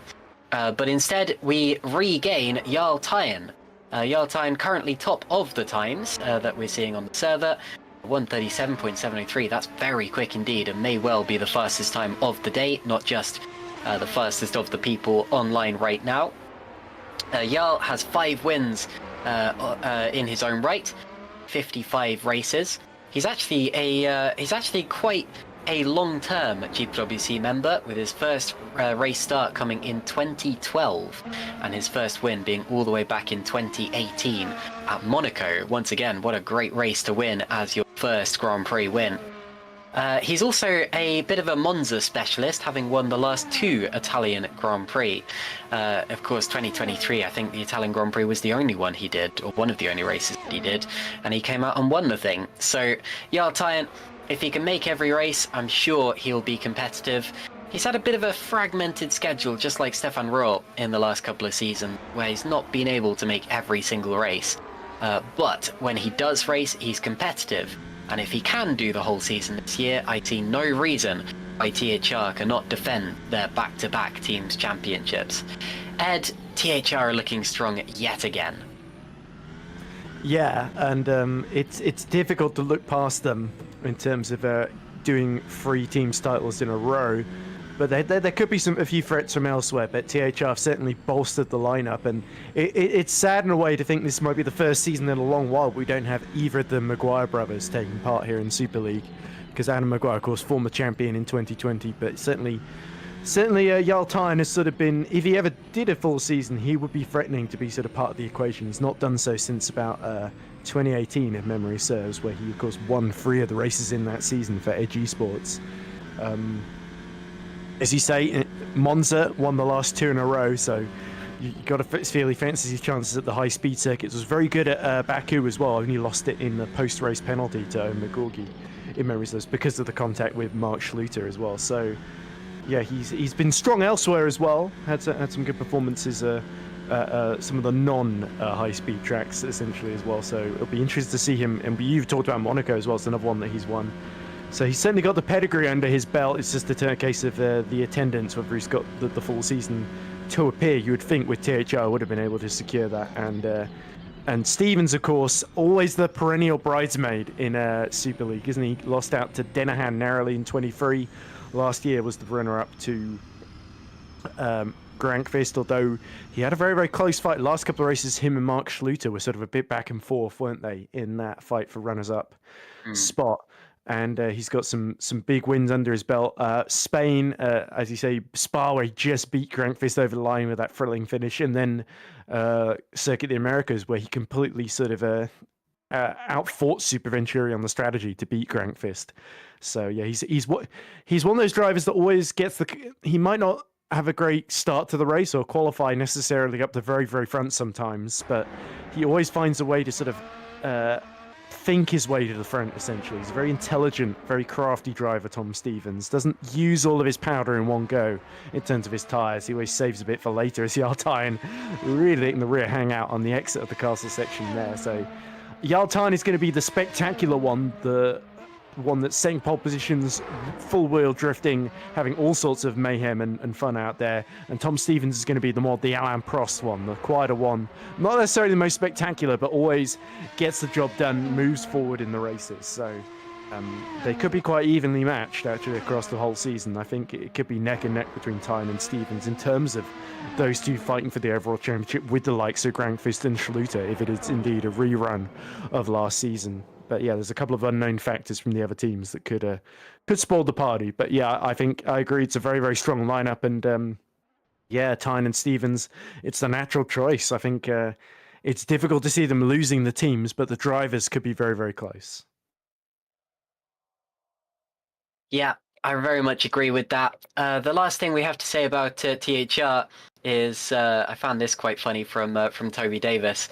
But instead, we regain Jarl Tyen. Jarl Tyen currently top of the times that we're seeing on the server. 137.703, that's very quick indeed, and may well be the fastest time of the day, not just the fastest of the people online right now. Jarl has 5 wins in his own right, 55 races. He's actually quite a long-term GPWC member, with his first race start coming in 2012 and his first win being all the way back in 2018 at Monaco. Once again, what a great race to win as your first Grand Prix win. He's also a bit of a Monza specialist, having won the last 2 Italian Grand Prix. Of course, 2023, I think the Italian Grand Prix was the only one he did, or one of the only races that he did, and he came out and won the thing. So, Jarl Tyen, if he can make every race, I'm sure he'll be competitive. He's had a bit of a fragmented schedule, just like Stefan Rohr in the last couple of seasons, where he's not been able to make every single race. But when he does race, he's competitive. And if he can do the whole season this year, I see no reason why THR cannot defend their back-to-back teams championships. Ed, THR are looking strong yet again. Yeah, and it's difficult to look past them in terms of doing 3 teams titles in a row. But there could be a few threats from elsewhere, but THR have certainly bolstered the lineup, and it's sad in a way to think this might be the first season in a long while we don't have either of the Maguire brothers taking part here in Super League, because Adam Maguire, of course, former champion in 2020, but certainly Jarl Tyen has sort of been, if he ever did a full season, he would be threatening to be sort of part of the equation. He's not done so since about 2018, if memory serves, where he, of course, won 3 of the races in that season for Edge Esports. As you say, Monza won the last 2 in a row, so you got to fairly fancy his chances at the high-speed circuits. Was very good at Baku as well. Only lost it in the post-race penalty to Magorgi in memory serves because of the contact with Mark Schluter as well. So, yeah, he's been strong elsewhere as well. Had some good performances. Some of the non-high-speed tracks essentially as well. So it'll be interesting to see him. And you've talked about Monaco as well. It's another one that he's won. So he's certainly got the pedigree under his belt. It's just a case of the attendance, whether he's got the full season to appear. You would think with THR would have been able to secure that. And Stevens, of course, always the perennial bridesmaid in Super League, isn't he? Lost out to Denahan narrowly in 23. Last year was the runner-up to Grankvist, although he had a very, very close fight. Last couple of races, him and Mark Schluter were sort of a bit back and forth, weren't they, in that fight for runners-up spot. And he's got some big wins under his belt. Spain, as you say, Spa, where he just beat Grankvist over the line with that thrilling finish. And then Circuit of the Americas, where he completely sort of outfought Super Venturi on the strategy to beat Grankvist. So, yeah, he's one of those drivers that always gets he might not have a great start to the race or qualify necessarily up the very, very front sometimes, but he always finds a way to sort of think his way to the front, essentially. He's a very intelligent, very crafty driver, Tom Stevens. Doesn't use all of his powder in one go in terms of his tyres. He always saves a bit for later as Jarl Tyen really letting the rear hang out on the exit of the castle section there. So Jarl Tyen is going to be the spectacular one, the one that's setting pole positions, full wheel drifting, having all sorts of mayhem and fun out there. And Tom Stevens is going to be the Alain Prost one, the quieter one. Not necessarily the most spectacular, but always gets the job done, moves forward in the races. So they could be quite evenly matched actually across the whole season. I think it could be neck and neck between Tyen and Stevens in terms of those two fighting for the overall championship with the likes of Grankvist and Schluter, if it is indeed a rerun of last season. But yeah, there's a couple of unknown factors from the other teams that could spoil the party. But yeah, I think I agree. It's a very, very strong lineup, and yeah, Tyen and Stevens, it's the natural choice. I think it's difficult to see them losing the teams, but the drivers could be very, very close. Yeah, I very much agree with that. The last thing we have to say about THR is I found this quite funny from Toby Davis.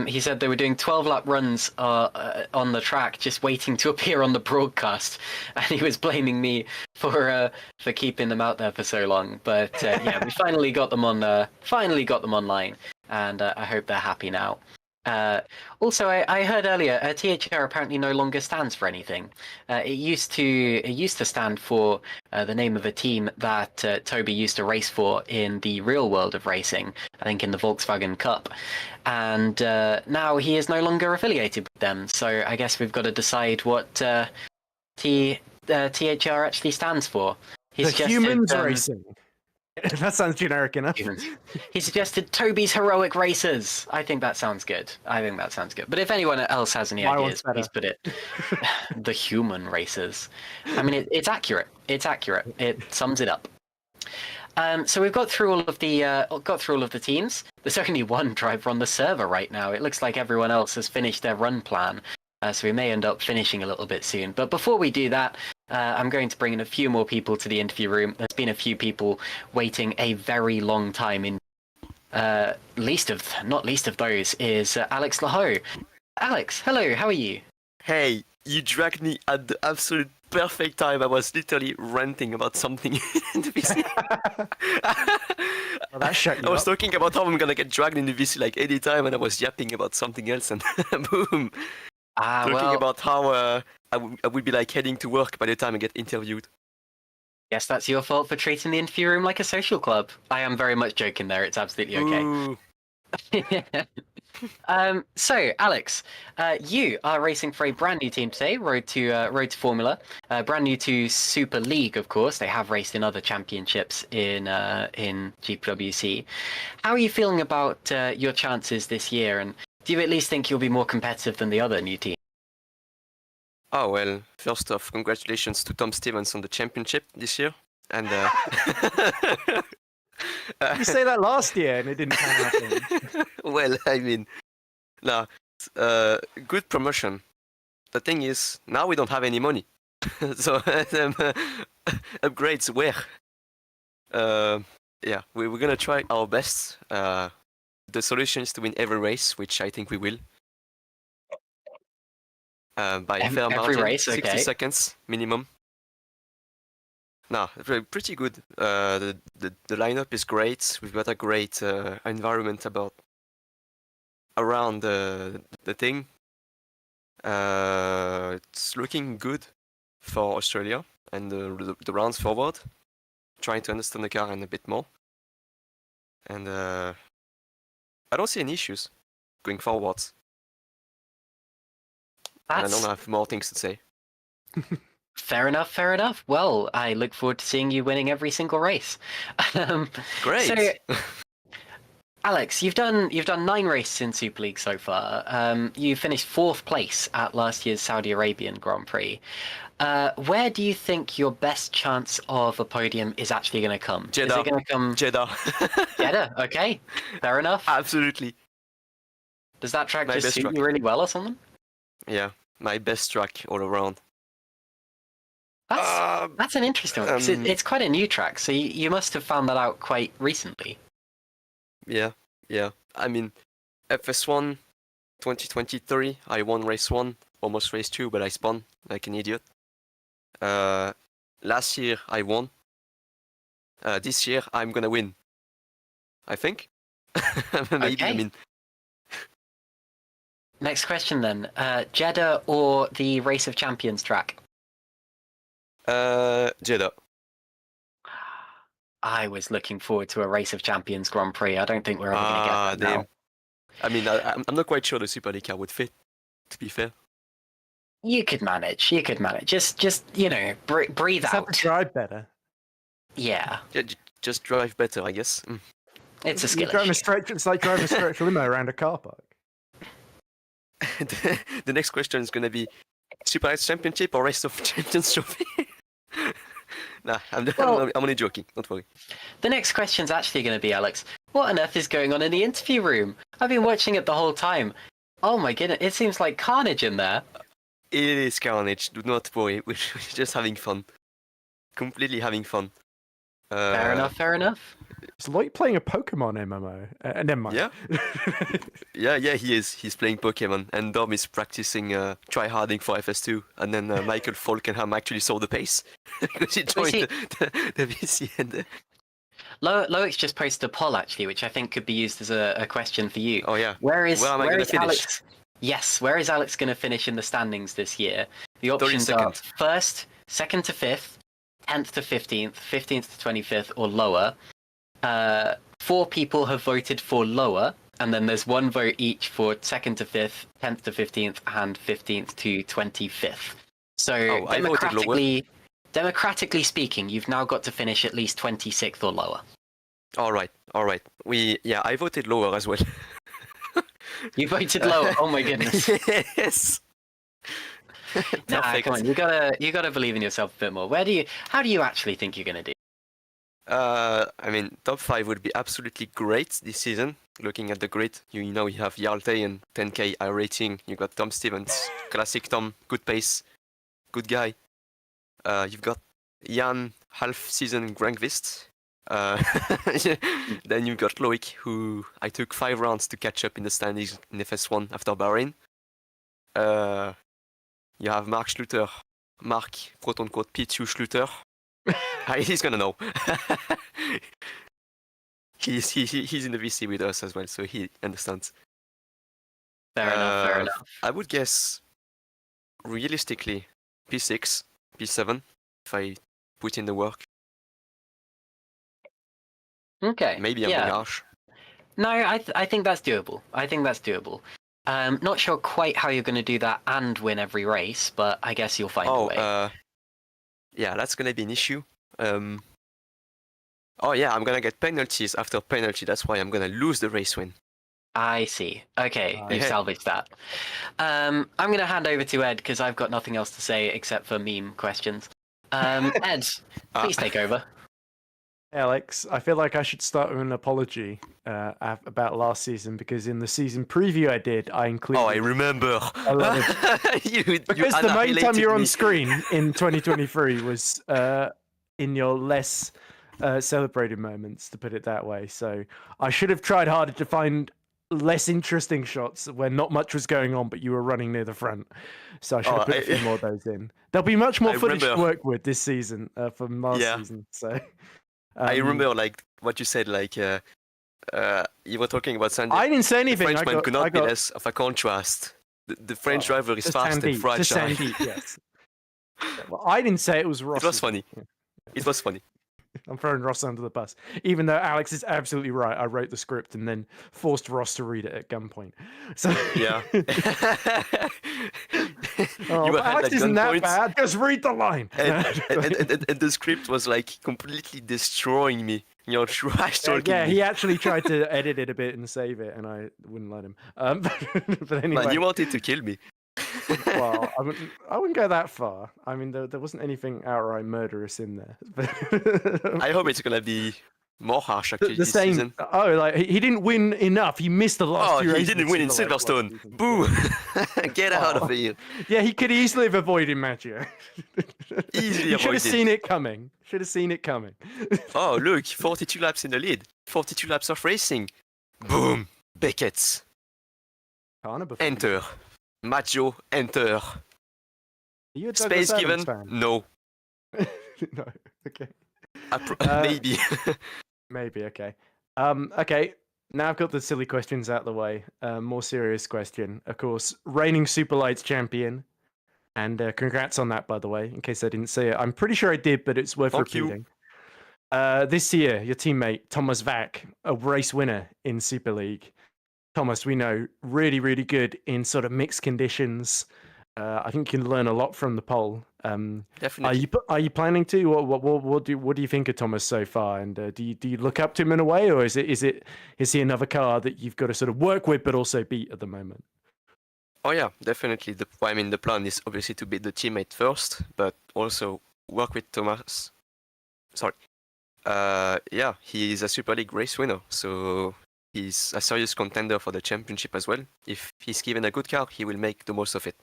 He said they were doing 12-lap runs on the track, just waiting to appear on the broadcast, and he was blaming me for keeping them out there for so long. But yeah, we finally got them online, and I hope they're happy now. Also, I heard earlier, THR apparently no longer stands for anything. It used to stand for the name of a team that Toby used to race for in the real world of racing. I think in the Volkswagen Cup, and now he is no longer affiliated with them. So I guess we've got to decide what THR actually stands for. He The suggested, humans racing. That sounds generic enough. He suggested Toby's Heroic Racers. I think that sounds good. But if anyone else has any My ideas, one's please put it. The Human Racers. I mean, it's accurate. It's accurate. It sums it up. So we've got through all of the teams. There's only one driver on the server right now. It looks like everyone else has finished their run plan. So we may end up finishing a little bit soon. But before we do that, I'm going to bring in a few more people to the interview room. There's been a few people waiting a very long time. Not least of those is Alex Laho. Alex, hello, how are you? Hey, you dragged me at the absolute perfect time. I was literally ranting about something in the VC. Well, that shut you I was up. talking about how I'm gonna get dragged in the VC like any time, and I was yapping about something else, and boom! Talking about how I would be like heading to work by the time I get interviewed. Yes, that's your fault for treating the interview room like a social club. I am very much joking there. It's absolutely okay. Ooh. So, Alex, you are racing for a brand new team today, Road to Formula. Brand new to Super League, of course. They have raced in other championships in GPWC. How are you feeling about your chances this year? And do you at least think you'll be more competitive than the other new team? Oh well, first off, congratulations to Tom Stevens on the championship this year. And You say that last year and it didn't happen. well, I mean, no, good promotion. The thing is, now we don't have any money, so upgrades where? Yeah, we're gonna try our best. The solution is to win every race, which I think we will. By a fair Every margin, race, 60 okay. seconds minimum. No, pretty good. The lineup is great. We've got a great environment around the thing. It's looking good for Australia and the rounds forward. Trying to understand the car and a bit more. And I don't see any issues going forwards. And I don't have more things to say. Fair enough, fair enough. Well, I look forward to seeing you winning every single race. Great. So, Alex, you've done 9 races in Super League so far. You finished 4th place at last year's Saudi Arabian Grand Prix. Where do you think your best chance of a podium is actually going to come? Jeddah. Is it going to come Jeddah. Jeddah? Okay, fair enough. Absolutely. Does that track My just best suit track. you really well or something? Yeah, my best track all around. That's an interesting one. 'Cause it's quite a new track, so you must have found that out quite recently. Yeah. I mean, FS1 2023, I won race 1, almost race 2, but I spun like an idiot. Last year I won. This year I'm gonna win. I think. Maybe. Okay. I mean, Next question then. Jeddah or the Race of Champions track? Jeddah. I was looking forward to a Race of Champions Grand Prix. I don't think we're ever going to get that now. I mean, I'm not quite sure the Super League car would fit, to be fair. You could manage. Just breathe Just have to out. drive better. Yeah, Yeah, just drive better, I guess. it's a skill You're driving a issue. stretch, it's like driving a stretch limo around a car park. The next question is going to be Super Race Championship or Race of Champions Trophy? Nah, I'm only joking, don't worry. The next question's actually going to be, Alex, what on earth is going on in the interview room? I've been watching it the whole time. Oh my goodness, it seems like carnage in there. It is carnage, do not worry, we're just having fun. Completely having fun. Fair enough. It's like playing a Pokemon MMO. Never mind. Yeah, he is. He's playing Pokemon, and Dom is practicing try-harding for FS2, and then Michael Falkenham actually saw the pace, because he joined the VC. And, Loic's just posted a poll actually, which I think could be used as a question for you. Oh yeah. Where is Where am I gonna finish? Alex? Yes, where is Alex going to finish in the standings this year? The 32nd. options are first, second to fifth, 10th to 15th, 15th to 25th, or lower. 4 people have voted for lower, and then there's 1 vote each for second to fifth, 10th to 15th, and 15th to 25th. So I voted lower. democratically speaking, you've now got to finish at least 26th or lower. All right. I voted lower as well. You voted lower. Oh my goodness. Yes. Nah, Perfect. come on. You gotta believe in yourself a bit more. How do you actually think you're gonna do? I mean, top 5 would be absolutely great this season. Looking at the grid, you have Yalte and 10k I rating. You got Tom Stevens, classic Tom, good pace, good guy. You've got Jan, half season Grankvist. Then you've got Loic, who I took 5 rounds to catch up in the standings in FS1 after Bahrain. You have Mark Schluter, Mark quote unquote P2 Schluter. He's gonna know. He's in the VC with us as well, so he understands. Fair enough. I would guess, realistically, P6, P7, if I put in the work. Okay. Maybe I'm being harsh. No, I think that's doable. Not sure quite how you're going to do that and win every race, but I guess you'll find a way. Yeah, that's gonna be an issue. I'm gonna get penalties after penalty. That's why I'm gonna lose the race win. I see. Okay, you've salvaged that. I'm going to hand over to Ed because I've got nothing else to say except for meme questions. Ed, please take over. Alex, I feel like I should start with an apology about last season because in the season preview I did, I included. Oh, I remember. A lot of... because the main time you're on screen in 2023 was in your less celebrated moments, to put it that way. So I should have tried harder to find less interesting shots where not much was going on, but you were running near the front. So I should have put a few more of those in. There'll be much more footage to work with this season from last season. So. I remember like what you said, like you were talking about Sandy. I didn't say anything. The Frenchman could not be less of a contrast. The French driver is fast and fragile. Sandy, yes. Well, I didn't say it was Ross. It was funny. Yeah. It was funny. I'm throwing Ross under the bus. Even though Alex is absolutely right. I wrote the script and then forced Ross to read it at gunpoint. So yeah. Alex isn't that bad. Just read the line. And the script was like completely destroying me. Trash talking. Yeah, he actually tried to edit it a bit and save it, and I wouldn't let him. But anyway. Man, you wanted to kill me. Well, I wouldn't go that far. I mean, there wasn't anything outright murderous in there. I hope it's gonna be more harsh actually the this same, season. Oh, like he didn't win enough. He missed the last 2 races. He didn't win in Silverstone. Boo! Get out of here. Yeah, he could easily have avoided Maggio. Easily avoided. Should have seen it coming. Oh, look, 42 laps in the lead. 42 laps of racing. Boom! Beckett's. Enter. Maggio, enter. Are you a Space given? Fan? No. No. Okay. Maybe. Maybe. Okay. Okay. Now I've got the silly questions out of the way. More serious question. Of course, reigning Super Lights champion. And congrats on that, by the way, in case I didn't say it. I'm pretty sure I did, but it's worth repeating. This year, your teammate, Thomas Vack, a race winner in Super League. Thomas, we know, really, really good in sort of mixed conditions. I think you can learn a lot from the poll. Definitely. Are you planning to? What do you think of Thomas so far? And do you look up to him in a way, or is he another car that you've got to sort of work with but also beat at the moment? Oh yeah, definitely. The plan is obviously to beat the teammate first, but also work with Thomas. Sorry. Yeah, he is a Super League race winner, so he's a serious contender for the championship as well. If he's given a good car, he will make the most of it.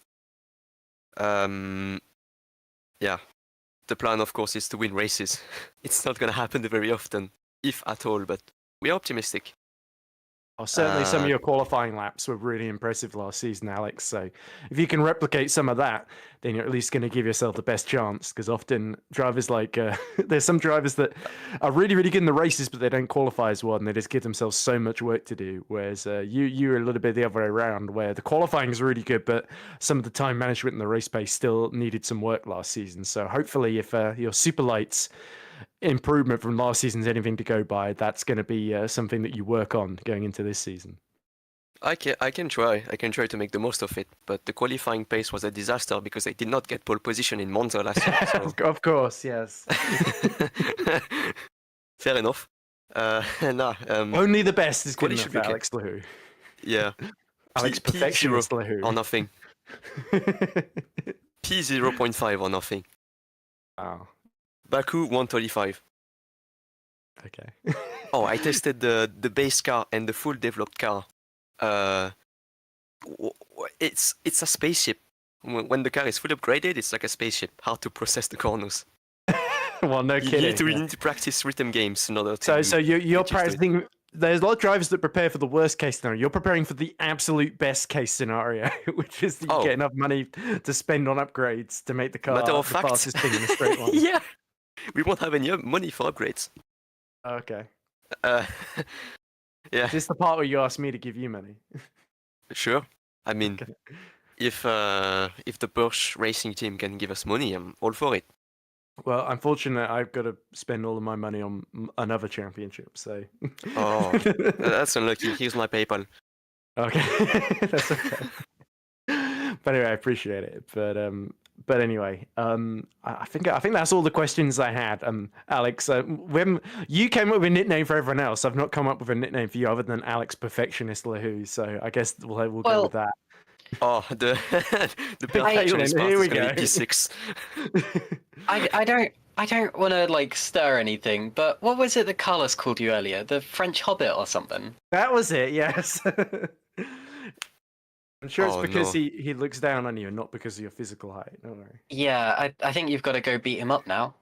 Yeah, the plan, of course, is to win races. It's not going to happen very often, if at all, but we're optimistic. Oh, certainly some of your qualifying laps were really impressive last season, Alex. So if you can replicate some of that, then you're at least going to give yourself the best chance. Because often drivers there's some drivers that are really, really good in the races, but they don't qualify as well, and they just give themselves so much work to do. Whereas you're a little bit the other way around, where the qualifying is really good, but some of the time management and the race pace still needed some work last season. So hopefully, if your super lights improvement from last season's anything to go by, that's going to be something that you work on going into this season. I can try to make the most of it, but the qualifying pace was a disaster because I did not get pole position in Monza last year. So. Of course, yes. Fair enough. Only the best is good enough should be for okay. Alex Lahoo. Yeah. Alex Perfectionist Lahoo. Or nothing. P 0.5 or nothing. Wow. Baku 135. Okay. Oh, I tested the base car and the full developed car. It's a spaceship. When the car is fully upgraded, it's like a spaceship. Hard to process the corners. Well, no kidding. You need to practice rhythm games in order to. So you're practicing. There's a lot of drivers that prepare for the worst case scenario. You're preparing for the absolute best case scenario, which is that you get enough money to spend on upgrades to make the car Matter the of fact, fastest thing in a straight line. Yeah, we won't have any money for upgrades. Okay. Yeah. Is this the part where you ask me to give you money? Sure. I mean, Okay. if the Porsche racing team can give us money, I'm all for it. Well, unfortunately, I've got to spend all of my money on another championship, so... Oh, that's unlucky. Here's my PayPal. Okay, that's okay. But anyway, I appreciate it. But anyway, I think that's all the questions I had. Alex, when you came up with a nickname for everyone else, I've not come up with a nickname for you other than Alex Perfectionist Lahoo. So I guess we'll go with that. Oh, the perfectionist part here we is gonna go. be P6. I don't want to like stir anything, but what was it that Carlos called you earlier? The French Hobbit or something? That was it. Yes. I'm sure it's because no. he looks down on you and not because of your physical height. Don't worry. Yeah, I think you've got to go beat him up now.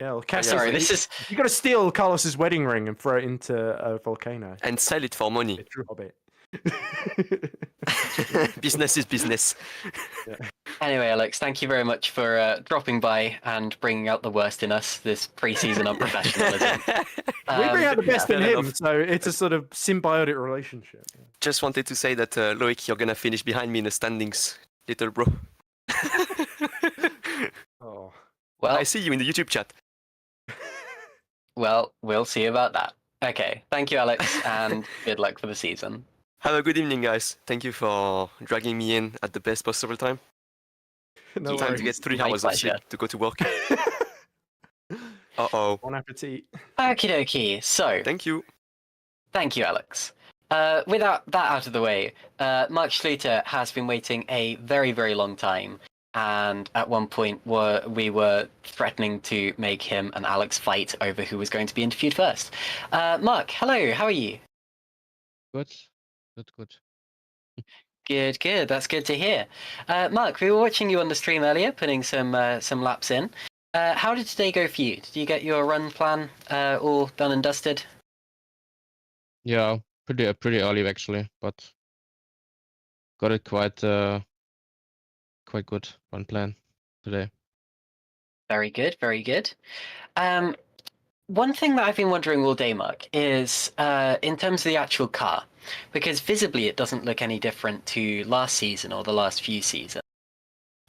Yeah, well, Sorry, this is you got to steal Carlos's wedding ring and throw it into a volcano. And sell it for money. A true hobbit. Business is business. Yeah. Anyway, Alex, thank you very much for dropping by and bringing out the worst in us, this pre-season unprofessionalism. We bring out the best in fair him, enough. so it's a sort of symbiotic relationship. Just wanted to say that, Loic, you're gonna finish behind me in the standings, little bro. Oh. Well, I see you in the YouTube chat. well, we'll see about that. Okay, thank you, Alex, and good luck for the season. Have a good evening, guys. Thank you for dragging me in at the best possible time. No Time worries. to get 3 My hours of sleep pleasure. to go to work. Uh-oh. Bon appetit. Okie dokie, so Thank you. thank you, Alex. Without that out of the way, Mark Schluter has been waiting a very, very long time, and at one point we were threatening to make him and Alex fight over who was going to be interviewed first. Mark, hello, how are you? Good. Good. That's good to hear. Mark, we were watching you on the stream earlier, putting some laps in. How did today go for you? Did you get your run plan all done and dusted? Yeah, pretty early actually, but got it quite good run plan today. Very good, very good. One thing that I've been wondering all day, Mark, is in terms of the actual car, because visibly it doesn't look any different to last season or the last few seasons.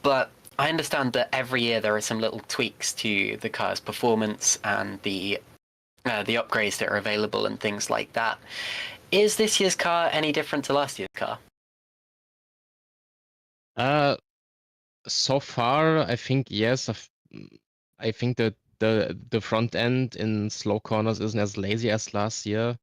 But I understand that every year there are some little tweaks to the car's performance and the upgrades that are available and things like that. Is this year's car any different to last year's car? So far, I think yes. I think that the front end in slow corners isn't as lazy as last year.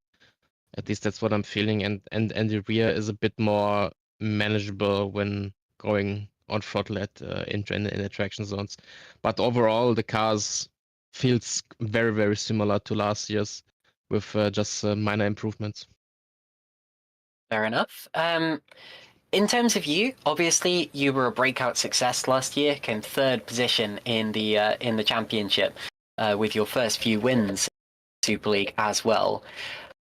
At least that's what I'm feeling, and the rear is a bit more manageable when going on throttle in attraction zones. But overall, the cars feels very, very similar to last year's, with just minor improvements. Fair enough. In terms of you, obviously you were a breakout success last year, came third position in the championship with your first few wins, Super League as well.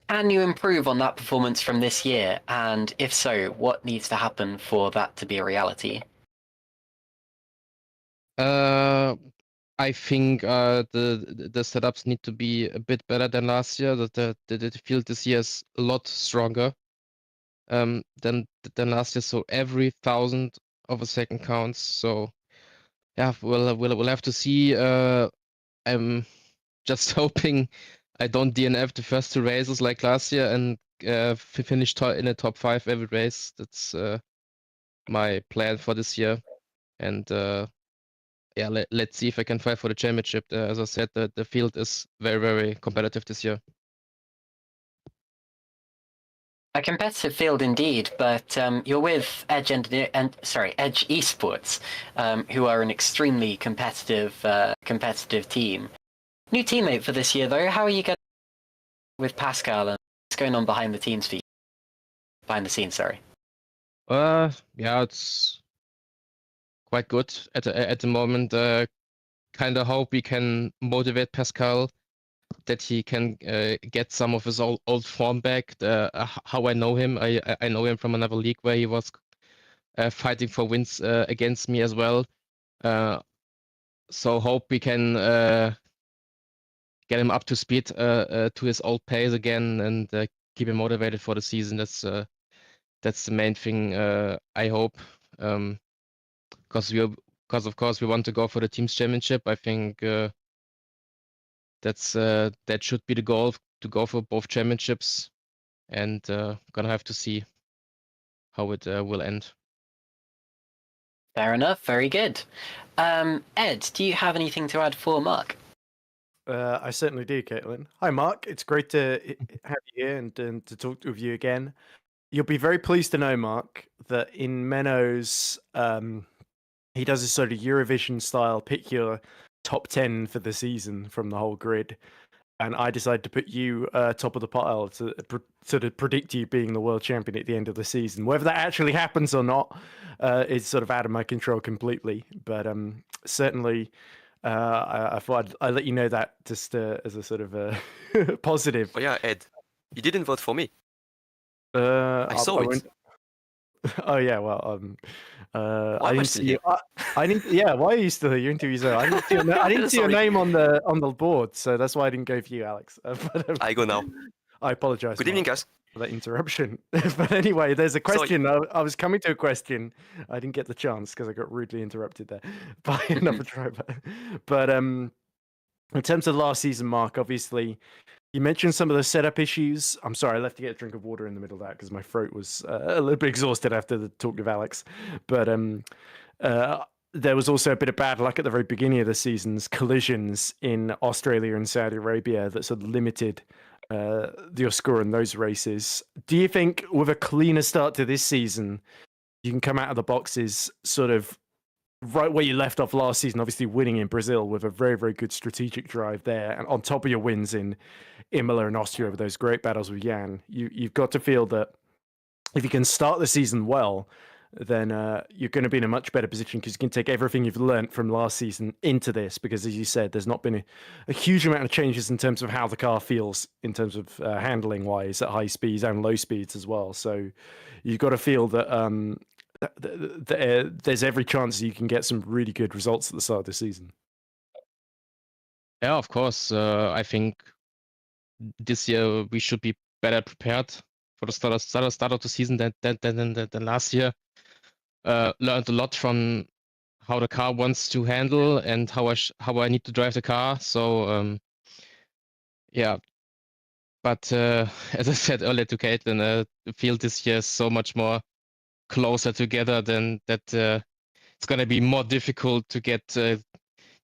Can you improve on that performance from this year? And if so, what needs to happen for that to be a reality? I think the setups need to be a bit better than last year. That the field this year is a lot stronger than last year. So every thousandth of a second counts. So yeah, we'll have to see. I'm just hoping I don't DNF the first two races like last year and finish in the top 5 every race. That's my plan for this year. And yeah, let's see if I can fight for the championship. As I said, the field is very, very competitive this year. A competitive field indeed, but you're with Edge Edge Esports, who are an extremely competitive team. New teammate for this year though. How are you getting with Pascal and what's going on behind the scenes for you? Behind the scenes, sorry. Yeah, it's quite good at the moment. Kind of hope we can motivate Pascal, that he can get some of his old form back. How I know him, I know him from another league where he was fighting for wins against me as well. So hope we can get him up to speed to his old pace again and keep him motivated for the season. That's the main thing. I hope, because of course we want to go for the team's championship. I think that should be the goal, to go for both championships, and gonna have to see how it will end. Fair enough. Very good. Ed, do you have anything to add for Mark? I certainly do, Caitlin. Hi, Mark. It's great to have you here and to talk with you again. You'll be very pleased to know, Mark, that in Menno's, he does this sort of Eurovision style, pick your top 10 for the season from the whole grid. And I decided to put you top of the pile to sort of predict you being the world champion at the end of the season. Whether that actually happens or not is sort of out of my control completely. But certainly, I thought I'd let you know that just as a sort of a positive. Oh yeah, Ed, you didn't vote for me. I saw it. Oh yeah, well, Why I am I didn't still see here? you. I didn't. Yeah, why are you still here? Your interview's over. I didn't see your Sorry. name on the board, so that's why I didn't go for you, Alex. But, I go now. I apologize. Good evening, guys. For that interruption. But anyway, there's a question. I was coming to a question. I didn't get the chance because I got rudely interrupted there by another driver. But in terms of last season, Mark, obviously, you mentioned some of the setup issues. I'm sorry, I left to get a drink of water in the middle of that because my throat was a little bit exhausted after the talk with Alex. But there was also a bit of bad luck at the very beginning of the season's collisions in Australia and Saudi Arabia that sort of limited your score in those races. Do you think with a cleaner start to this season, you can come out of the boxes sort of right where you left off last season, obviously winning in Brazil with a very, very good strategic drive there, and on top of your wins in Imola and Austria with those great battles with Jan, you've got to feel that if you can start the season well, then you're going to be in a much better position because you can take everything you've learned from last season into this, because as you said, there's not been a huge amount of changes in terms of how the car feels in terms of handling wise at high speeds and low speeds as well. So you've got to feel that there's every chance you can get some really good results at the start of the season. Yeah, of course. I think this year we should be better prepared for the start of the season than last year. Learned a lot from how the car wants to handle and how I need to drive the car. So yeah, but as I said earlier to Caitlin, the field this year is so much more closer together than that. It's gonna be more difficult to get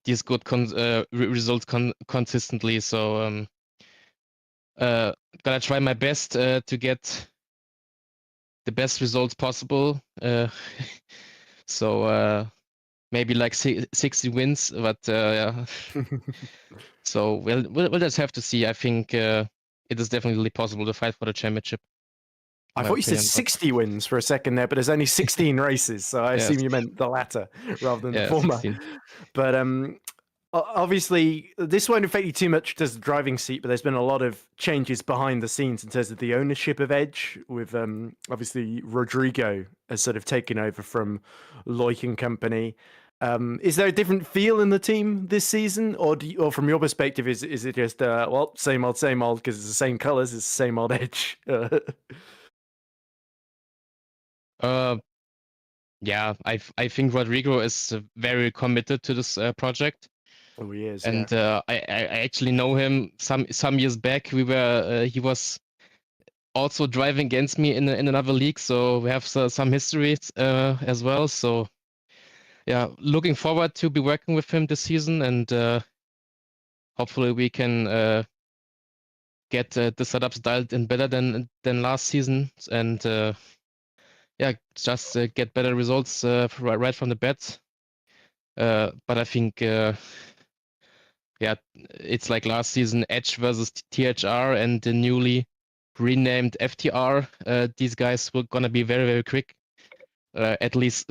these good results consistently. So gonna try my best to get the best results possible. So maybe like 60 wins, but yeah. So we'll just have to see. I think it is definitely possible to fight for the championship. I thought you said 60 wins for a second there, but there's only 16 races, so I assume you meant the latter rather than the former. 16. But obviously, this won't affect you too much as the driving seat, but there's been a lot of changes behind the scenes in terms of the ownership of Edge, with obviously Rodrigo has sort of taken over from Loic and company. Is there a different feel in the team this season, or from your perspective, is it just well, same old because it's the same colors, it's the same old Edge? Yeah, I think Rodrigo is very committed to this project. Oh, he is. And Yeah. I actually know him some years back. He was also driving against me in another league, so we have some history as well. So yeah, looking forward to be working with him this season, and hopefully we can get the setups dialed in better than last season, and yeah, just get better results right from the bat. But I think yeah, it's like last season, Edge versus THR and the newly renamed FTR. These guys were gonna be very, very quick. At least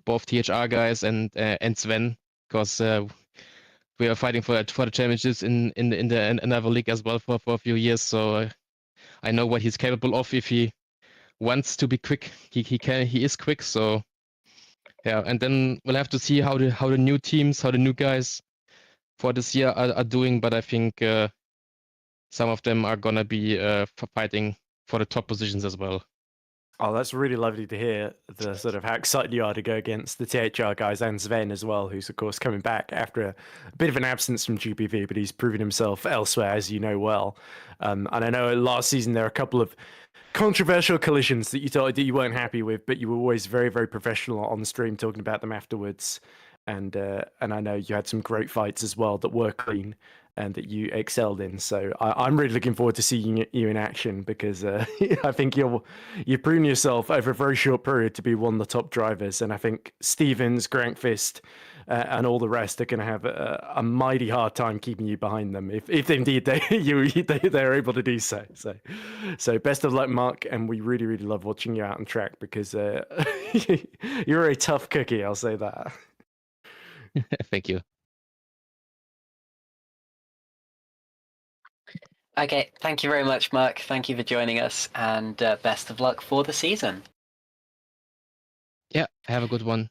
both THR guys and Sven, because we are fighting for the championships in another league as well for a few years. So I know what he's capable of if he wants to be quick. He is quick. So yeah, and then we'll have to see how the new teams, how the new guys for this year are doing. But I think some of them are gonna be fighting for the top positions as well. Oh, that's really lovely to hear, the sort of how excited you are to go against the THR guys and Sven as well, who's of course coming back after a bit of an absence from GPV, but he's proven himself elsewhere, as you know well. And I know last season there are a couple of controversial collisions that you thought that you weren't happy with, but you were always very, very professional on stream talking about them afterwards. And I know you had some great fights as well that were clean and that you excelled in. So I'm really looking forward to seeing you in action, because I think you've proven yourself over a very short period to be one of the top drivers. And I think Stevens, Grankvist, and all the rest are going to have a mighty hard time keeping you behind them, if indeed they're able to do so. So best of luck, Mark, and we really, really love watching you out on track, because you're a tough cookie, I'll say that. Thank you. Okay, thank you very much, Mark. Thank you for joining us, and best of luck for the season. Yeah, have a good one.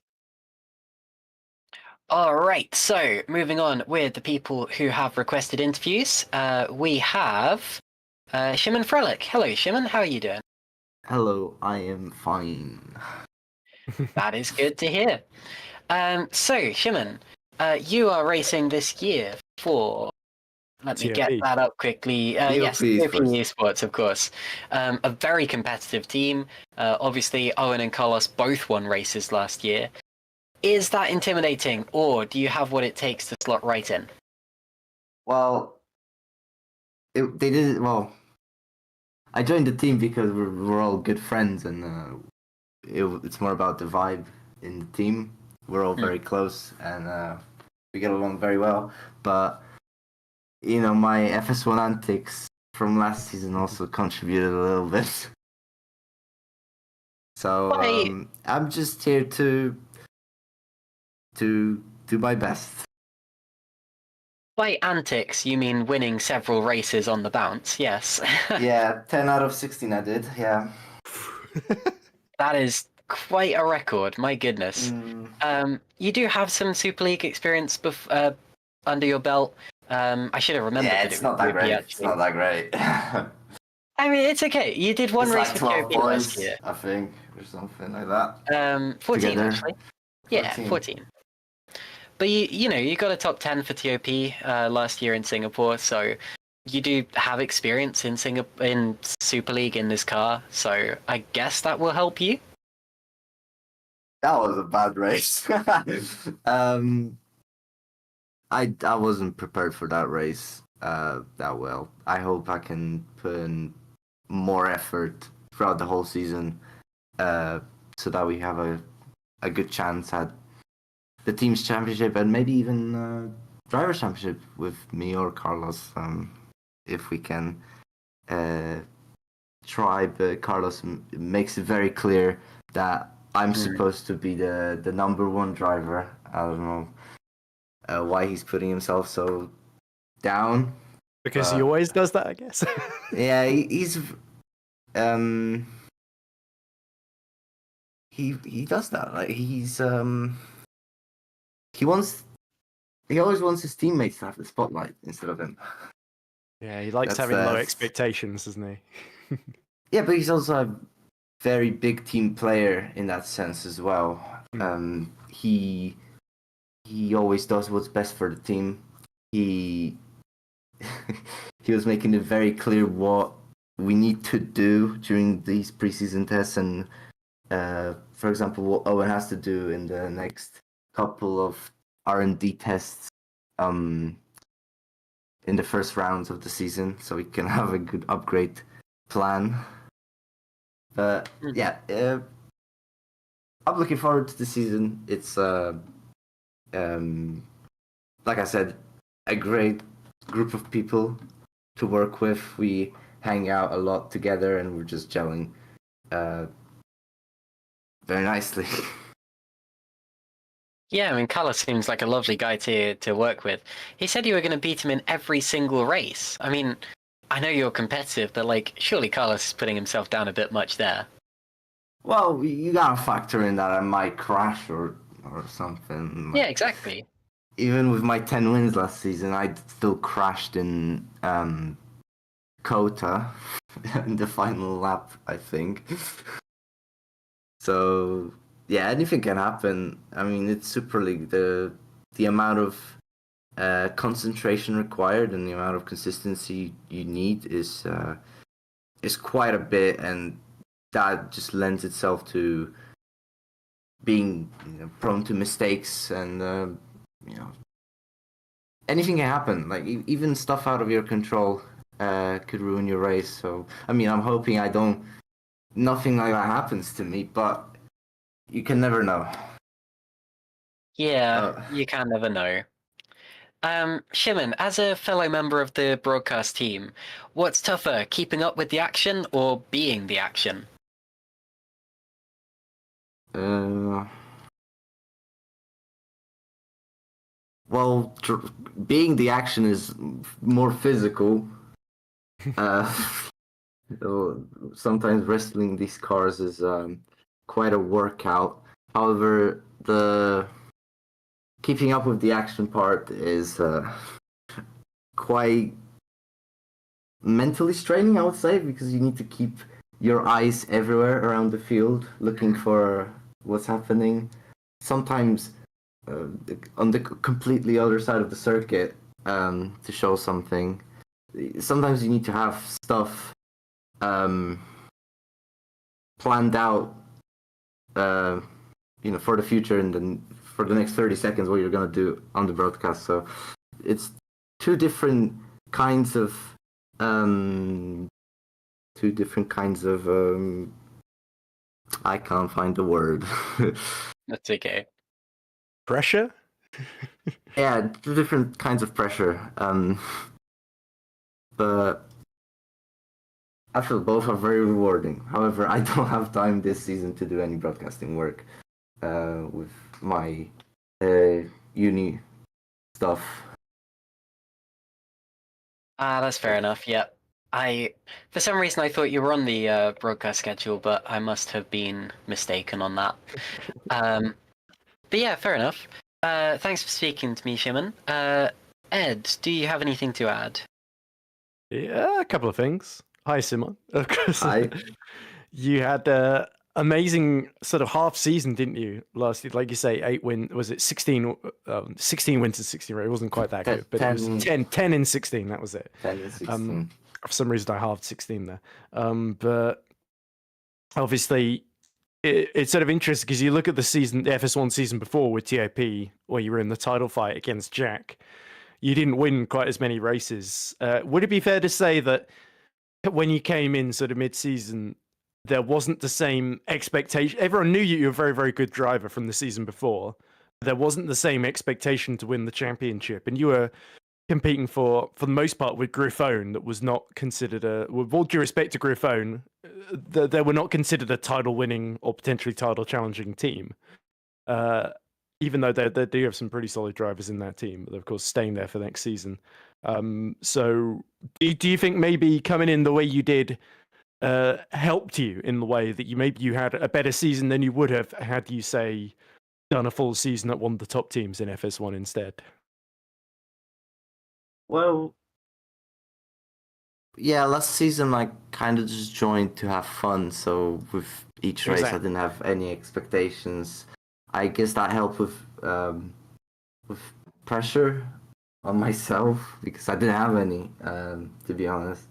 All right, so moving on with the people who have requested interviews, we have Shimon Frelick. Hello, Shimon. How are you doing? Hello, I am fine. That is good to hear. So, Shimon, you are racing this year for... Let me get that up quickly. Yes, European Esports, of course. A very competitive team. Obviously, Owen and Carlos both won races last year. Is that intimidating, or do you have what it takes to slot right in? Well, they did. Well, I joined the team because we're all good friends, and it's more about the vibe in the team. We're all very close, and we get along very well. But you know, my FS1 antics from last season also contributed a little bit. So I'm just here to do my best. By antics, you mean winning several races on the bounce, yes. Yeah, 10 out of 16 I did, yeah. That is quite a record, my goodness. You do have some Super League experience under your belt. I should have remembered. Yeah, it's not that great. It's not that great. I mean, it's okay. You did one race like with 12 TOP points, last year. I think, or something like that. 14 Together. actually. Yeah, 14. But you got a top 10 for TOP last year in Singapore, so you do have experience in Super League in this car, so I guess that will help you. That was a bad race. I wasn't prepared for that race that well. I hope I can put in more effort throughout the whole season, so that we have a good chance at the team's championship and maybe even driver's championship with me or Carlos, if we can try. But Carlos makes it very clear that I'm supposed to be the number one driver. I don't know. why he's putting himself so down. Because he always does that, I guess. Yeah, he's he does that. Like he always wants his teammates to have the spotlight instead of him. Yeah, he likes That's, having low expectations, doesn't he? Yeah, but he's also a very big team player in that sense as well. He always does what's best for the team. He was making it very clear what we need to do during these preseason tests, and for example, what Owen has to do in the next couple of R&D tests in the first rounds of the season, so we can have a good upgrade plan. But yeah, I'm looking forward to the season. It's like I said, a great group of people to work with. We hang out a lot together, and we're just gelling very nicely. Yeah, I mean, Carlos seems like a lovely guy to work with. He said you were going to beat him in every single race. I mean, I know you're competitive, but like, surely Carlos is putting himself down a bit much there. Well, you gotta factor in that I might crash or something. Yeah, exactly. Even with my 10 wins last season, I still crashed in Kota in the final lap, I think. So yeah, anything can happen. I mean, it's Super League. The amount of concentration required and the amount of consistency you need is quite a bit, and that just lends itself to being prone to mistakes, and anything can happen. Like even stuff out of your control could ruin your race. So I mean, I'm hoping nothing like that happens to me, but you can never know. Yeah, you can never know. Shimon, as a fellow member of the broadcast team, what's tougher, keeping up with the action or being the action? Well, being the action is more physical. Sometimes wrestling these cars is quite a workout. However, the keeping up with the action part is quite mentally straining, I would say, because you need to keep your eyes everywhere around the field, looking for what's happening. Sometimes on the completely other side of the circuit to show something. Sometimes you need to have stuff planned out, for the future and then for the next 30 seconds what you're gonna do on the broadcast. So it's two different kinds of I can't find the word. That's okay. Pressure? Yeah, two different kinds of pressure. But I feel both are very rewarding. However, I don't have time this season to do any broadcasting work with my uni stuff. That's fair enough, yeah. For some reason, I thought you were on the broadcast schedule, but I must have been mistaken on that. But yeah, fair enough. Thanks for speaking to me, Shimon. Ed, do you have anything to add? Yeah, a couple of things. Hi, Simon. Of course. Hi. You had amazing sort of half season, didn't you? Last year, like you say, 8 wins. Was it 16? 16 wins in 16. Right? It wasn't quite that good, but 10, it was 10 in 16. That was it. 10 and 16. For some reason, I halved 16 there. But obviously, it's sort of interesting because you look at the FS1 season before with TAP, where you were in the title fight against Jack. You didn't win quite as many races. Would it be fair to say that when you came in sort of mid-season, there wasn't the same expectation? Everyone knew you were a very, very good driver from the season before. There wasn't the same expectation to win the championship, and you were competing for the most part with Griffon, that was not considered with all due respect to Griffon, they were not considered a title-winning or potentially title-challenging team. even though they do have some pretty solid drivers in that team, but of course staying there for next season. So do you think maybe coming in the way you did helped you in the way that you had a better season than you would have had you, say, done a full season at one of the top teams in FS1 instead? Well, yeah, last season I kind of just joined to have fun. So with each race, I didn't have any expectations. I guess that helped with pressure on myself because I didn't have any, to be honest.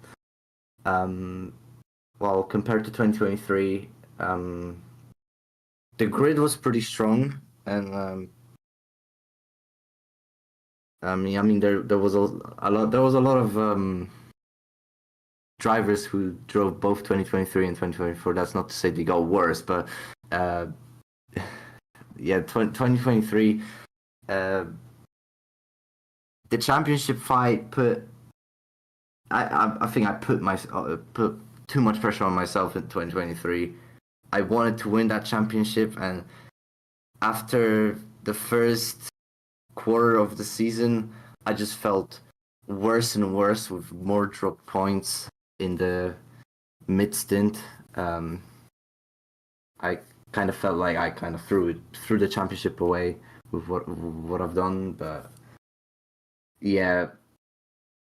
Well, compared to 2023, the grid was pretty strong, and I mean, there was a lot of drivers who drove both 2023 and 2024. That's not to say they got worse, but yeah, 2023, the championship fight I think I put too much pressure on myself in 2023. I wanted to win that championship, and after the first quarter of the season, I just felt worse and worse with more drop points in the mid stint. I kind of felt like I kind of threw the championship away with what I've done, but yeah,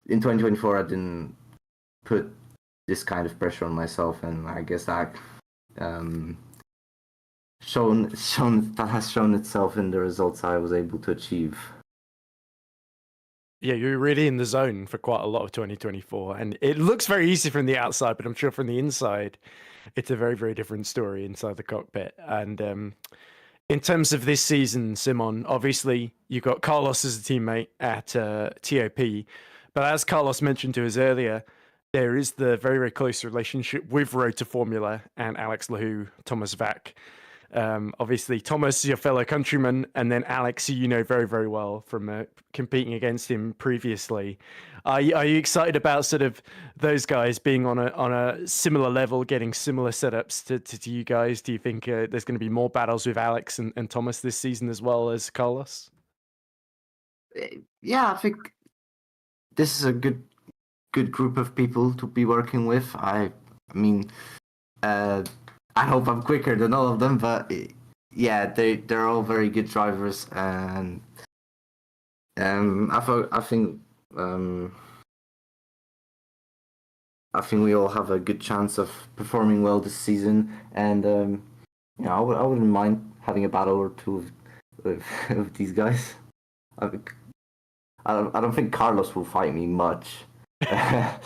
in 2024 I didn't put this kind of pressure on myself, and I guess that has shown itself in the results I was able to achieve. Yeah, you're really in the zone for quite a lot of 2024, and it looks very easy from the outside, but I'm sure from the inside, it's a very, very different story inside the cockpit. And in terms of this season, Simon, obviously you got Carlos as a teammate at TOP, but as Carlos mentioned to us earlier, there is the very, very close relationship with Road to Formula and Alex Lahou, Thomas Vack. Obviously, Thomas, your fellow countryman, and then Alex, who you know very, very well from competing against him previously. Are you excited about sort of those guys being on a similar level, getting similar setups to you guys? Do you think there's going to be more battles with Alex and Thomas this season as well as Carlos? Yeah, I think this is a good group of people to be working with. I mean, I hope I'm quicker than all of them, but yeah, they're all very good drivers, and I think we all have a good chance of performing well this season, and I wouldn't mind having a battle or two with these guys. I don't think Carlos will fight me much. Not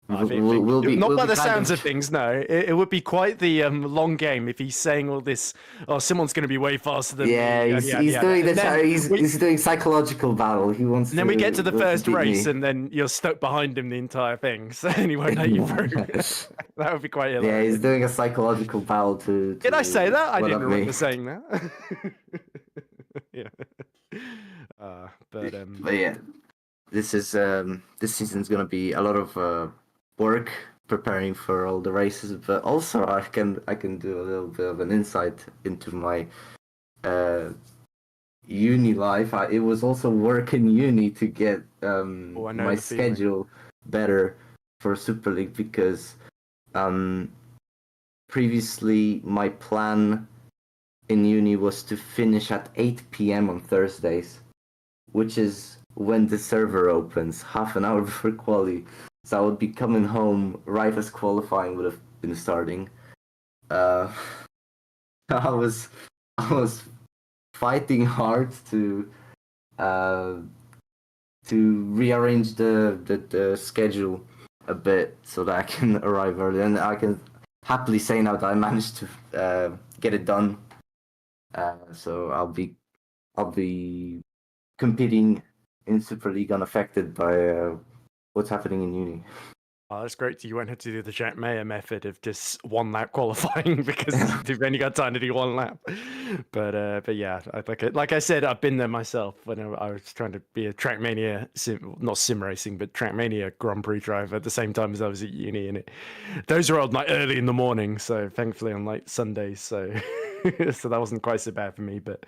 by the sounds of things, no. It would be quite the long game if he's saying all this. Oh, Simon's going to be way faster than me. He's doing psychological battle. He wants. And then we get to the first race, and then you're stuck behind him the entire thing, so he won't let you through. That would be quite hilarious. Yeah, he's doing a psychological battle to Did I say that? I didn't remember saying that. Yeah. But yeah, this season's going to be a lot of work preparing for all the races, but also I can do a little bit of an insight into my uni life. It was also work in uni to get my schedule better for Super League, because previously my plan in uni was to finish at 8 p.m. on Thursdays, which is when the server opens, half an hour before quali. So I would be coming home right as qualifying would have been starting. I was fighting hard to rearrange the schedule a bit so that I can arrive early, and I can happily say now that I managed to get it done. So I'll be competing in Super League unaffected by what's happening in uni. Oh, that's great. You won't have to do the Jack Mayer method of just one lap qualifying because you've only got time to do one lap. But yeah, like I said, I've been there myself when I was trying to be a Trackmania, not sim racing, but Trackmania Grand Prix driver at the same time as I was at uni, and those were on like early in the morning. So thankfully on like Sundays. So so that wasn't quite so bad for me. But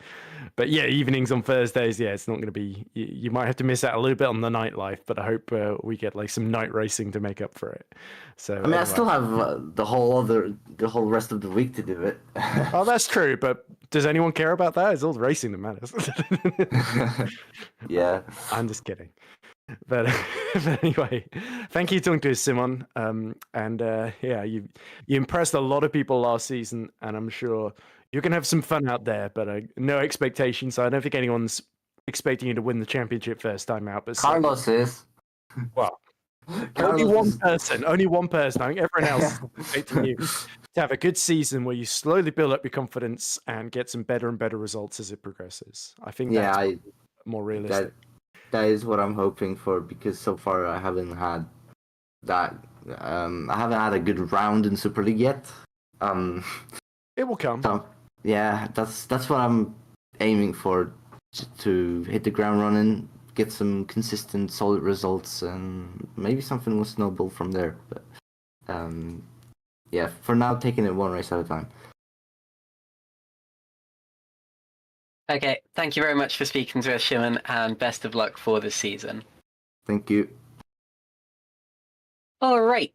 yeah, evenings on Thursdays, yeah, it's not going to be. You might have to miss out a little bit on the nightlife, but I hope we get like some night racing to make up for it. So I mean, I anyway. still have the whole rest of the week to do it. Oh, that's true, but does anyone care about that? It's all the racing that matters. Yeah. I'm just kidding. But, but anyway, thank you talking to us, Simon. Yeah, you impressed a lot of people last season, and I'm sure you're gonna have some fun out there. But no expectations. So I don't think anyone's expecting you to win the championship first time out. But Carlos is. well, Carlos only one person. I think everyone else is expecting you to have a good season where you slowly build up your confidence and get some better and better results as it progresses. I think that's more realistic. That is what I'm hoping for, because so far I haven't had that. I haven't had a good round in Super League yet. It will come. So, yeah, that's what I'm aiming for, to hit the ground running, get some consistent, solid results, and maybe something will snowball from there. But yeah, for now, taking it one race at a time. Okay, thank you very much for speaking to us, Shimon, and best of luck for this season. Thank you. All right.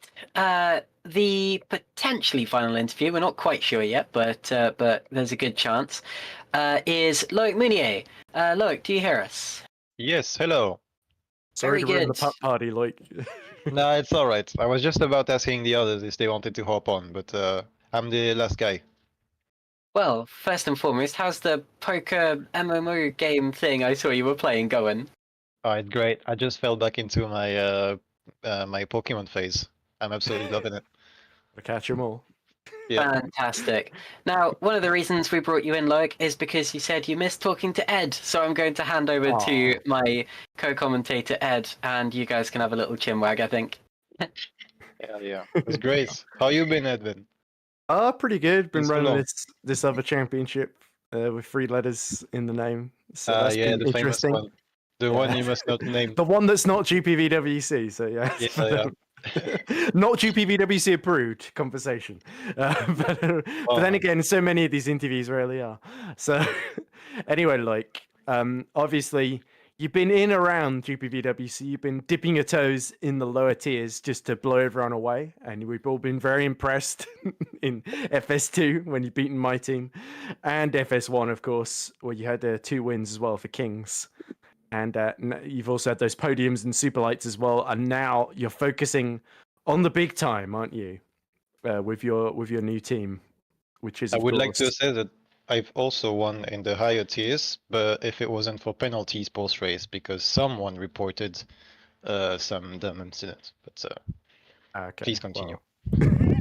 The potentially final interview, we're not quite sure yet, but there's a good chance, is Loic Meunier. Loic, do you hear us? Yes, hello. Sorry to Very ruin the good. pup party, like. No, it's all right. I was just about asking the others if they wanted to hop on, but I'm the last guy. Well, first and foremost, how's the poker MMO game thing I saw you were playing going? All right, great. I just fell back into my my Pokemon phase. I'm absolutely loving it. Catch them all. Yeah. Fantastic. Now, one of the reasons we brought you in, Loic, is because you said you missed talking to Ed. So I'm going to hand over to my co-commentator, Ed, and you guys can have a little chinwag, I think. Yeah. It's great. How you been, Edwin? Pretty good. Been Been so running long. this other championship with 3 letters in the name. So that's Yeah, been the famous interesting. one. The one you must not name. The one that's not GPVWC. So yeah. Yeah. Not GPVWC approved conversation. But then again, so many of these interviews really are. So anyway, like obviously you've been in around GPVWC, you've been dipping your toes in the lower tiers just to blow everyone away, and we've all been very impressed in FS2 when you've beaten my team, and FS1 of course, where you had 2 wins as well for Kings. And you've also had those podiums and super lights as well, and now you're focusing on the big time, aren't you? With your new team, which is I of would like to course- say that I've also won in the higher tiers, but if it wasn't for penalties post race, because someone reported some dumb incidents. But Okay, please continue. well.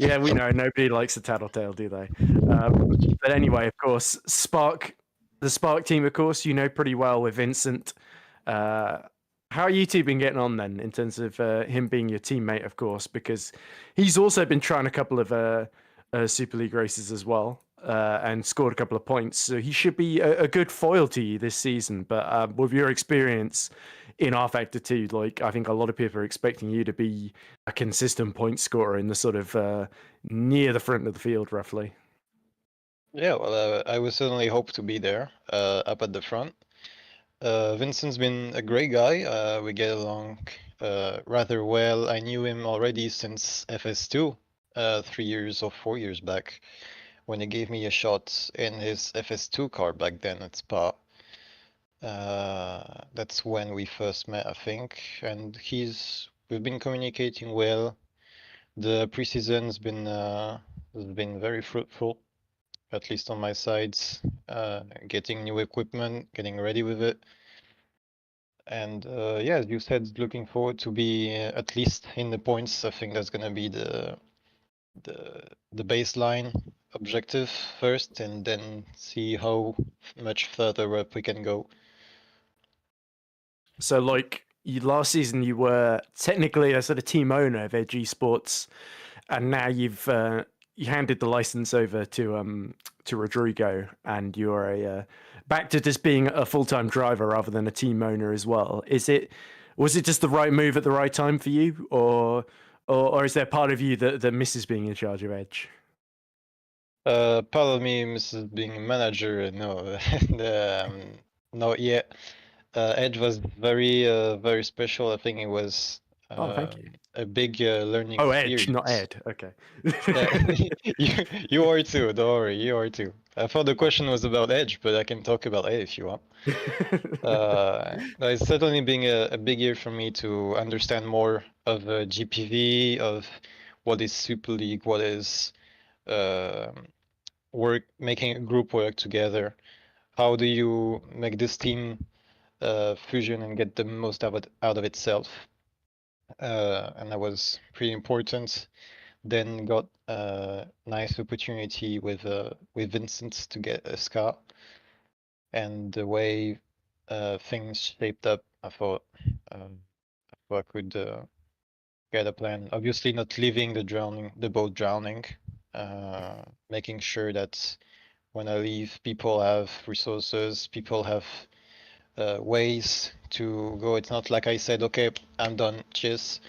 Yeah, we know nobody likes a tattletale, do they? But anyway, of course, the Spark team, of course, you know pretty well with Vincent. How are you two been getting on then, in terms of him being your teammate, of course, because he's also been trying a couple of Super League races as well, and scored a couple of points, so he should be a good foil to you this season. But with your experience in R Factor 2, like, I think a lot of people are expecting you to be a consistent point scorer in the sort of near the front of the field, roughly. Yeah, well, I would certainly hope to be there, up at the front. Vincent's been a great guy. We get along rather well. I knew him already since FS2, 3 years or 4 years back, when he gave me a shot in his FS2 car back then at Spa. That's when we first met, I think, and we've been communicating well. The preseason's been very fruitful, at least on my side, getting new equipment, getting ready with it. And yeah, as you said, looking forward to be at least in the points. I think that's gonna be the baseline objective first, and then see how much further up we can go. So, like, last season you were technically a sort of team owner of Edge Esports, and now you've you handed the license over to Rodrigo, and you're back to just being a full-time driver rather than a team owner as well. Was it just the right move at the right time for you, or is there part of you that misses being in charge of Edge? Part of me misses being a manager. No, not yet. Edge was very special. I think it was Oh, thank you. a big learning Oh, experience. Edge, not Ed. Okay. You are too. Don't worry, you are too. I thought the question was about Edge, but I can talk about Ed if you want. No, it's certainly been a big year for me to understand more of GPV, of what is Super League, what is making a group work together. How do you make this team fusion and get the most out of itself? And that was pretty important. Then got a nice opportunity with Vincent to get a SCAR, and the way things shaped up, I thought I could get a plan. Obviously, not leaving the boat drowning, making sure that when I leave, people have resources, people have ways to go. It's not like I said, okay, I'm done, cheers.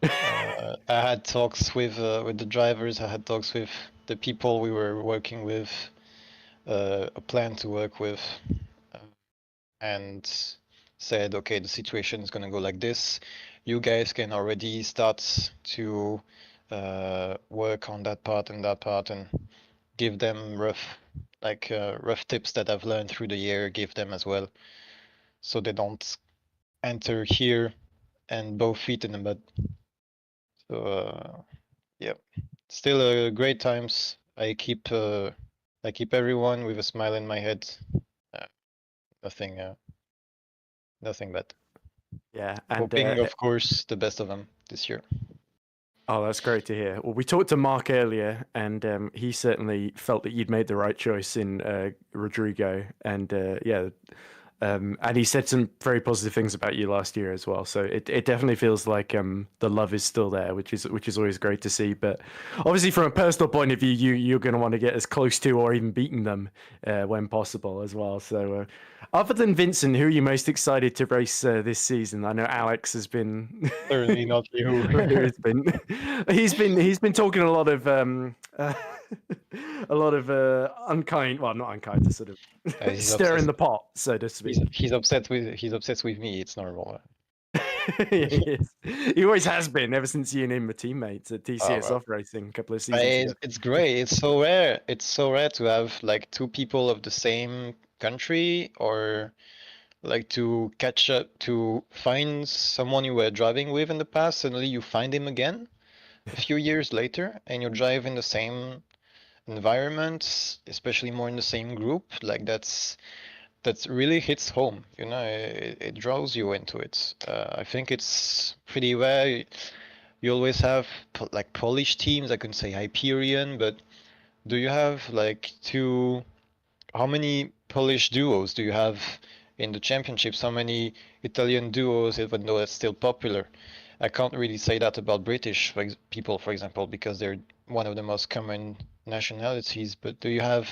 I had talks with the drivers. I had talks with the people we were working with, a plan to work with, and said, okay, the situation is gonna go like this. You guys can already start to work on that part and give them rough tips that I've learned through the year. Give them as well, so they don't enter here and both feet in the mud. So yeah, still great times. I keep everyone with a smile in my head. Nothing bad. Yeah, and Hoping, of course, the best of them this year. oh, that's great to hear. Well, we talked to Mark earlier, and he certainly felt that you'd made the right choice in Rodrigo, and yeah, and he said some very positive things about you last year as well. So it definitely feels like the love is still there, which is always great to see. But obviously, from a personal point of view, you're going to want to get as close to or even beating them when possible as well. So other than Vincent, who are you most excited to race this season? I know Alex has been Certainly not you. he's been talking a lot of unkind, well, not unkind, to sort of stirring the pot, so to speak. He's upset with me. It's normal. He always has been ever since you and him were teammates at TCS well. Off Racing a couple of seasons ago. It's great. It's so rare. It's so rare to have like two people of the same country, or like to catch up, to find someone you were driving with in the past. Suddenly you find him again a few years later, and you drive in the same environment, especially more in the same group. Like that's really hits home, you know. It draws you into it. I think it's pretty rare. You always have like Polish teams. I can say Hyperion, but do you have like how many Polish duos do you have in the championships? How many Italian duos, even though it's still popular? I can't really say that about British people, for example, because they're one of the most common nationalities. But do you have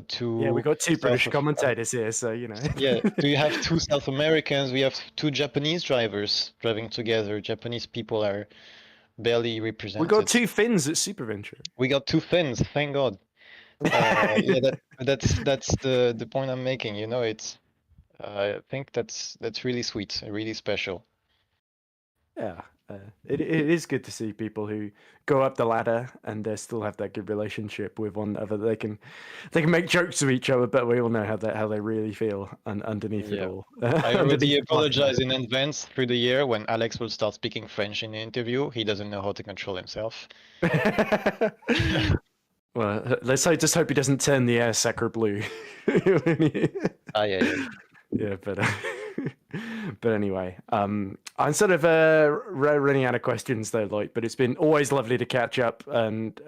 two? Yeah, we got two British commentators here, so you know. Yeah, do you have two South Americans? We have two Japanese drivers driving together. Japanese people are barely represented. We got two Finns at Superventure. We got two Finns, thank God. Yeah, that's the point I'm making. You know, it's I think that's really sweet, really special. Yeah, it is good to see people who go up the ladder and still have that good relationship with one another. They can make jokes to each other, but we all know how they really feel underneath it all. I already apologize in advance through the year when Alex will start speaking French in the interview. He doesn't know how to control himself. Well, let's just hope he doesn't turn the air sacre blue. Yeah. Yeah, but anyway, I'm sort of running out of questions though, Lloyd. But it's been always lovely to catch up, and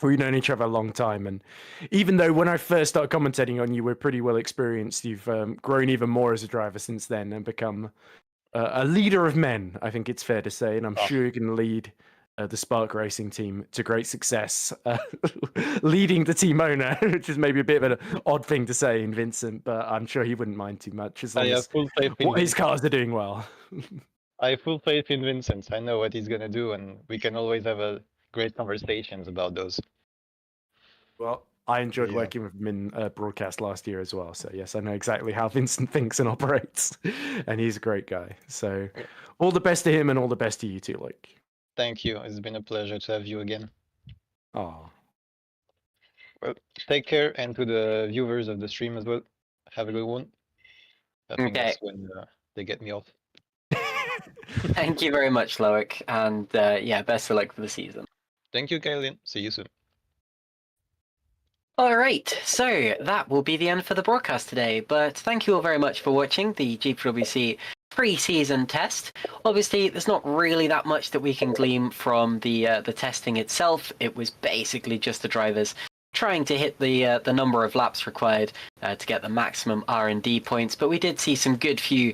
we've known each other a long time. And even though when I first started commentating on you, we're pretty well experienced, you've grown even more as a driver since then and become a leader of men. I think it's fair to say, and I'm sure you can lead the Spark Racing team to great success, leading the team owner, which is maybe a bit of an odd thing to say in Vincent, but I'm sure he wouldn't mind too much as long as his cars are doing well. I have full faith in Vincent. I know what he's gonna do, and we can always have a great conversations about those. Well, I enjoyed Yeah. working with him in broadcast last year as well. So yes, I know exactly how Vincent thinks and operates, and he's a great guy. So Yeah. all the best to him, and all the best to you too, Luke. Thank you. It's been a pleasure to have you again. Oh, Well, take care, and to the viewers of the stream as well. Have a good one. I think Okay. that's when they get me off. Thank you very much, Loic, and yeah, best of luck for the season. Thank you, Kailin. See you soon. All right, so that will be the end for the broadcast today, but thank you all very much for watching the GPWC pre-season test. Obviously, there's not really that much that we can glean from the testing itself. It was basically just the drivers trying to hit the number of laps required to get the maximum R&D points, but we did see some good few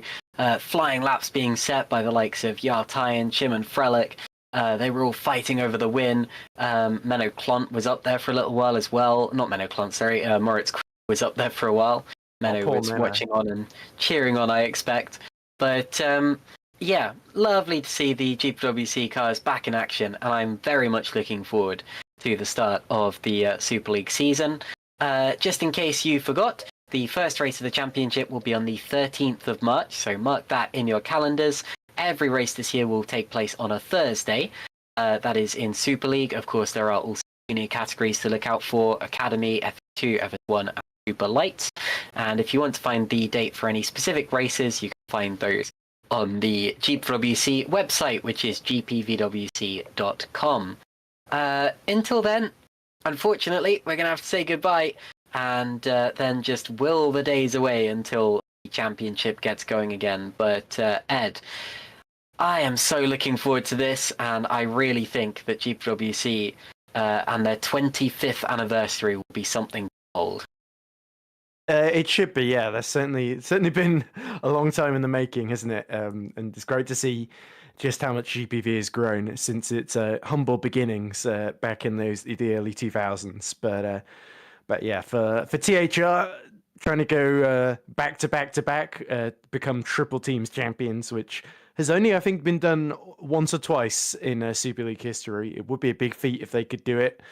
flying laps being set by the likes of Yartayan, Chim and Frelick. They were all fighting over the win. Menno Klont was up there for a little while as well. Not Menno Klont, sorry. Moritz was up there for a while. Menno poor was Menno. watching on and cheering on, I expect. But yeah, lovely to see the GPWC cars back in action, and I'm very much looking forward to the start of the Super League season. Just in case you forgot, the first race of the championship will be on the 13th of March, so mark that in your calendars. Every race this year will take place on a Thursday. That is in Super League. Of course, there are also junior categories to look out for: Academy, F2, FS1, and Super Lights. And if you want to find the date for any specific races, you can find those on the GPVWC website, which is gpvwc.com. Until then, unfortunately, we're going to have to say goodbye and then just will the days away until the championship gets going again. But Ed, I am so looking forward to this, and I really think that GPWC and their 25th anniversary will be something old. it should be, yeah. That's certainly been a long time in the making, hasn't it? And it's great to see just how much GPV has grown since its humble beginnings back in the early 2000s. But yeah, for THR trying to go back to back, become triple teams champions, which has only, I think, been done once or twice in Super League history. It would be a big feat if they could do it.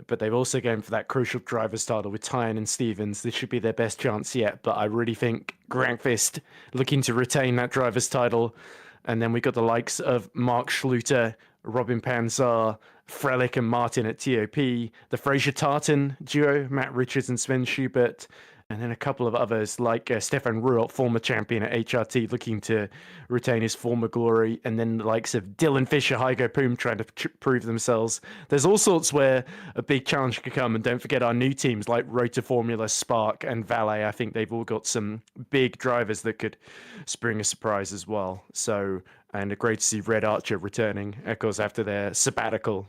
But they've also gone for that crucial driver's title with Tyan and Stevens. This should be their best chance yet. But I really think Grankvist looking to retain that driver's title. And then we got the likes of Mark Schluter, Robin Panzar, Frelick and Martin at TOP, the Fraser Tartan duo, Matt Richards and Sven Schubert, and then a couple of others like Stefan Ruot, former champion at HRT, looking to retain his former glory, and then the likes of Dylan Fisher, Hygo Poom trying to prove themselves. There's all sorts where a big challenge could come, and don't forget our new teams like Rotor Formula, Spark, and Valet. I think they've all got some big drivers that could spring a surprise as well. So, and great to see Red Archer returning, of course, after their sabbatical.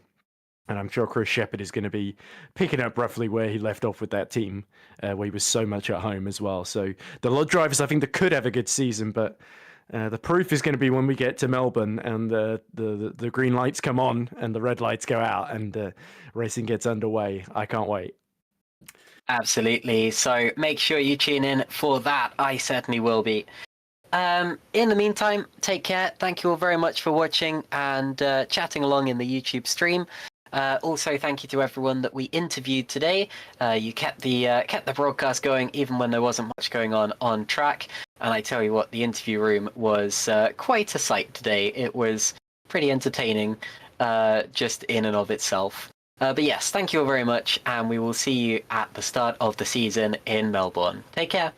And I'm sure Chris Shepard is going to be picking up roughly where he left off with that team, where he was so much at home as well. So the lot drivers, I think, that could have a good season, but the proof is going to be when we get to Melbourne and the green lights come on and the red lights go out and racing gets underway. I can't wait. Absolutely. So make sure you tune in for that. I certainly will be. In the meantime, take care. Thank you all very much for watching and chatting along in the YouTube stream. Also, thank you to everyone that we interviewed today. You kept the broadcast going even when there wasn't much going on track. And I tell you what, the interview room was quite a sight today. It was pretty entertaining, just in and of itself. But yes, thank you all very much, and we will see you at the start of the season in Melbourne. Take care.